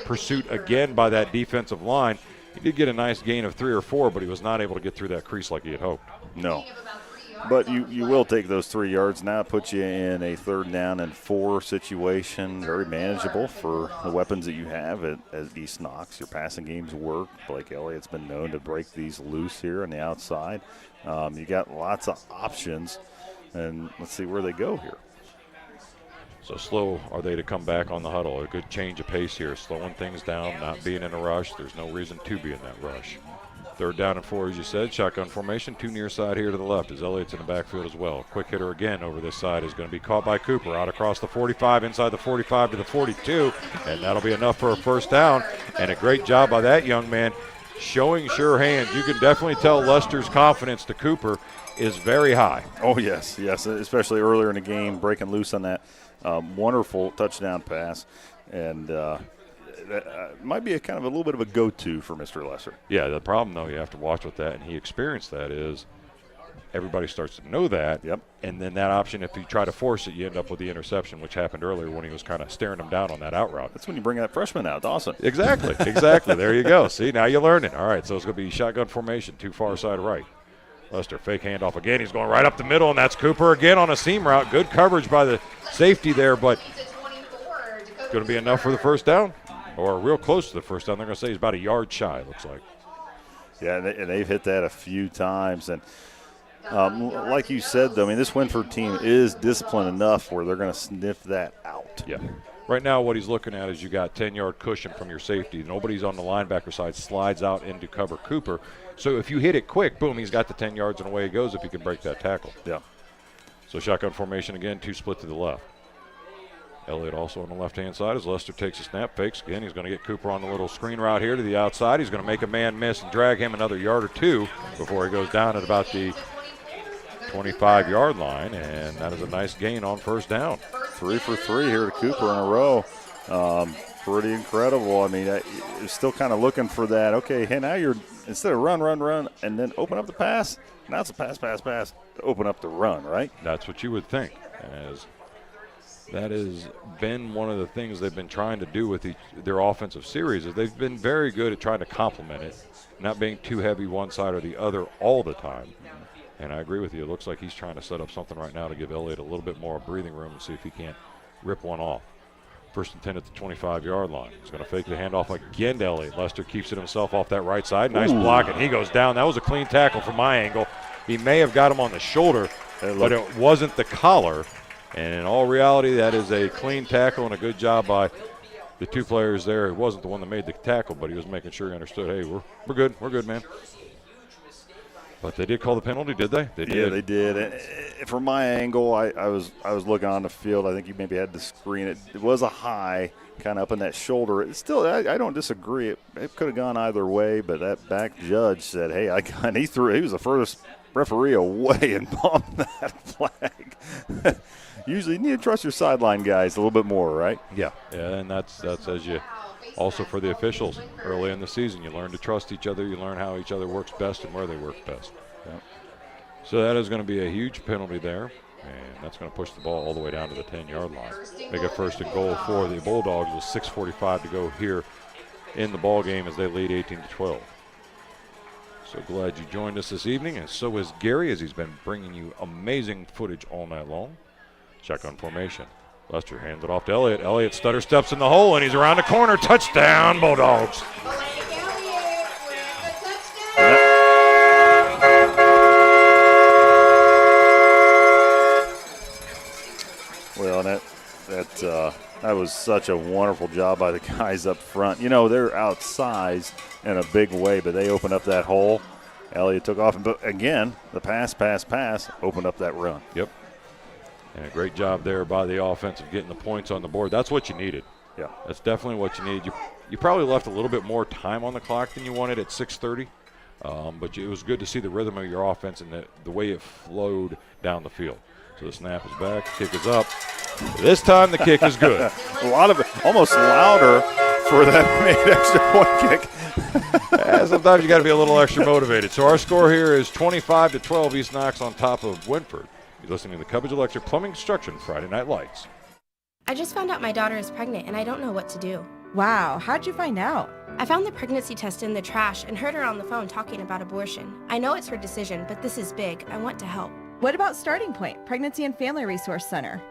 pursuit again by that defensive line. He did get a nice gain of 3 or 4, but he was not able to get through that crease like he had hoped. No. But you will take those 3 yards. Now it puts you in a 3rd down and 4 situation. Very manageable for the weapons that you have at East Knox. Your passing games work. Blake Elliott's been known to break these loose here on the outside. You got lots of options, and let's see where they go here. So slow are they to come back on the huddle. A good change of pace here, slowing things down, not being in a rush. There's no reason to be in that rush. 3rd down and 4, as you said. Shotgun formation, 2 near side here to the left as Elliott's in the backfield as well. Quick hitter again over this side is going to be caught by Cooper. Out across the 45, inside the 45 to the 42, and that'll be enough for a 1st down. And a great job by that young man showing sure hands. You can definitely tell Lester's confidence to Cooper is very high. Oh, yes, especially earlier in the game, breaking loose on that wonderful touchdown pass. And might be a kind of a little bit of a go-to for Mr. Lesser. Yeah, the problem, though, you have to watch with that, and he experienced that, is everybody starts to know that. Yep. And then that option, if you try to force it, you end up with the interception, which happened earlier when he was kind of staring him down on that out route. That's when you bring that freshman out, Dawson. Exactly. There you go. See, now you learn it. All right, so it's going to be shotgun formation, 2 far side right. Lester fake handoff again. He's going right up the middle, and that's Cooper again on a seam route. Good coverage by the safety there, but it's going to be enough for the 1st down, or real close to the 1st down. They're going to say he's about a yard shy, it looks like. Yeah, and they've hit that a few times. And like you said, though, I mean, this Winford team is disciplined enough where they're going to sniff that out. Yeah. Right now what he's looking at is you got 10-yard cushion from your safety. Nobody's on the linebacker side, slides out into cover Cooper. So if you hit it quick, boom, he's got the 10 yards and away he goes if he can break that tackle. Yeah. So shotgun formation again, 2 split to the left. Elliott also on the left-hand side as Lester takes a snap, fakes again. He's going to get Cooper on the little screen route here to the outside. He's going to make a man miss and drag him another yard or 2 before he goes down at about the 25-yard line, and that is a nice gain on 1st down. 3 for 3 here to Cooper in a row. Pretty incredible. I mean, you're still kind of looking for that. Okay, hey, now you're, instead of run, and then open up the pass, now it's a pass, to open up the run, right? That's what you would think. As that has been one of the things they've been trying to do with their offensive series is they've been very good at trying to complement it, not being too heavy one side or the other all the time. And I agree with you. It looks like he's trying to set up something right now to give Elliott a little bit more breathing room and see if he can't rip one off. First and 10 at the 25-yard line. He's going to fake the handoff again to Elliott. Lester keeps it himself off that right side. Nice block, and he goes down. That was a clean tackle from my angle. He may have got him on the shoulder, but it wasn't the collar. And in all reality, that is a clean tackle and a good job by the two players there. It wasn't the one that made the tackle, but he was making sure he understood, hey, we're good. We're good, man. But they did call the penalty, did they? They did. Yeah, they did. And from my angle, I was looking on the field. I think you maybe had to screen it. It was a high, kind of up in that shoulder. It's still, I don't disagree. It could have gone either way, but that back judge said, hey, and he was the furthest referee away and bombed that flag. Usually you need to trust your sideline guys a little bit more, right? Yeah, and that's as you also for the officials early in the season. You learn to trust each other. You learn how each other works best and where they work best. Yeah. So that is going to be a huge penalty there, and that's going to push the ball all the way down to the 10-yard line. Make it first and goal for the Bulldogs with 6:45 to go here in the ball game as they lead 18-12. So glad you joined us this evening, and so is Gary, as he's been bringing you amazing footage all night long. Check on formation. Lester hands it off to Elliott. Elliott stutter steps in the hole, and he's around the corner. Touchdown, Bulldogs. Well, that was such a wonderful job by the guys up front. You know, they're outsized in a big way, but they opened up that hole. Elliott took off, but again, the pass, opened up that run. Yep. And a great job there by the offense of getting the points on the board. That's what you needed. Yeah. That's definitely what you needed. You probably left a little bit more time on the clock than you wanted at 6:30, but it was good to see the rhythm of your offense and the way it flowed down the field. So the snap is back, kick is up. This time the kick is good. A lot of it, almost louder for that made extra point kick. Sometimes you got to be a little extra motivated. So our score here is 25-12. East Knox on top of Wynford. You're listening to the Cubbage Electric Plumbing Construction Friday Night Lights. I just found out my daughter is pregnant and I don't know what to do. Wow, how'd you find out? I found the pregnancy test in the trash and heard her on the phone talking about abortion. I know it's her decision, but this is big. I want to help. What about Starting Point, Pregnancy and Family Resource Center?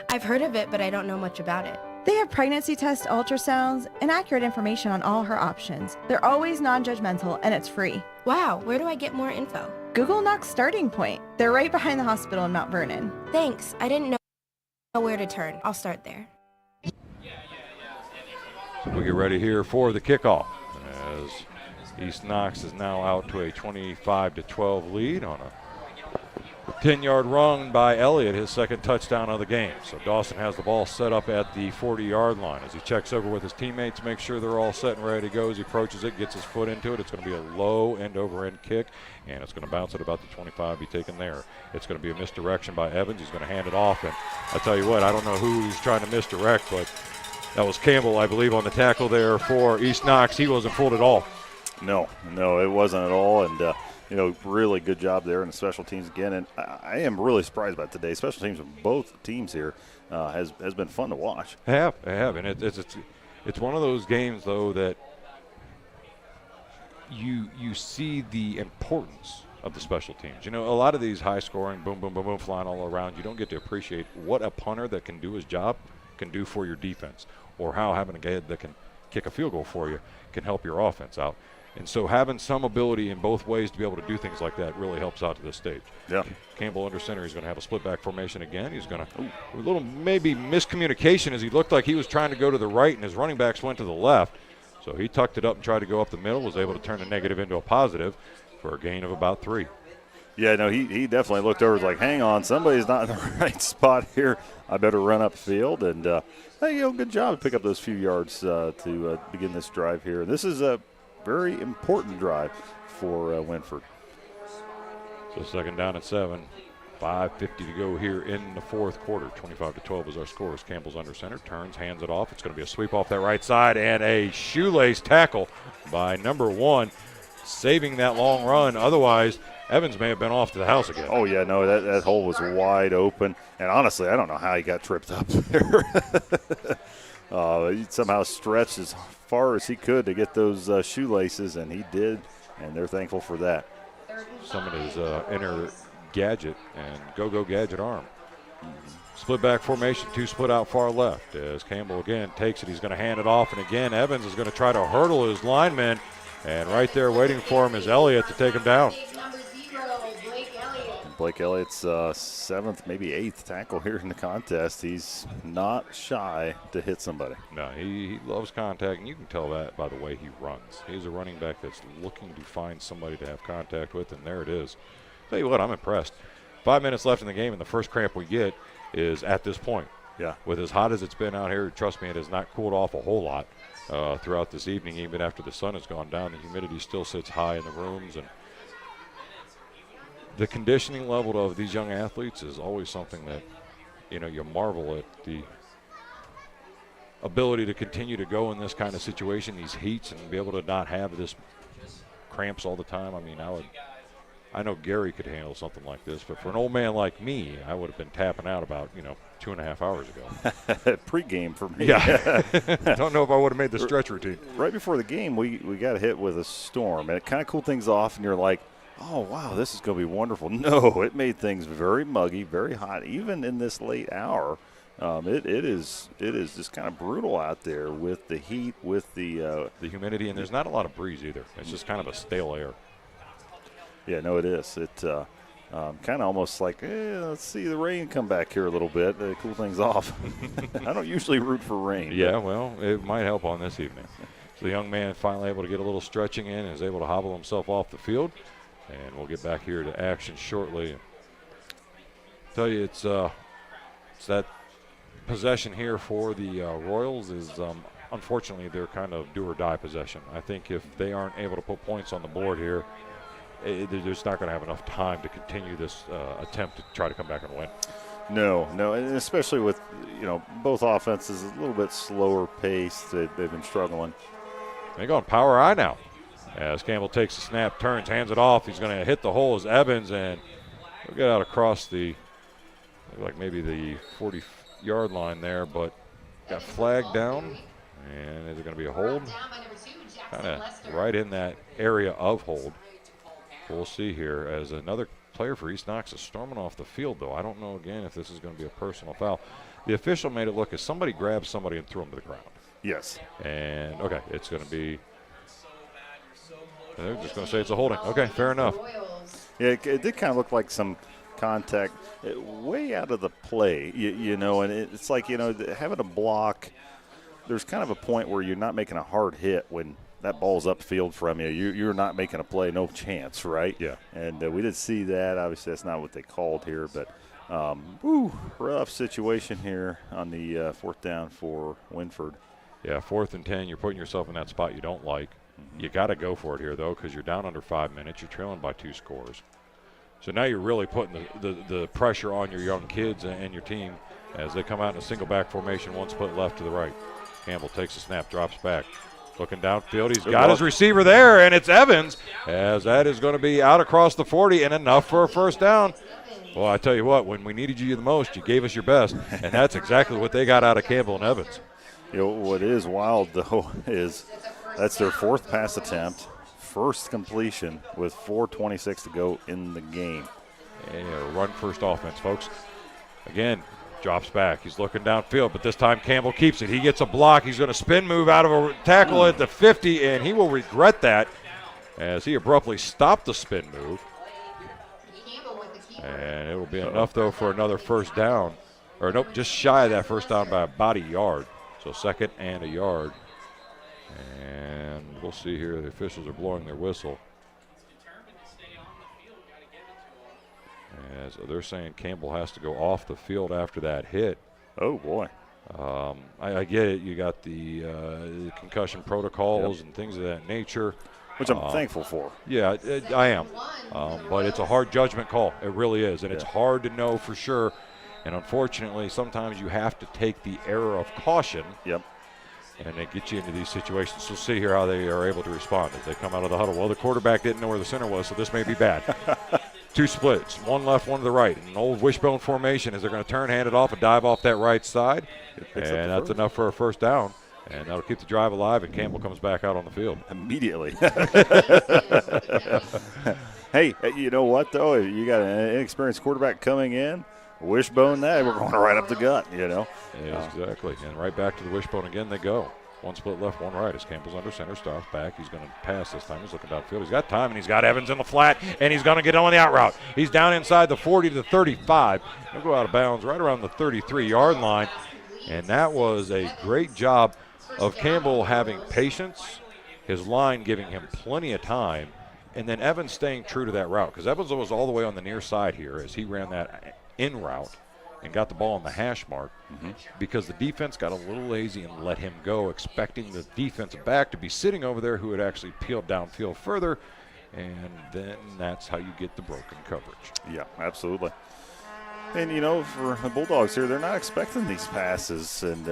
I've heard of it, but I don't know much about it. They have pregnancy tests, ultrasounds, and accurate information on all her options. They're always non-judgmental, and it's free. Wow, where do I get more info? Google Knox Starting Point. They're right behind the hospital in Mount Vernon. Thanks. I didn't know where to turn. I'll start there. So we get ready here for the kickoff as East Knox is now out to a 25-12 lead on a 10-yard run by Elliott, his second touchdown of the game. So Dawson has the ball set up at the 40-yard line as he checks over with his teammates, makes sure they're all set and ready to go. As he approaches it, gets his foot into it. It's going to be a low end-over-end kick, and it's going to bounce at about the 25, be taken there. It's going to be a misdirection by Evans. He's going to hand it off, and I tell you what, I don't know who he's trying to misdirect, but that was Campbell, I believe, on the tackle there for East Knox. He wasn't fooled at all. No, it wasn't at all, and really good job there in the special teams again. And I am really surprised about today. Special teams of both teams here has been fun to watch. I have, and it's one of those games though that you see the importance of the special teams. You know, a lot of these high scoring, boom, boom, boom, boom, flying all around. You don't get to appreciate what a punter that can do his job can do for your defense, or how having a guy that can kick a field goal for you can help your offense out. And so having some ability in both ways to be able to do things like that really helps out to this stage. Yeah. Campbell under center. He's going to have a split back formation again. He's going to a little maybe miscommunication as he looked like he was trying to go to the right and his running backs went to the left. So he tucked it up and tried to go up the middle, was able to turn a negative into a positive for a gain of about 3. Yeah, no, he definitely looked over, was like, hang on, somebody's not in the right spot here. I better run up field. And, good job to pick up those few yards to begin this drive here. This is a very important drive for Wynford. So second down at 7. 5:50 to go here in the fourth quarter. 25-12 is our score. As Campbell's under center, turns, hands it off. It's going to be a sweep off that right side and a shoelace tackle by number 1, saving that long run. Otherwise, Evans may have been off to the house again. Oh, yeah, no, that hole was wide open. And honestly, I don't know how he got tripped up there. He somehow stretched as far as he could to get those shoelaces, and he did, and they're thankful for that. Some of his inner gadget and go-go gadget arm. Split back formation, 2 split out far left. As Campbell again takes it, he's going to hand it off, and again Evans is going to try to hurdle his lineman, and right there waiting for him is Elliott to take him down. Blake Elliott's 7th, maybe 8th tackle here in the contest. He's not shy to hit somebody. No, he loves contact, and you can tell that by the way he runs. He's a running back that's looking to find somebody to have contact with, and there it is. Tell you what, I'm impressed. 5 minutes left in the game, and the first cramp we get is at this point. Yeah. With as hot as it's been out here, trust me, it has not cooled off a whole lot throughout this evening. Even after the sun has gone down, the humidity still sits high in the rooms, and the conditioning level of these young athletes is always something that, you marvel at the ability to continue to go in this kind of situation, these heats, and be able to not have this cramps all the time. I mean, I know Gary could handle something like this, but for an old man like me, I would have been tapping out about, 2.5 hours ago. Pre-game for me. Yeah. I don't know if I would have made the stretch routine. Right before the game, we got hit with a storm, and it kind of cooled things off, and you're like, oh, wow, this is going to be wonderful. No, it made things very muggy, very hot, even in this late hour. It is just kind of brutal out there with the heat, with the humidity, and there's not a lot of breeze either. It's just kind of a stale air. Yeah, no, it is. It kind of almost like, let's see the rain come back here a little bit to cool things off. I don't usually root for rain. Yeah, well, it might help on this evening. So the young man finally able to get a little stretching in and is able to hobble himself off the field. And we'll get back here to action shortly. Tell you, it's that possession here for the Royals is unfortunately they're kind of do or die possession. I think if they aren't able to put points on the board here, they're just not going to have enough time to continue this attempt to try to come back and win. No, and especially with both offenses a little bit slower paced. They've been struggling. They go on power I now. As Campbell takes the snap, turns, hands it off. He's going to hit the hole as Evans, and we'll get out across like maybe the 40-yard line there, but got flagged down. And is it going to be a hold? Kind of right in that area of hold. We'll see here as another player for East Knox is storming off the field, though. I don't know, again, if this is going to be a personal foul. The official made it look as somebody grabbed somebody and threw him to the ground. Yes. And, okay, it's going to be – they're just going to say it's a holding. Okay, fair enough. Yeah, it did kind of look like some contact way out of the play, and it's like, having a block, there's kind of a point where you're not making a hard hit when that ball's upfield from you. You're not making a play, no chance, right? Yeah. And we did see that. Obviously, that's not what they called here, but rough situation here on the 4th down for Winford. Yeah, 4th and 10, you're putting yourself in that spot you don't like. You got to go for it here, though, because you're down under 5 minutes. You're trailing by 2 scores. So now you're really putting the pressure on your young kids and your team as they come out in a single back formation, 1 split left to the right. Campbell takes a snap, drops back. Looking downfield, he's got his receiver there, and it's Evans, as that is going to be out across the 40 and enough for a first down. Well, I tell you what, when we needed you the most, you gave us your best, and that's exactly what they got out of Campbell and Evans. What is wild, though, is that's their 4th pass attempt, first completion with 4:26 to go in the game. Yeah, run first offense, folks. Again, drops back. He's looking downfield, but this time Campbell keeps it. He gets a block. He's going to spin move out of a tackle at the 50, and he will regret that as he abruptly stopped the spin move. And it will be enough, though, for another first down. Or, nope, just shy of that first down by about a yard. So 2nd and a yard. And we'll see here. The officials are blowing their whistle. As they're saying Campbell has to go off the field after that hit. Oh, boy. I get it. You got the concussion protocols and things of that nature. Which I'm thankful for. Yeah, I am. But it's a hard judgment call. It really is. And it's hard to know for sure. And unfortunately, sometimes you have to take the error of caution. Yep. and they get you into these situations. So see here how they are able to respond as they come out of the huddle. Well, the quarterback didn't know where the center was, so this may be bad. Two splits, one left, one to the right. An old wishbone formation as they're going to turn, hand it off, and dive off that right side. And that's enough for a first down. And that'll keep the drive alive, and Campbell comes back out on the field. Immediately. Hey, you know what, though? You got an inexperienced quarterback coming in, wishbone that, we're going right up the gut, you know. Yeah, exactly. And right back to the wishbone again they go. One split left, one right as Campbell's under center, stops back. He's going to pass this time. He's looking downfield. He's got time, and he's got Evans in the flat, and he's going to get on the out route. He's down inside the 40 to the 35. He'll go out of bounds right around the 33-yard line. And that was a great job of Campbell having patience, his line giving him plenty of time, and then Evans staying true to that route, because Evans was all the way on the near side here as he ran that in route and got the ball on the hash mark because the defense got a little lazy and let him go, expecting the defensive back to be sitting over there who had actually peeled downfield further, and then that's how you get the broken coverage. Yeah, absolutely. And, you know, for the Bulldogs here, they're not expecting these passes, and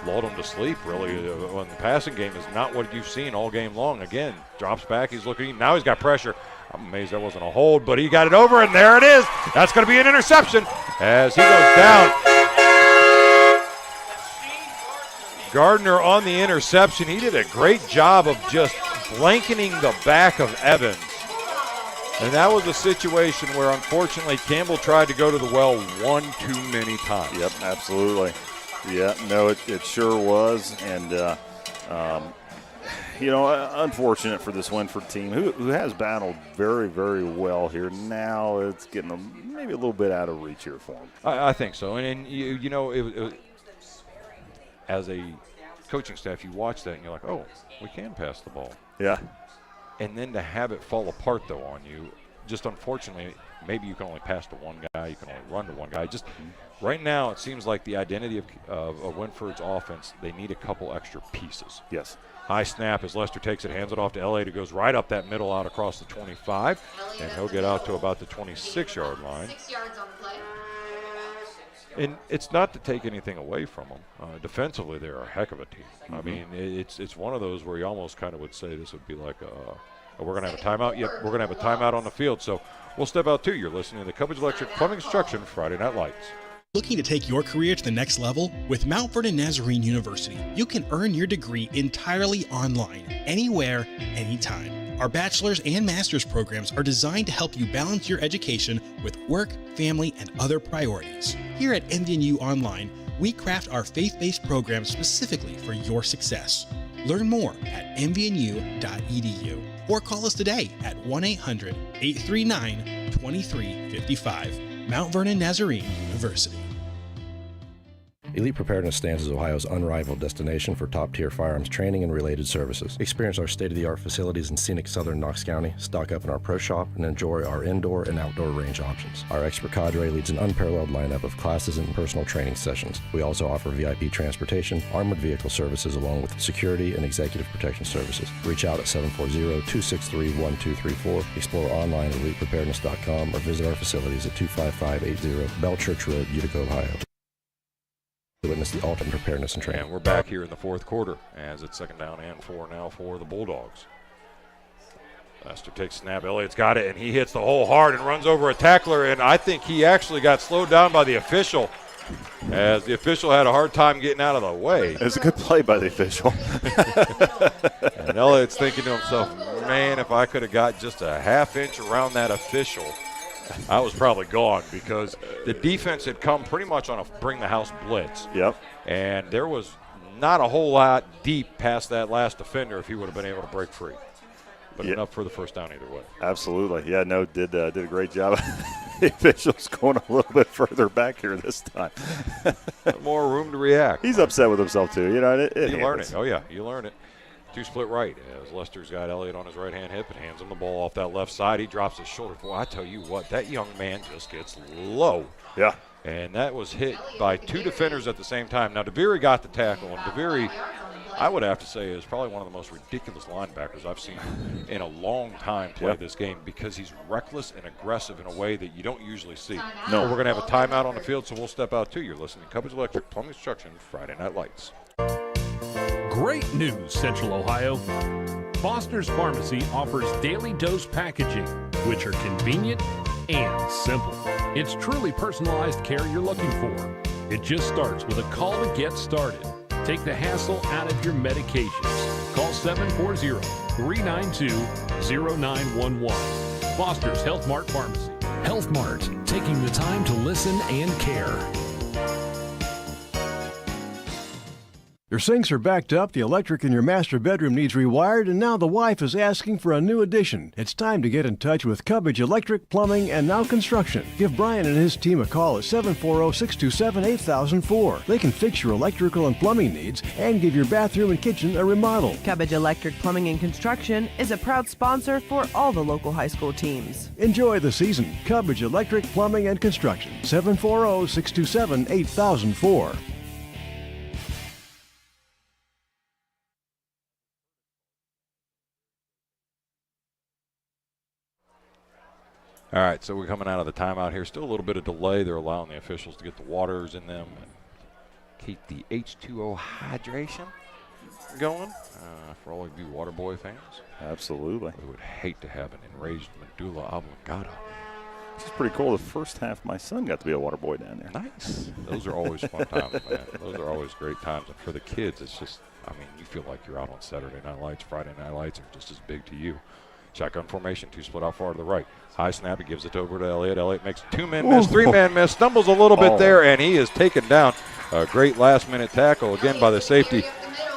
lulled him to sleep, really. On the passing game is not what you've seen all game long. Again, drops back, he's looking, now he's got pressure. I'm amazed that wasn't a hold, but he got it over, and there it is. That's going to be an interception as he goes down. Gardner on the interception. He did a great job of just blanketing the back of Evans. And that was a situation where, unfortunately, Campbell tried to go to the well one too many times. Yep, absolutely. Yeah, no, it sure was. And, you know, unfortunate for this Winford team, who has battled very, very well here. Now it's getting maybe a little bit out of reach here for them. I think so. And you know, it as a coaching staff, you watch that and you're like, oh, we can pass the ball. Yeah. And then to have it fall apart, though, on you, just unfortunately, maybe you can only pass to one guy, you can only run to one guy. Just right now, it seems like the identity of Winford's offense, they need a couple extra pieces. Yes. High snap as Lester takes it, hands it off to Elliott, who goes right up that middle out across the 25, and he'll get out to about the 26-yard line. 6 yards on the play. And it's not to take anything away from them. Defensively, they're a heck of a team. I mean, it's one of those where you almost kind of would say this would be like, we're going to have a timeout. Yep, we're going to have a timeout on the field. So we'll step out, too. You're listening to the Cubbage Electric Plumbing Construction Friday Night Lights. Looking to take your career to the next level? With Mount Vernon Nazarene University, you can earn your degree entirely online, anywhere, anytime. Our bachelor's and master's programs are designed to help you balance your education with work, family, and other priorities. Here at MVNU Online, we craft our faith-based programs specifically for your success. Learn more at mvnu.edu or call us today at 1-800-839-2355. Mount Vernon Nazarene University. Elite Preparedness stands as Ohio's unrivaled destination for top-tier firearms training and related services. Experience our state-of-the-art facilities in scenic southern Knox County, stock up in our pro shop, and enjoy our indoor and outdoor range options. Our expert cadre leads an unparalleled lineup of classes and personal training sessions. We also offer VIP transportation, armored vehicle services, along with security and executive protection services. Reach out at 740-263-1234, explore online at elitepreparedness.com, or visit our facilities at 25580 Bell Church Road, Utica, Ohio. To witness the ultimate preparedness and training. And we're back here in the fourth quarter as it's 2nd down and 4 now for the Bulldogs. Lester takes snap. Elliott's got it, and he hits the hole hard and runs over a tackler, and I think he actually got slowed down by the official as the official had a hard time getting out of the way. It was a good play by the official. And Elliott's thinking to himself, man, if I could have got just a half inch around that official, I was probably gone, because the defense had come pretty much on a bring-the-house blitz. Yep. And there was not a whole lot deep past that last defender if he would have been able to break free. But enough for the first down either way. Absolutely. Yeah, no, did a great job. The official's going a little bit further back here this time. More room to react. He's upset with himself, too. You know, you learn it. Oh, yeah, you learn it. Two split right as Lester's got Elliott on his right-hand hip and hands him the ball off that left side. He drops his shoulder. Boy, I tell you what, that young man just gets low. Yeah. And that was hit by two defenders at the same time. Now, DeVere got the tackle, and DeVere, I would have to say, is probably one of the most ridiculous linebackers I've seen in a long time play this game, because he's reckless and aggressive in a way that you don't usually see. No. We're going to have a timeout on the field, so we'll step out too. You're listening to Cubbage Electric Plumbing Construction Friday Night Lights. Great news, Central Ohio. Foster's Pharmacy offers daily dose packaging, which are convenient and simple. It's truly personalized care you're looking for. It just starts with a call to get started. Take the hassle out of your medications. Call 740-392-0911. Foster's Health Mart Pharmacy. Health Mart, taking the time to listen and care. Your sinks are backed up, the electric in your master bedroom needs rewired, and now the wife is asking for a new addition. It's time to get in touch with Cubbage Electric, Plumbing, and Now Construction. Give Brian and his team a call at 740-627-8004. They can fix your electrical and plumbing needs and give your bathroom and kitchen a remodel. Cubbage Electric Plumbing and Construction is a proud sponsor for all the local high school teams. Enjoy the season. Cubbage Electric, Plumbing, and Construction. 740-627-8004. All right, so we're coming out of the timeout here. Still a little bit of delay. They're allowing the officials to get the waters in them and keep the H2O hydration going for all of you water boy fans. Absolutely. We would hate to have an enraged medulla oblongata. This is pretty cool. The first half, my son got to be a water boy down there. Nice. Those are always fun times, man. Those are always great times. And for the kids, it's just, I mean, you feel like you're out on Saturday Night Lights. Friday Night Lights are just as big to you. Shotgun formation, two split out far to the right. High snap, he gives it over to Elliott. Elliott makes a two-man miss, three-man miss, stumbles a little bit there, and he is taken down. A great last-minute tackle again by the safety,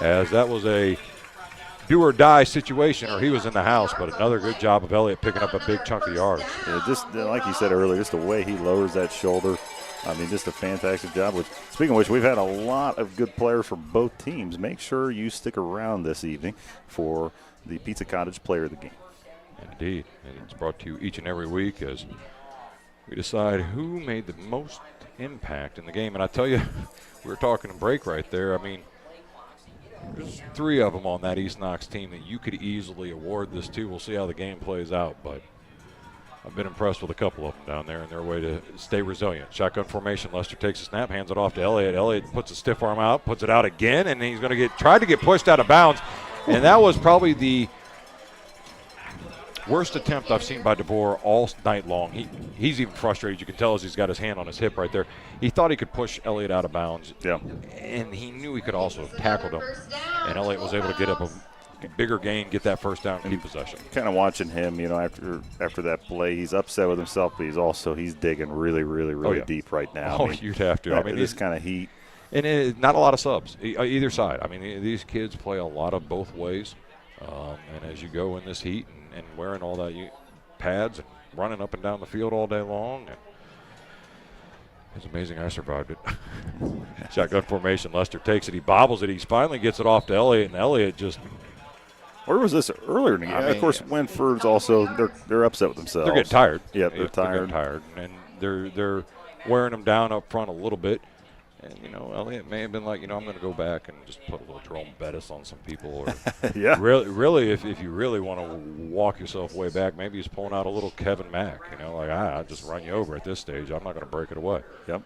as that was a do-or-die situation, or he was in the house, but another good job of Elliott picking up a big chunk of yards. Yeah, just like you said earlier, just the way he lowers that shoulder. I mean, just a fantastic job. Speaking of which, we've had a lot of good players for both teams. Make sure you stick around this evening for the Pizza Cottage Player of the Game. Indeed, and it's brought to you each and every week as we decide who made the most impact in the game. And I tell you, we were talking a break right there. I mean, there's three of them on that East Knox team that you could easily award this to. We'll see how the game plays out, but I've been impressed with a couple of them down there and their way to stay resilient. Shotgun formation, Lester takes a snap, hands it off to Elliott. Elliott puts a stiff arm out, puts it out again, and he's going to try to get pushed out of bounds. And that was probably the worst attempt I've seen by DeBoer all night long. He's even frustrated. You can tell as he's got his hand on his hip right there. He thought he could push Elliott out of bounds. Yeah. And he knew he could also have tackled him. And Elliott was able to get up a bigger gain, get that first down, keep possession. Kind of watching him, you know, after that play, he's upset with himself, but he's digging really deep right now. Oh, I mean, you'd have to. I mean, this kind of heat. And not a lot of subs, either side. I mean, these kids play a lot of both ways. And as you go in this heat and wearing all that pads and running up and down the field all day long, and it's amazing I survived it. Shotgun formation, Lester takes it, he bobbles it, he finally gets it off to Elliott, and Elliott just. Where was this earlier in the game? Of course, Winford's also they're upset with themselves. They're getting tired. Yeah, they're tired. And they're wearing them down up front a little bit. And, you know, Elliott may have been like, I'm going to go back and just put a little Jerome Bettis on some people. Or yeah. Really, if you really want to walk yourself way back, maybe he's pulling out a little Kevin Mack. I'll just run you over at this stage. I'm not going to break it away. Yep.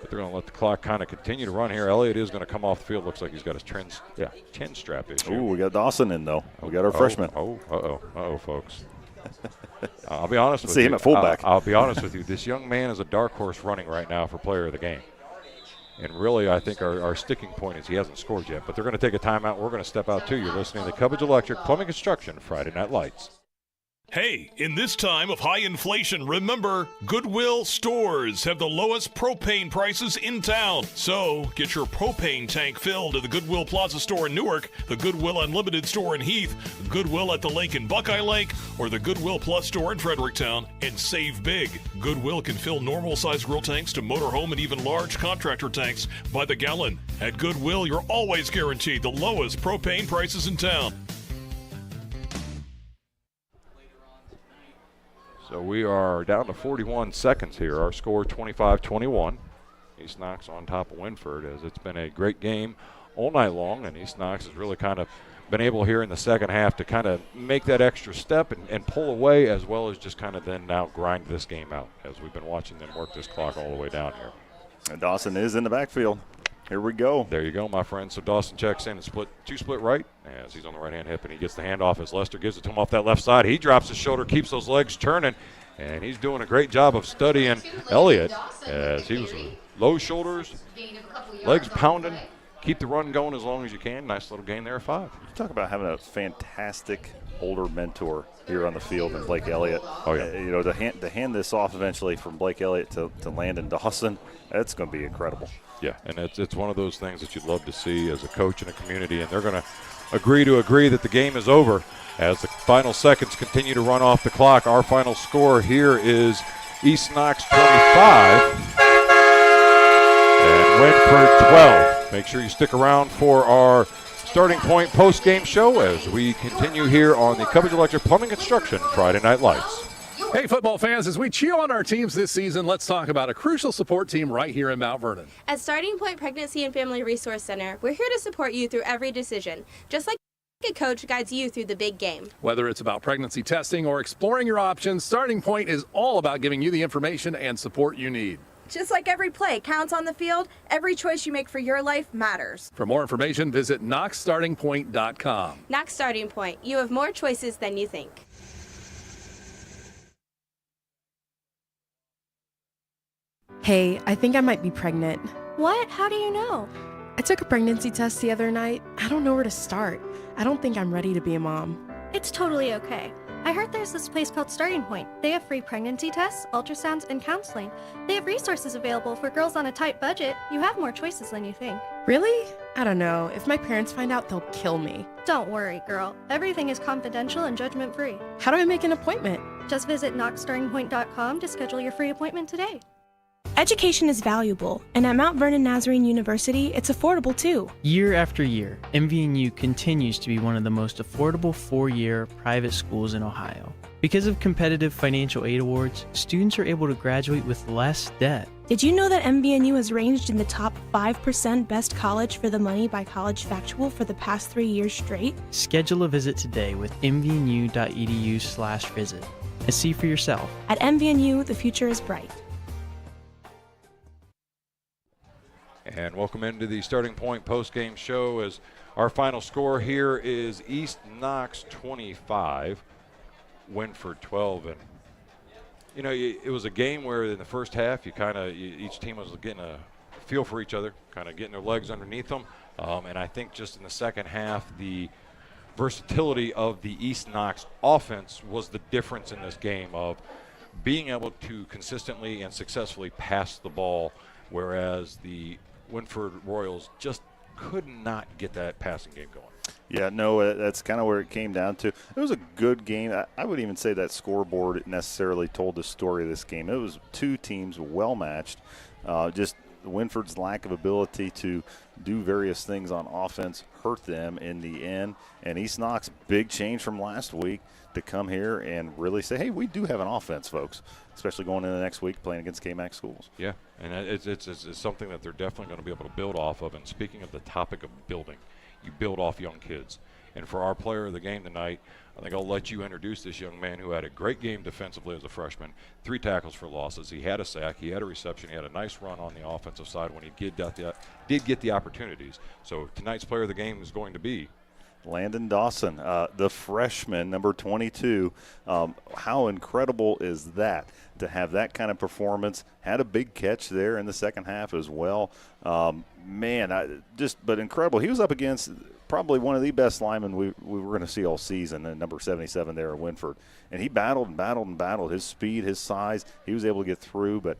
But they're going to let the clock kind of continue to run here. Elliott is going to come off the field. Looks like he's got his chin strap issue. Ooh, we got Dawson in, though. We got our freshman. Uh-oh, folks. I'll be honest with you. See him at fullback. I'll be honest with you. This young man is a dark horse running right now for player of the game. And really, I think our sticking point is he hasn't scored yet. But they're going to take a timeout. We're going to step out, too. You're listening to Cubbage Electric Plumbing Construction Friday Night Lights. Hey, in this time of high inflation, remember, Goodwill stores have the lowest propane prices in town. So, get your propane tank filled at the Goodwill Plaza store in Newark, the Goodwill Unlimited store in Heath, Goodwill at the Lake in Buckeye Lake, or the Goodwill Plus store in Fredericktown, and save big. Goodwill can fill normal-sized grill tanks to motorhome and even large contractor tanks by the gallon. At Goodwill, you're always guaranteed the lowest propane prices in town. So we are down to 41 seconds here. Our score 25-21. East Knox on top of Winford, as it's been a great game all night long, and East Knox has really kind of been able here in the second half to kind of make that extra step and pull away, as well as just kind of then now grind this game out as we've been watching them work this clock all the way down here. And Dawson is in the backfield. Here we go. There you go, my friend. So Dawson checks in and split right as he's on the right-hand hip, and he gets the handoff as Lester gives it to him off that left side. He drops his shoulder, keeps those legs turning, and he's doing a great job of studying Elliott as he was low shoulders, legs pounding. Keep the run going as long as you can. Nice little gain there at 5. You talk about having a fantastic older mentor here on the field in Blake Elliott. Oh, yeah. You know, to hand this off eventually from Blake Elliott to Landon Dawson, that's going to be incredible. Yeah, and it's one of those things that you'd love to see as a coach in a community, and they're going to agree that the game is over as the final seconds continue to run off the clock. Our final score here is East Knox 25 and Wynford 12. Make sure you stick around for our Starting Point post-game show as we continue here on the Cubbage Electric Plumbing Construction Friday Night Lights. Hey, football fans, as we cheer on our teams this season, let's talk about a crucial support team right here in Mount Vernon. At Starting Point Pregnancy and Family Resource Center, we're here to support you through every decision, just like a coach guides you through the big game. Whether it's about pregnancy testing or exploring your options, Starting Point is all about giving you the information and support you need. Just like every play counts on the field, every choice you make for your life matters. For more information, visit knoxstartingpoint.com. Knox Starting Point, you have more choices than you think. Hey, I think I might be pregnant. What? How do you know? I took a pregnancy test the other night. I don't know where to start. I don't think I'm ready to be a mom. It's totally okay. I heard there's this place called Starting Point. They have free pregnancy tests, ultrasounds, and counseling. They have resources available for girls on a tight budget. You have more choices than you think. Really? I don't know. If my parents find out, they'll kill me. Don't worry, girl. Everything is confidential and judgment-free. How do I make an appointment? Just visit knoxstartingpoint.com to schedule your free appointment today. Education is valuable, and at Mount Vernon Nazarene University, it's affordable too. Year after year, MVNU continues to be one of the most affordable 4-year private schools in Ohio. Because of competitive financial aid awards, students are able to graduate with less debt. Did you know that MVNU has ranged in the top 5% best college for the money by College Factual for the past 3 years straight? Schedule a visit today with mvnu.edu/visit and see for yourself. At MVNU, the future is bright. And welcome into the Starting Point post-game show as our final score here is East Knox 25, Wynford 12. And, you know, it was a game where in the first half each team was getting a feel for each other, kind of getting their legs underneath them. And I think just in the second half, the versatility of the East Knox offense was the difference in this game of being able to consistently and successfully pass the ball, whereas the Wynford Royals just could not get that passing game going. Yeah, no, that's kind of where it came down to. It was a good game. I wouldn't even say that scoreboard necessarily told the story of this game. It was two teams well matched. Just Wynford's lack of ability to do various things on offense hurt them in the end. And East Knox, big change from last week to come here and really say, hey, we do have an offense, folks, especially going into the next week playing against K-Mac schools. Yeah, and it's something that they're definitely going to be able to build off of. And speaking of the topic of building, you build off young kids. And for our player of the game tonight, I think I'll let you introduce this young man who had a great game defensively as a freshman, 3 tackles for losses. He had a sack, he had a reception, he had a nice run on the offensive side when he did get the opportunities. So tonight's player of the game is going to be Landon Dawson, the freshman, number 22. How incredible is that to have that kind of performance? Had a big catch there in the second half as well. But incredible. He was up against probably one of the best linemen we were going to see all season, and number 77 there at Wynford. And he battled and battled and battled. His speed, his size, he was able to get through. But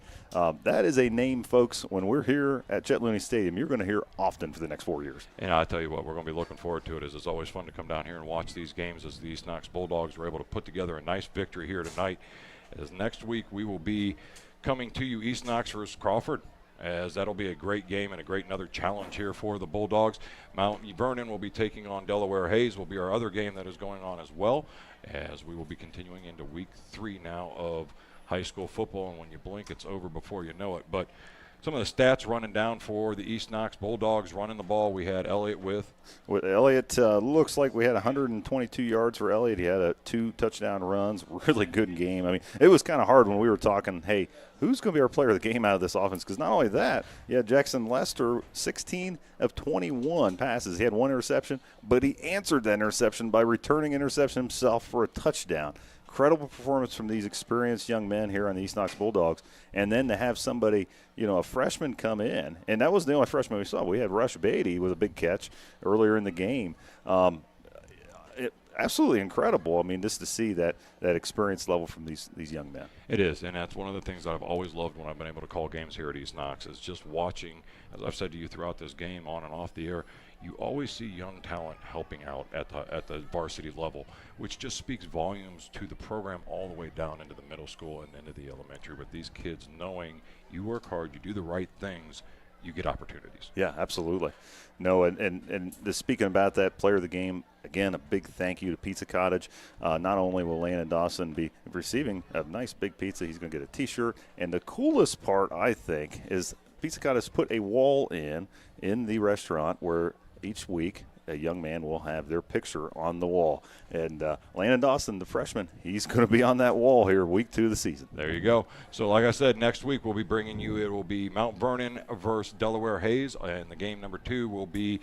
that is a name, folks, when we're here at Chet Looney Stadium, you're going to hear often for the next 4 years. And I'll tell you what, we're going to be looking forward to it. It's always fun to come down here and watch these games as the East Knox Bulldogs were able to put together a nice victory here tonight. As next week we will be coming to you East Knox versus Crawford, as that'll be a great game and a great another challenge here for the Bulldogs. Mount Vernon will be taking on Delaware Hayes, will be our other game that is going on as well, as we will be continuing into week 3 now of high school football, and when you blink it's over before you know it. But some of the stats running down for the East Knox Bulldogs running the ball. We had Elliott with Elliott, looks like we had 122 yards for Elliott. He had 2 touchdown runs. Really good game. I mean, it was kind of hard when we were talking, hey, who's going to be our player of the game out of this offense? Because not only that, Jackson Lester, 16 of 21 passes. He had 1 interception, but he answered that interception by returning interception himself for a touchdown. Incredible performance from these experienced young men here on the East Knox Bulldogs. And then to have somebody, a freshman come in, and that was the only freshman we saw. We had Rush Beatty with a big catch earlier in the game. Absolutely incredible. I mean, just to see that experience level from these young men. It is, and that's one of the things that I've always loved when I've been able to call games here at East Knox is just watching, as I've said to you throughout this game on and off the air, you always see young talent helping out at the varsity level, which just speaks volumes to the program all the way down into the middle school and into the elementary. But these kids knowing you work hard, you do the right things, you get opportunities. Yeah, absolutely. No, and speaking about that player of the game, again, a big thank you to Pizza Cottage. Not only will Landon Dawson be receiving a nice big pizza, he's going to get a T-shirt. And the coolest part, I think, is Pizza Cottage put a wall in the restaurant where each week a young man will have their picture on the wall. And Landon Dawson, the freshman, he's going to be on that wall here week 2 of the season. There you go. So like I said, next week we'll be bringing you, it will be Mount Vernon versus Delaware Hayes, and the game number 2 will be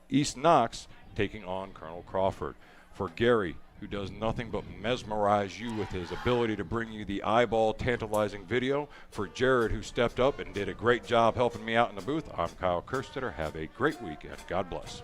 East Knox taking on Colonel Crawford. For Gary, who does nothing but mesmerize you with his ability to bring you the eyeball tantalizing video. For Jared, who stepped up and did a great job helping me out in the booth, I'm Kyle Kerstetter. Have a great weekend. God bless.